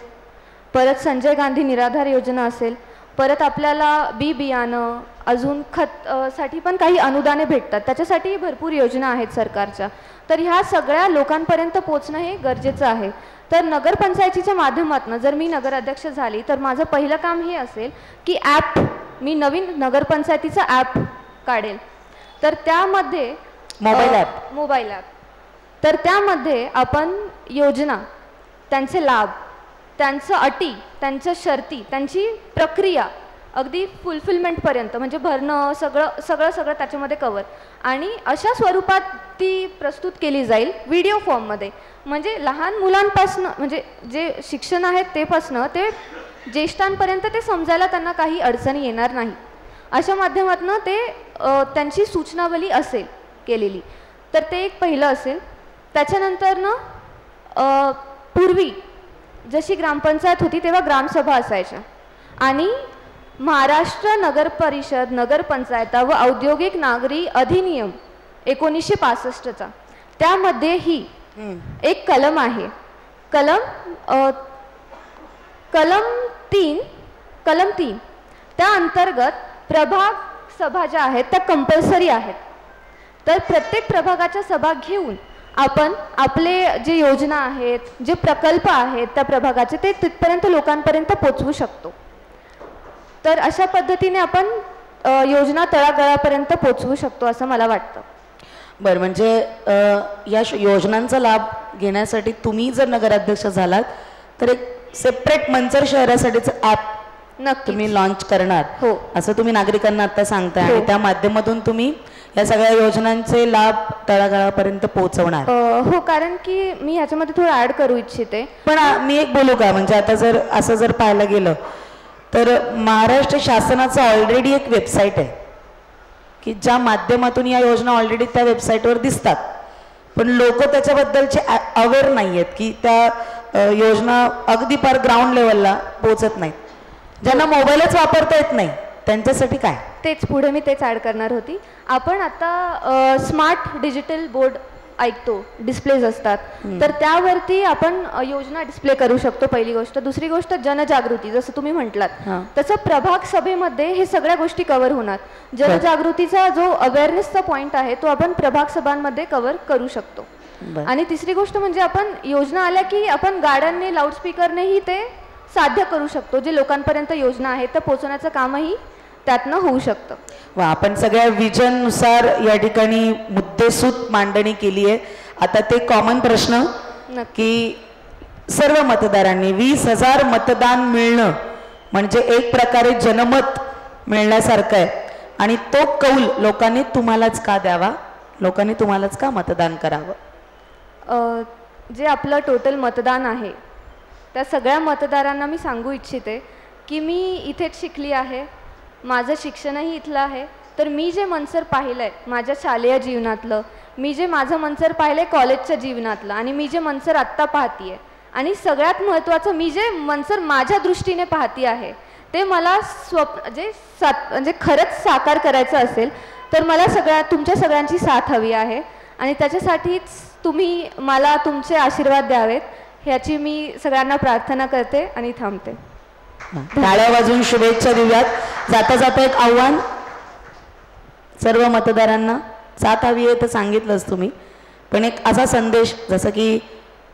परत संजय गांधी निराधार योजना असेल, परत आपल्याला बियाणं अजून खत साठी पण काही अनुदाने भेटतात, त्याच्यासाठी भरपूर योजना आहेत सरकारच्या. तर ह्या सगळ्या लोकांपर्यंत पोहोचणं हे गरजेचं आहे. तर नगरपंचायतीच्या माध्यमातून जर मी नगराध्यक्ष झाली तर माझं पहिलं काम हे असेल की मी नवीन नगरपंचायतीचा ॲप काढेल. तर त्यामध्ये मोबाईल ॲप तर त्यामध्ये आपण योजना, त्यांचे लाभ, त्यांचं अटी, त्यांच्या शर्ती, त्यांची प्रक्रिया अगदी फुलफिलमेंटपर्यंत म्हणजे भरणं सगळं त्याच्यामध्ये कवर आणि अशा स्वरूपात ती प्रस्तुत केली जाईल व्हिडिओ फॉर्ममध्ये. म्हणजे लहान मुलांपासून म्हणजे जे शिक्षण आहेत तेपासनं ते ज्येष्ठांपर्यंत ते समजायला त्यांना काही अडचणी येणार नाही अशा माध्यमातून ते त्यांची सूचनावली असेल केलेली. तर ते एक पहिलं असेल. त्याच्यानंतरनं पूर्वी जशी ग्रामपंचायत होती तेव्हा ग्रामसभा असायच्या आणि महाराष्ट्र नगर परिषद नगरपंचायता व औद्योगिक नागरी अधिनियम 1965चा त्यामध्ये ही एक कलम आहे, कलम 3 त्या अंतर्गत प्रभाग सभा ज्या आहेत त्या कंपल्सरी आहेत. तर प्रत्येक प्रभागाच्या सभा घेऊन आपण आपले जे योजना आहेत, जे प्रकल्प आहेत त्या प्रभागाचे ते तिथपर्यंत लोकांपर्यंत पोहोचवू शकतो. तर अशा पद्धतीने आपण योजना तळागाळापर्यंत पोचवू शकतो असं मला वाटतं. बरं, म्हणजे या योजनांचा लाभ घेण्यासाठी तुम्ही जर नगराध्यक्ष झालात तर एक सेपरेट मंचर शहरासाठीचं ॲप तुम्ही लॉन्च करणार हो असं तुम्ही नागरिकांना आता सांगताय हो. आणि त्या माध्यमातून तुम्ही या सगळ्या योजनांचे लाभ तळागाळापर्यंत पोहोचवणार. हो, कारण की मी ह्याच्यामध्ये थोडं ॲड करू इच्छिते. पण मी एक बोलू का, म्हणजे आता जर असं जर पाहायला गेलं तर महाराष्ट्र शासनाचं ऑलरेडी एक वेबसाईट आहे की ज्या माध्यमातून या योजना ऑलरेडी त्या वेबसाईटवर दिसतात, पण लोक त्याच्याबद्दलचे अवेअर नाही आहेत की त्या योजना अगदी पार ग्राउंड लेवलला पोहोचत नाहीत. ज्यांना मोबाईलच वापरता येत नाही त्यांच्यासाठी काय? तेच पुढे मी तेच ॲड करणार होती. आपण आता स्मार्ट डिजिटल बोर्ड ऐकतो, डिस्प्लेज असतात, तर त्यावरती आपण योजना डिस्प्ले करू शकतो, पहिली गोष्ट. दुसरी गोष्ट जनजागृती, जसं तुम्ही म्हटलात तसं प्रभाग सभेमध्ये हे सगळ्या गोष्टी कव्हर होणार. जनजागृतीचा जो अवेअरनेसचा पॉईंट आहे तो आपण प्रभाग सभांमध्ये कव्हर करू शकतो. आणि तिसरी गोष्ट म्हणजे आपण योजना आल्या की आपण गाड्यांनी लाऊडस्पीकरनेही ते साध्य करू शकतो. जे लोकांपर्यंत योजना आहे तर पोहोचवण्याचं कामही त्यातनं होऊ शकतं. वा, आपण सगळ्या विजननुसार या ठिकाणी मुद्देसूद मांडणी केली आहे. आता ते कॉमन प्रश्न की सर्व मतदारांनी 20,000 मतदान मिळणं म्हणजे एक प्रकारे जनमत मिळण्यासारखं आहे आणि तो कौल लोकांनी तुम्हालाच का द्यावा, लोकांनी तुम्हालाच का मतदान करावं? जे आपलं टोटल मतदान आहे त्या सगळ्या मतदारांना मी सांगू इच्छिते की मी इथेच शिकली आहे, माझं शिक्षणही इथलं आहे, तर मी जे मनसर पाहिलं आहे माझ्या शालेय जीवनातलं, मी जे माझं मनसर पाहिलं आहे कॉलेजच्या जीवनातलं, आणि मी जे मनसर आत्ता पाहते आहे, आणि सगळ्यात महत्त्वाचं मी जे मनसर माझ्या दृष्टीने पाहते आहे ते मला म्हणजे खरंच साकार करायचं असेल तर मला तुमच्या सगळ्यांची साथ हवी आहे. आणि त्याच्यासाठीच तुम्ही मला तुमचे आशीर्वाद द्यावेत ह्याची मी सगळ्यांना प्रार्थना करते आणि थांबते. टाळ्या वाजवून शुभेच्छा देऊयात. जाता जाता एक आव्हान सर्व मतदारांना, साथ हवी आहे तर सांगितलंच तुम्ही, पण एक असा संदेश जसं की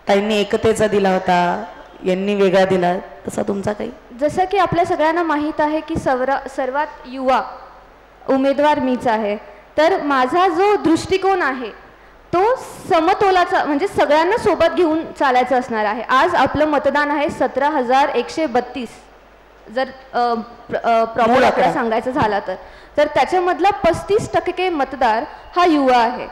ताईंनी एकतेचा दिला होता, यांनी वेगळा दिला, तसा तुमचा काही? जसं की आपल्या सगळ्यांना माहीत आहे की सर्वात युवा उमेदवार मीच आहे, तर माझा जो दृष्टिकोन आहे तो समतोलाचा, म्हणजे सगळ्यांना सोबत घेऊन चालायचं असणार आहे. आज आपलं मतदान आहे 17,132 जर प्रॉपर आकडा सांगायचं झाला तर त्याच्यामधला 35% मतदार हा युवा आहे.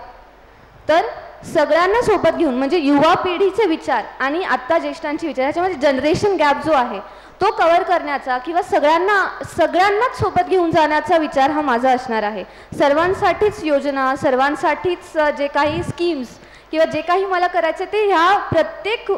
तर सगळ्यांना सोबत घेऊन, म्हणजे युवा पिढीचे विचार आणि आत्ता ज्येष्ठांचे विचार, याच्यामध्ये जनरेशन गॅप जो आहे तो कव्हर करण्याचा किंवा सगळ्यांनाच सोबत घेऊन जाण्याचा विचार हा माझा असणार आहे. सर्वांसाठीच योजना, सर्वांसाठीच जे काही स्कीम्स किंवा जे काही मला करायचं ते ह्या प्रत्येक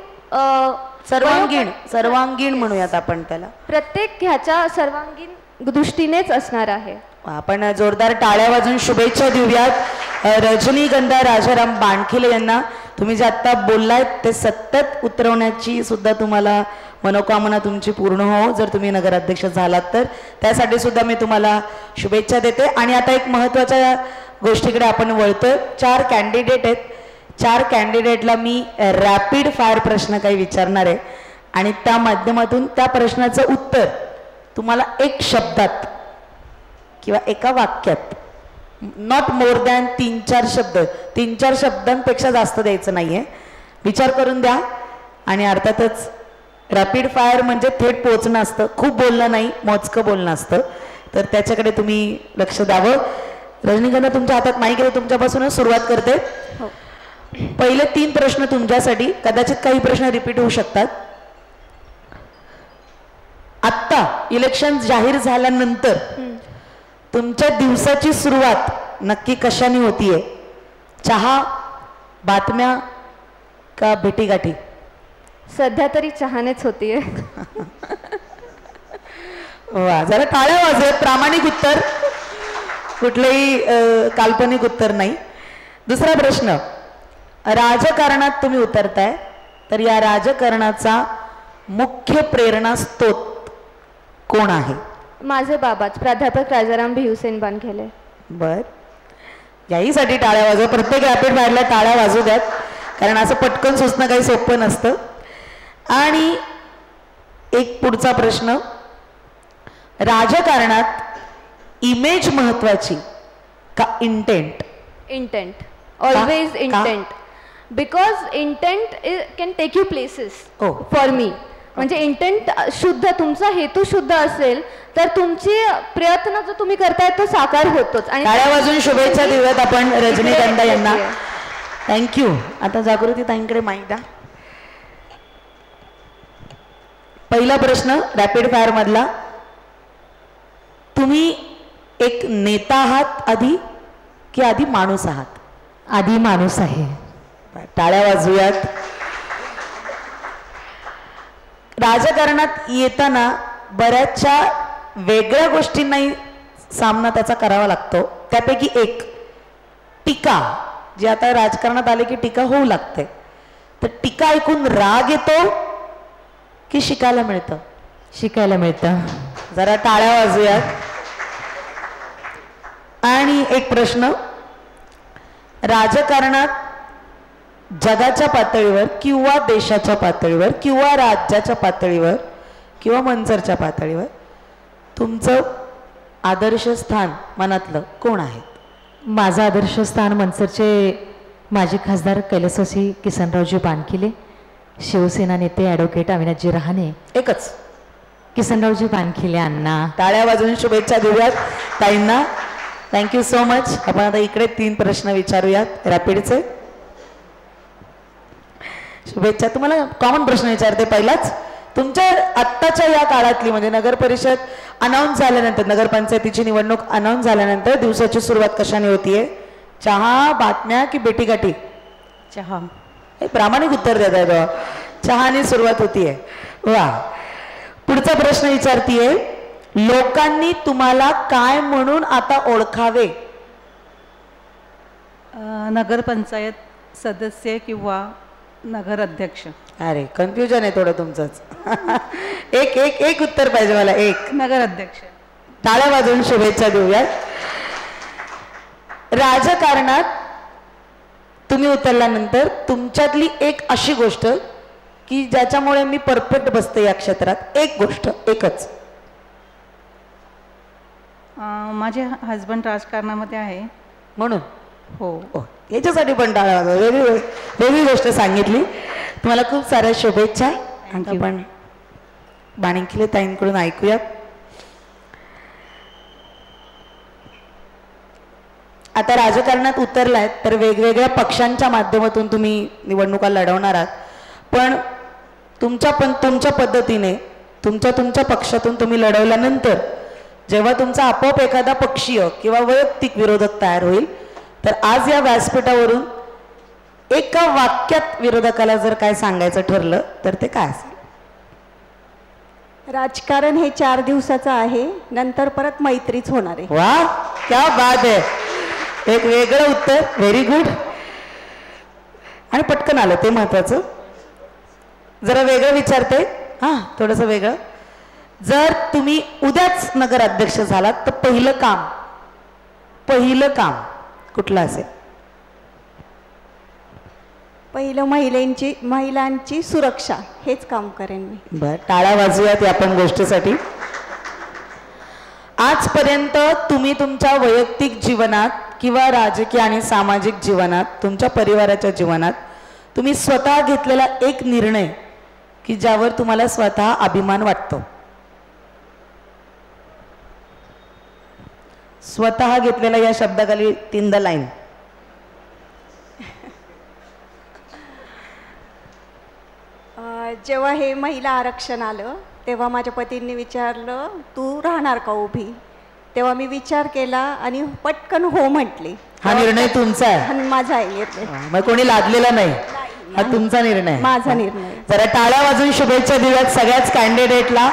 सर्वांगीण म्हणूयात आपण त्याला, प्रत्येक ह्याच्या सर्वांगीण दृष्टीनेच असणार आहे. आपण जोरदार टाळ्या वाजून शुभेच्छा देऊयात रजनीगंधा राजाराम बाणखिले यांना. तुम्ही जे आत्ता बोललायत ते सतत उतरवण्याची सुद्धा तुम्हाला मनोकामना तुमची पूर्ण हो जर तुम्ही नगराध्यक्ष झालात तर, त्यासाठी सुद्धा मी तुम्हाला शुभेच्छा देते. आणि आता एक महत्त्वाच्या गोष्टीकडे आपण वळतोय. 4 कॅन्डिडेट आहेत, 4 कॅन्डिडेटला मी रॅपिड फायर प्रश्न काही विचारणार आहे आणि त्या माध्यमातून त्या प्रश्नाचं उत्तर तुम्हाला एक शब्दात किंवा एका वाक्यात, नॉट मोर दॅन 3-4 शब्द, 3-4 शब्दांपेक्षा जास्त द्यायचं नाहीये, विचार करून द्या. आणि अर्थातच रॅपिड फायर म्हणजे थेट पोहोचणं असतं, खूप बोलणं नाही, मोजकं बोलणं असतं, तर त्याच्याकडे तुम्ही लक्ष द्यावं. रजनीगंधा तुमच्या हातात माईक आहे, तुमच्यापासूनच सुरुवात करते. पहिले 3 प्रश्न तुमच्यासाठी, कदाचित काही प्रश्न रिपीट होऊ शकतात. आत्ता इलेक्शन जाहीर झाल्यानंतर तुमच्या दिवसाची सुरुवात नक्की कशाने होतीये? चहा, बातम्या का भेटीगाठी? सध्या तरी चहानेच होतीये. वा, जरा टाळ्या वाजवत. प्रामाणिक उत्तर, कुठलंही काल्पनिक उत्तर नाही. दुसरा प्रश्न, राजकारणात तुम्ही उतरताय तर या राजकारणाचा मुख्य प्रेरणास्त्रोत कोण आहे? माझे बाबाच, प्राध्यापक राजाराम भिवसेन बाणखिले. बर, याहीसाठी टाळ्या वाजव. प्रत्येक रॅपिड फायरला टाळ्या वाजू द्यात, कारण असं पटकन सुचणं काही सोपं नसतं. आणि एक पुढचा प्रश्न, राजकारणात इमेज महत्वाची का intent? Intent, always intent, because intent can take you places for me. म्हणजे इंटेंट शुद्ध, तुमचा हेतू शुद्ध असेल तर तुमची प्रयत्न जो तुम्ही करताय तो साकार होतोच. आणि टाळ्या वाजून शुभेच्छा देऊयात आपण रजनीकांत यांना. थँक्यू. आता जागृती ताईंकडे माईक द्या. पहिला प्रश्न रॅपिड फायर मधला, तुम्ही एक नेता आहात आधी की आधी माणूस आहात? आधी माणूस आहे. टाळ्या वाजूयात. राजकारणात येताना बऱ्याचशा वेगळ्या गोष्टींनाही सामना त्याचा करावा लागतो. त्यापैकी एक टीका, जी आता राजकारणात आले की टीका होऊ लागते. तर टीका ऐकून राग येतो की शिकायला मिळतं? शिकायला मिळतं. जरा टाळ्या वाजूयात. आणि एक प्रश्न, राजकारणात जगाच्या पातळीवर किंवा देशाच्या पातळीवर किंवा राज्याच्या पातळीवर किंवा मंचरच्या पातळीवर तुमचं आदर्श स्थान मनातलं कोण आहे? माझं आदर्श स्थान मंचरचे माजी खासदार कैलासवासी किसनरावजी बानखिले, शिवसेना नेते ॲडव्होकेट अविनाशजी रहाणे. एकच किसनरावजी बानखिले अण्णा. टाळ्या वाजवून शुभेच्छा देऊयात ताईंना. Thank you so much. आपण आता इकडे 3 प्रश्न विचारूयात रॅपिडचे. शुभेच्छा. तुम्हाला कॉमन प्रश्न विचारते. पहिलाच, तुमच्या आत्ताच्या या काळातली म्हणजे नगर परिषद अनाऊन्स झाल्यानंतर, नगरपंचायतीची निवडणूक अनाऊन्स झाल्यानंतर दिवसाची सुरुवात कशाने होतीये? चहा, बातम्या की बेटीगाठी? चहा. हे प्रामाणिक उत्तर देत आहे. चहाने सुरुवात होतीये. वा. पुढचा प्रश्न विचारतीये, लोकांनी तुम्हाला काय म्हणून आता ओळखावे? नगरपंचायत सदस्य किंवा नगर अध्यक्ष. अरे कन्फ्युजन आहे थोडं तुमचंच. एक एक एक उत्तर पाहिजे मला. एक. नगर अध्यक्ष. टाळ्या वाजवून शुभेच्छा देऊयात. राजकारणात तुम्ही उतरल्यानंतर तुमच्यातली एक अशी गोष्ट की ज्याच्यामुळे मी परफेक्ट बसते या क्षेत्रात, एक गोष्ट, एकच. माझे हजबंड राजकारणामध्ये आहे म्हणून. हो. याच्यासाठी पण टाळ्या वाजवा. वेगळी गोष्ट सांगितली. तुम्हाला खूप साऱ्या शुभेच्छा. आपण बाणखिले ताईंकडून ऐकूया. आता राजकारणात उतरलाय तर वेगवेगळ्या पक्षांच्या माध्यमातून तुम्ही निवडणुका लढवणार आहात. पण तुमच्या पद्धतीने तुमच्या पक्षातून तुम्ही लढवल्यानंतर जेव्हा तुमचा आपोआप एखादा पक्षीय किंवा वैयक्तिक विरोधक तयार होईल, तर आज या व्यासपीठावरून एका वाक्यात विरोधकाला जर काय सांगायचं ठरलं तर ते काय असेल? राजकारण हे 4 दिवसाचं आहे, नंतर परत मैत्रीच होणार आहे. वा, क्या बात आहे. एक वेगळं उत्तर. Very good. आणि पटकन आलं, ते महत्वाचं. जरा वेगळं विचारते. थोडंसं वेगळं. जर तुम्ही उद्याच नगर अध्यक्ष झालात तर पहिलं काम कुठलं असेल? पहिलं महिलांची सुरक्षा, हेच काम करेन मी. बर, टाळ्या वाजूयात या पण गोष्टीसाठी. आजपर्यंत तुम्ही तुमच्या वैयक्तिक जीवनात किंवा राजकीय आणि सामाजिक जीवनात, तुमच्या परिवाराच्या जीवनात तुम्ही स्वतः घेतलेला एक निर्णय की ज्यावर तुम्हाला स्वतः अभिमान वाटतो, स्वतः घेतलेला या शब्दाखाली 3 लाईन. जेव्हा हे महिला आरक्षण आलं तेव्हा माझ्या पतींनी विचारलं, तू राहणार का उभी? तेव्हा मी विचार केला आणि पटकन हो म्हटली. हा निर्णय तुमचा आहे? माझा आहे. मग कोणी लादलेला नाही, हा तुमचा निर्णय? माझा निर्णय. जरा टाळ्या वाजून शुभेच्छा देऊयात सगळ्याच कॅन्डिडेटला.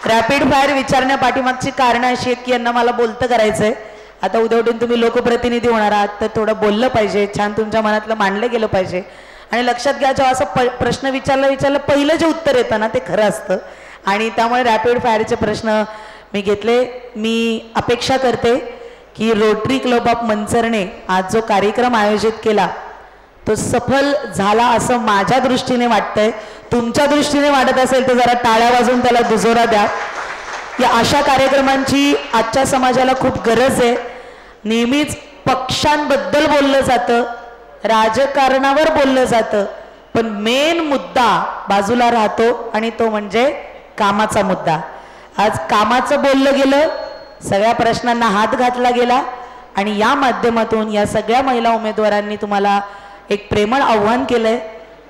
रॅपिड फायर विचारण्या पाठीमागची कारणं अशी आहेत की यांना मला बोलतं करायचंय. आता उद्या उठून तुम्ही लोकप्रतिनिधी होणार आहात तर थोडं बोललं पाहिजे, छान तुमच्या मनातलं मांडलं गेलं पाहिजे. आणि लक्षात घ्या, जेव्हा असं प्रश्न विचारलं पहिलं जे उत्तर येतं ना ते खरं असतं. आणि त्यामुळे रॅपिड फायरचे प्रश्न मी घेतले. मी अपेक्षा करते की रोटरी क्लब ऑफ मंचरने आज जो कार्यक्रम आयोजित केला तो सफल झाला असं माझ्या दृष्टीने वाटतंय. तुमच्या दृष्टीने वाटत असेल तर जरा टाळ्या वाजून त्याला दुजोरा द्या. या अशा कार्यक्रमांची आजच्या समाजाला खूप गरज आहे. नेहमीच पक्षांबद्दल बोललं जातं, राजकारणावर बोललं जातं, पण मेन मुद्दा बाजूला राहतो आणि तो म्हणजे कामाचा मुद्दा. आज कामाचं बोललं गेलं, सगळ्या प्रश्नांना हात घातला गेला आणि या माध्यमातून या सगळ्या महिला उमेदवारांनी तुम्हाला एक प्रेमळ आव्हान केलंय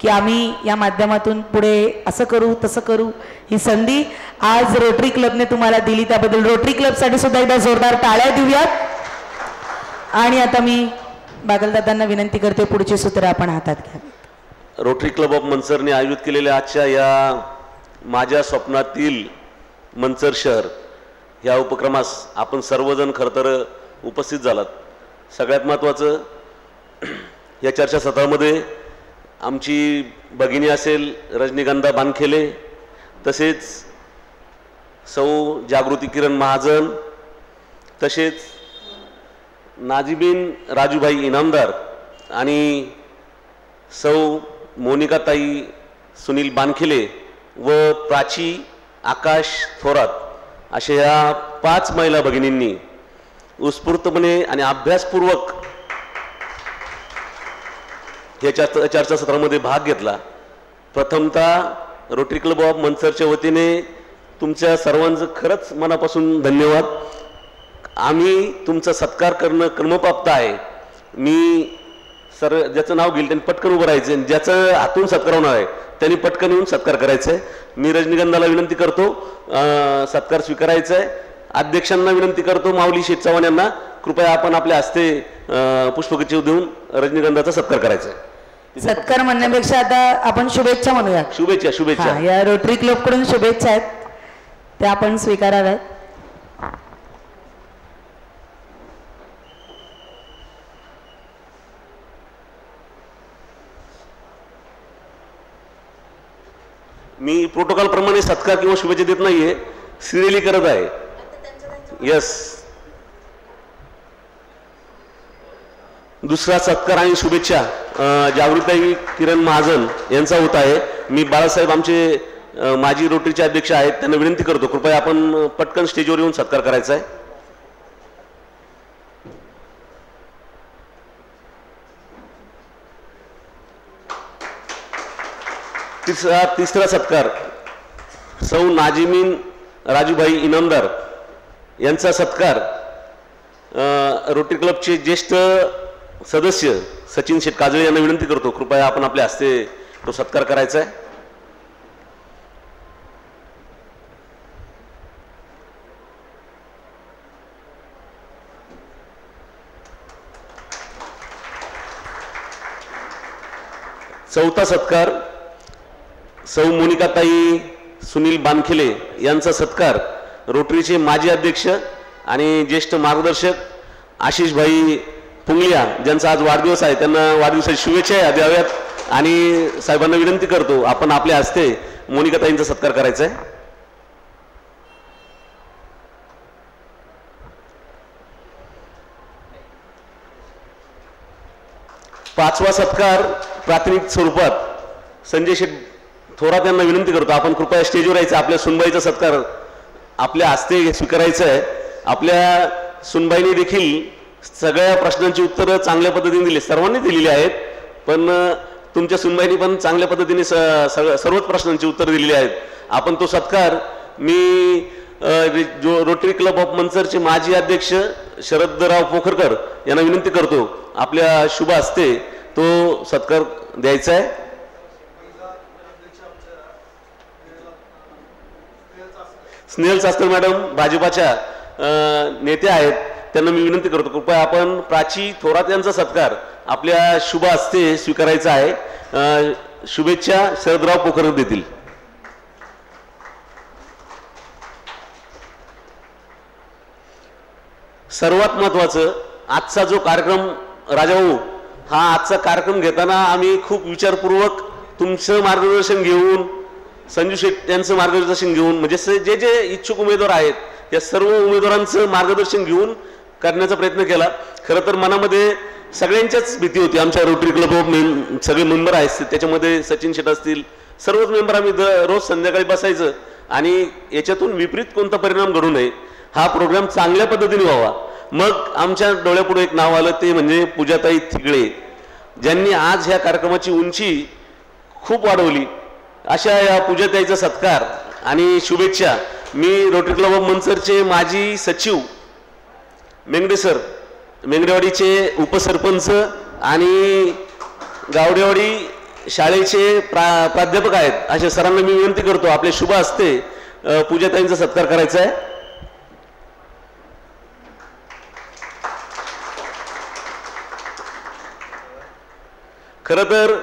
की आम्ही या माध्यमातून पुढे असं करू तसं करू. ही संधी आज रोटरी क्लबने तुम्हाला दिली, त्याबद्दल रोटरी क्लबसाठी सुद्धा एकदा जोरदार टाळ्या देऊयात. आणि आता मी बागलदादांना विनंती करते पुढची सूत्र आपण हातात घ्या. रोटरी क्लब ऑफ मंचरने आयोजित केलेल्या आजच्या या माझ्या स्वप्नातील मंचर शहर या उपक्रमास आपण सर्वजण खरं तर उपस्थित झालात. सगळ्यात महत्त्वाचं या चर्चासत्रामध्ये आमची भगिनी असेल रजनीगंधा बानखेले, तसेच सौ जागृती किरण महाजन, तसेच नाझीबीन राजूभाई इनामदार आणि सौ मोनिकाताई सुनील बानखेले व प्राची आकाश थोरात अशा या 5 महिला भगिनींनी उत्स्फूर्तपणे आणि अभ्यासपूर्वक या चर्चासत्रामध्ये भाग घेतला. प्रथमतः रोटरी क्लब ऑफ मंचरच्या वतीने तुमच्या सर्वांचं खरंच मनापासून धन्यवाद. आम्ही तुमचा सत्कार करणं कर्मप्राप्त आहे. मी ज्याचं नाव घेईल त्यांनी पटकन उभं राहायचं, ज्याचं हातून सत्कार होणार आहे त्यांनी पटकन येऊन सत्कार करायचा आहे. मी रजनीगंधाला विनंती करतो सत्कार स्वीकारायचा आहे. अध्यक्षांना विनंती करतो माऊली शेठ चव्हाण यांना कृपया आपण आपल्या हस्ते पुष्पगुच्छ देऊन रजनीगंधाचा सत्कार करायचा आहे. सत्कार म्हणण्यापेक्षा आता आपण शुभेच्छा म्हणूया. शुभेच्छा शुभेच्छा. या रोटरी क्लब कडून शुभेच्छा आहेत त्या आपण स्वीकाराव्यात. मी प्रोटोकॉल प्रमाणे सत्कार किंवा शुभेच्छा देत नाहीये, सिरियली करत आहे. यस. दुसरा सत्कार आणि शुभेच्छा जागृताई किरण महाजन यांचा होत आहे. मी बाळासाहेब आमचे माजी रोटरीचे अध्यक्ष आहेत त्यांना विनंती करतो कृपया आपण पटकन स्टेजवर येऊन सत्कार करायचा आहे. तिसरा सत्कार सौ नाझीमीन राजूभाई इनामदार यांचा सत्कार रोटरी क्लबचे ज्येष्ठ सदस्य सचिन शेठ काजळे यांना विनंती करतो कृपया आपण आपल्या हस्ते तो सत्कार करायचा आहे. चौथा सत्कार सौ मोनिकाताई सुनील बानखेले यांचा सत्कार रोटरीचे माजी अध्यक्ष आणि ज्येष्ठ मार्गदर्शक आशिषभाई पुंगलिया ज्यांचा आज वाढदिवस आहे त्यांना वाढदिवसाची शुभेच्छा द्याव्यात आणि साहेबांना विनंती करतो आपण आपल्या हस्ते मोनिकाताईंचा सत्कार करायचा आहे. पाचवा सत्कार प्रातिनिधिक स्वरूपात संजय शेठ थोरात यांना विनंती करतो आपण कृपया स्टेजवर यायचं. आपल्या सुनबाईचा सत्कार आपल्या हस्ते स्वीकारायचा आहे. आपल्या सुनबाईने देखील सगळ्या प्रश्नांची उत्तरं चांगल्या पद्धतीने दिली, सर्वांनी दिलेली आहेत, पण तुमच्या सुनबाईंनी पण चांगल्या पद्धतीने सर्वच प्रश्नांची उत्तरं दिलेली आहेत. आपण तो सत्कार मी जो रोटरी क्लब ऑफ मंचरचे माजी अध्यक्ष शरदराव पोखरकर यांना विनंती करतो आपल्या शुभ हस्ते तो सत्कार द्यायचा आहे. स्नेहल शास्त्री मॅडम भाजपाच्या नेत्या आहेत त्यांना मी विनंती करतो कृपया आपण प्राची थोरात यांचा सत्कार आपल्या शुभ हस्ते स्वीकारायचा आहे. शुभेच्छा शरदराव पोखरकर देतील. सर्वात महत्वाचं आजचा जो कार्यक्रम राजाभाऊ हा आजचा कार्यक्रम घेताना आम्ही खूप विचारपूर्वक तुमचं मार्गदर्शन घेऊन संजू शेठ यांचं मार्गदर्शन घेऊन म्हणजे जे जे इच्छुक उमेदवार आहेत या सर्व उमेदवारांचं मार्गदर्शन घेऊन करण्याचा प्रयत्न केला. खरं तर मनामध्ये सगळ्यांच्याच भीती होती. आमच्या रोटरी क्लब ऑफ सगळे मेंबर आहेत त्याच्यामध्ये सचिन शेठ असतील सर्वच मेंबर आम्ही रोज संध्याकाळी बसायचं आणि याच्यातून विपरीत कोणता परिणाम घडू नये, हा प्रोग्राम चांगल्या पद्धतीने व्हावा. मग आमच्या डोळ्यापुढे एक नाव आलं, ते म्हणजे पूजाताई थिगळे, ज्यांनी आज ह्या कार्यक्रमाची उंची खूप वाढवली. अशा या पूजाताईचा सत्कार आणि शुभेच्छा मी रोटरी क्लब ऑफ मंचरचे माजी सचिव मेंगडे सर, मेंगडेवाडीचे उपसरपंच आणि गावडेवाडी शाळेचे प्राध्यापक आहेत, अशा सरांना मी विनंती करतो आपले शुभ हस्ते पूजाताईंचा सत्कार करायचा आहे. खरं तर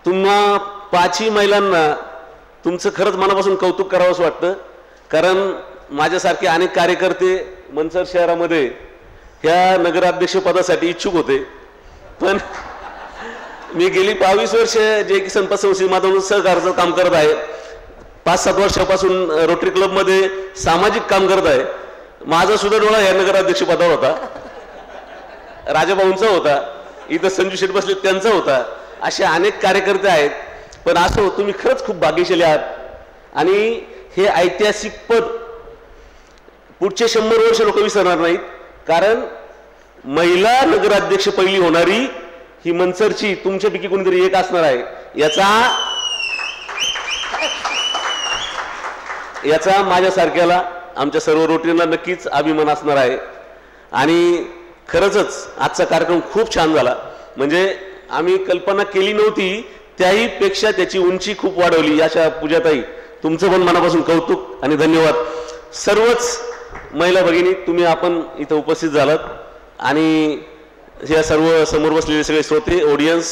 तुम्हा पाचही महिलांना तुमचं खरंच मनापासून कौतुक करावंसं वाटतं, कारण माझ्यासारखे अनेक कार्यकर्ते मंचर शहरामध्ये ह्या नगराध्यक्षपदासाठी इच्छुक होते, पण मी गेली 22 वर्ष जे की संपत संस्थेमधून सहकार्याचं काम करत आहे, 5-7 वर्षापासून रोटरी क्लबमध्ये सामाजिक काम करत आहे. माझा सुद्धा डोळा ह्या नगराध्यक्षपदावर होता, राजाभाऊंचा होता, इथं संजू शेठ बसले त्यांचा होता, असे अनेक कार्यकर्ते आहेत. पण असो, तुम्ही खरंच खूप भाग्यशाली आहात आणि हे ऐतिहासिक पद पुढचे 100 वर्ष लोक विसरणार नाहीत, कारण महिला नगराध्यक्ष पहिली होणारी ही मंचरची तुमच्यापैकी कोणीतरी एक असणार आहे, याचा माझ्यासारख्याला आमच्या सर्व रोटरीला नक्कीच अभिमान असणार आहे. आणि खरंच आजचा कार्यक्रम खूप छान झाला, म्हणजे आम्ही कल्पना केली नव्हती त्याही पेक्षा त्याची उंची खूप वाढवली. अशा पूजाताई तुमचं पण मनापासून कौतुक आणि धन्यवाद. सर्वच महिला भगिनी तुम्ही आपण इथं उपस्थित झालात आणि या सर्व समोर बसलेले सगळे श्रोते, ऑडियन्स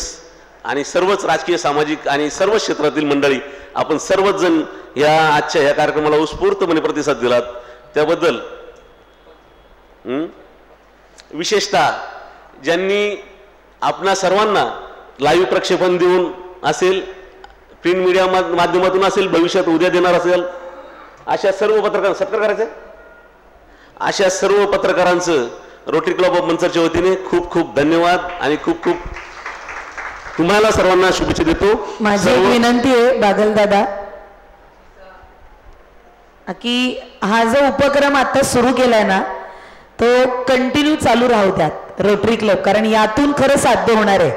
आणि सर्वच राजकीय, सामाजिक आणि सर्व क्षेत्रातील मंडळी, आपण सर्वच जण या आजच्या या कार्यक्रमाला उत्स्फूर्तपणे प्रतिसाद दिलात, त्याबद्दल विशेषतः ज्यांनी आपणा सर्वांना लाईव्ह प्रक्षेपण देऊन असेल, प्रिंट मीडिया माध्यमातून असेल, भविष्यात उद्या देणार असेल, अशा सर्व पत्रकारांना सत्कार करायचे, अशा सर्व पत्रकारांचं रोटरी क्लब ऑफ मंचरच्या वतीने खूप खूप धन्यवाद आणि खूप खूप तुम्हाला सर्वांना शुभेच्छा देतो. माझी एक विनंती आहे बागल दादा, की हा जो उपक्रम आता सुरू केलाय ना तो कंटिन्यू चालू राहू द्यात रोटरी क्लब, कारण यातून खरं साध्य होणार आहे.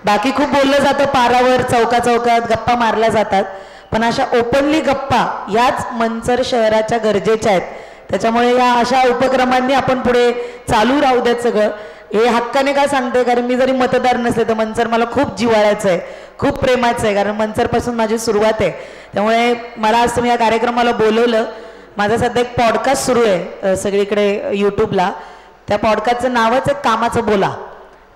बाकी खूप बोललं जातं, पारावर चौकात गप्पा मारल्या जातात, पण अशा ओपनली गप्पा याच मंचर शहराच्या गरजेच्या आहेत. त्याच्यामुळे या अशा उपक्रमांनी आपण पुढे चालू राहू द्यात सगळं. हे हक्काने का सांगते, कारण मी जरी मतदार नसले तर मंचर मला खूप जिव्हाळ्याचं आहे, खूप प्रेमाचं आहे, कारण मंचरपासून माझी सुरुवात आहे. त्यामुळे मला आज तुम्ही या कार्यक्रमाला बोलवलं. माझा सध्या एक पॉडकास्ट सुरू आहे सगळीकडे यूट्यूबला, त्या पॉडकास्टचं नावच आहे कामाचं बोला.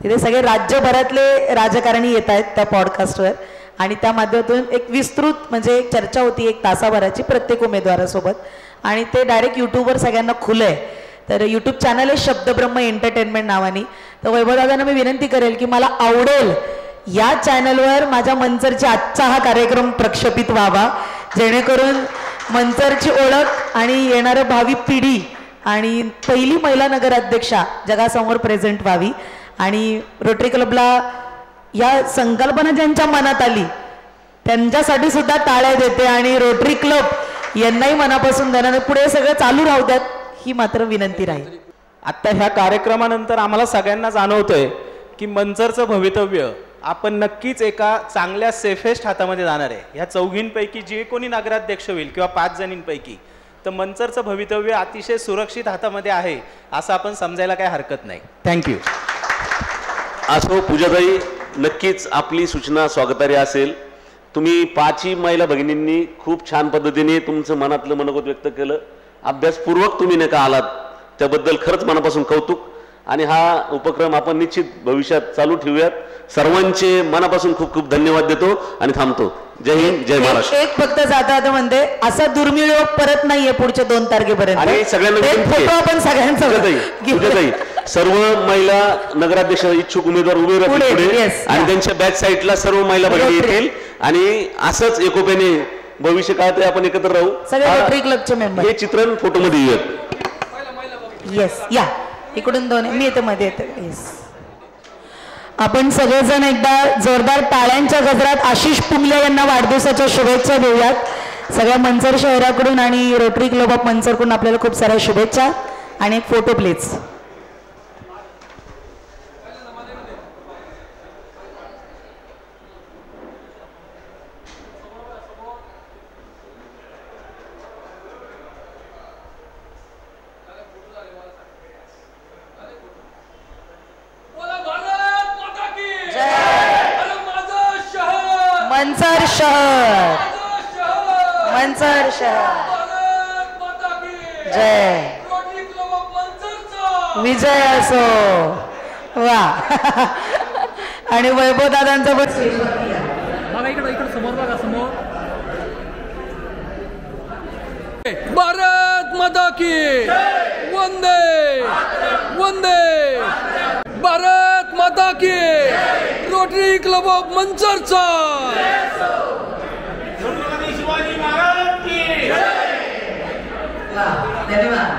तिथे सगळे राज्यभरातले राजकारणी येत आहेत त्या पॉडकास्टवर आणि त्या माध्यमातून एक विस्तृत म्हणजे एक चर्चा होती 1 तासाभराची प्रत्येक उमेदवारासोबत, आणि ते डायरेक्ट यूट्यूबवर सगळ्यांना खुलं आहे. तर यूट्यूब चॅनल आहे शब्दब्रह्म एंटरटेनमेंट नावाने. तर वैभवदादांना मी विनंती करेल की मला आवडेल या चॅनलवर माझ्या मंचरची आजचा हा कार्यक्रम प्रक्षेपित व्हावा, जेणेकरून मंचरची ओळख आणि येणारं भावी पिढी आणि पहिली महिला नगराध्यक्षा जगासमोर प्रेझेंट व्हावी. आणि रोटरी क्लबला या संकल्पना ज्यांच्या मनात आली त्यांच्यासाठी सुद्धा टाळ्या देते आणि रोटरी क्लब यांनाही मनापासून देणार. पुढे सगळं चालू राहू द्यात ही मात्र विनंती राहील. आता ह्या कार्यक्रमानंतर आम्हाला सगळ्यांना जाणवतंय की मंचरचं भवितव्य आपण नक्कीच एका चांगल्या सेफेस्ट हातामध्ये जाणार आहे. ह्या चौघींपैकी जे कोणी नगराध्यक्ष होईल किंवा 5 जणींपैकी, तर मंचरचं भवितव्य अतिशय सुरक्षित हातामध्ये आहे असं आपण समजायला काही हरकत नाही. थँक्यू. असो पूजाताई, नक्कीच आपली सूचना स्वागतार्ह असेल. तुम्ही 5ही महिला भगिनींनी खूप छान पद्धतीने तुमचं मनातलं मनोगत व्यक्त केलं, अभ्यासपूर्वक तुम्ही नका आलात, त्याबद्दल खरंच मनापासून कौतुक. आणि हा उपक्रम आपण निश्चित भविष्यात चालू ठेवूयात. सर्वांचे मनापासून खूप खूप धन्यवाद देतो आणि थांबतो. जय हिंद, जय महाराष्ट्र. एक फक्त जाता म्हणते असा दुर्मिळ योग परत नाहीये पुढच्या 2 तारखेपर्यंत. आणि सगळ्यांना आपण सगळ्यांचं सर्व महिला नगराध्यक्ष इच्छुक उमेदवार उभे राहतील पुढे आणि त्यांच्या बॅक साईडला सर्व महिला भगिनी येतील आणि असंच एकोप्याने भविष्य काळात आपण एकत्र राहू. सगळे रोटरी क्लबचे मेंबर हे चित्रण फोटोमध्ये येत. येस, या इकडून 2 मी येते मध्ये येते. येस, आपण सगळेजण एकदा जोरदार टाळ्यांच्या गजरात आशिष पुंगले यांना वाढदिवसाच्या शुभेच्छा देऊयात. सगळ्या मंचर शहराकडून आणि रोटरी क्लब ऑफ मंचरकडून आपल्याला खूप साऱ्या शुभेच्छा आणि एक फोटो प्लीज. मंचर शहर, मंचर शहर, जय, विजय असो. वा. आणि वैभव दादांचा पण इकडे समोर बघा, समोर. भारत माता की वंदे वंदे, भारत माता की. रोटरी क्लब ऑफ मंचरचा. धन्यवाद.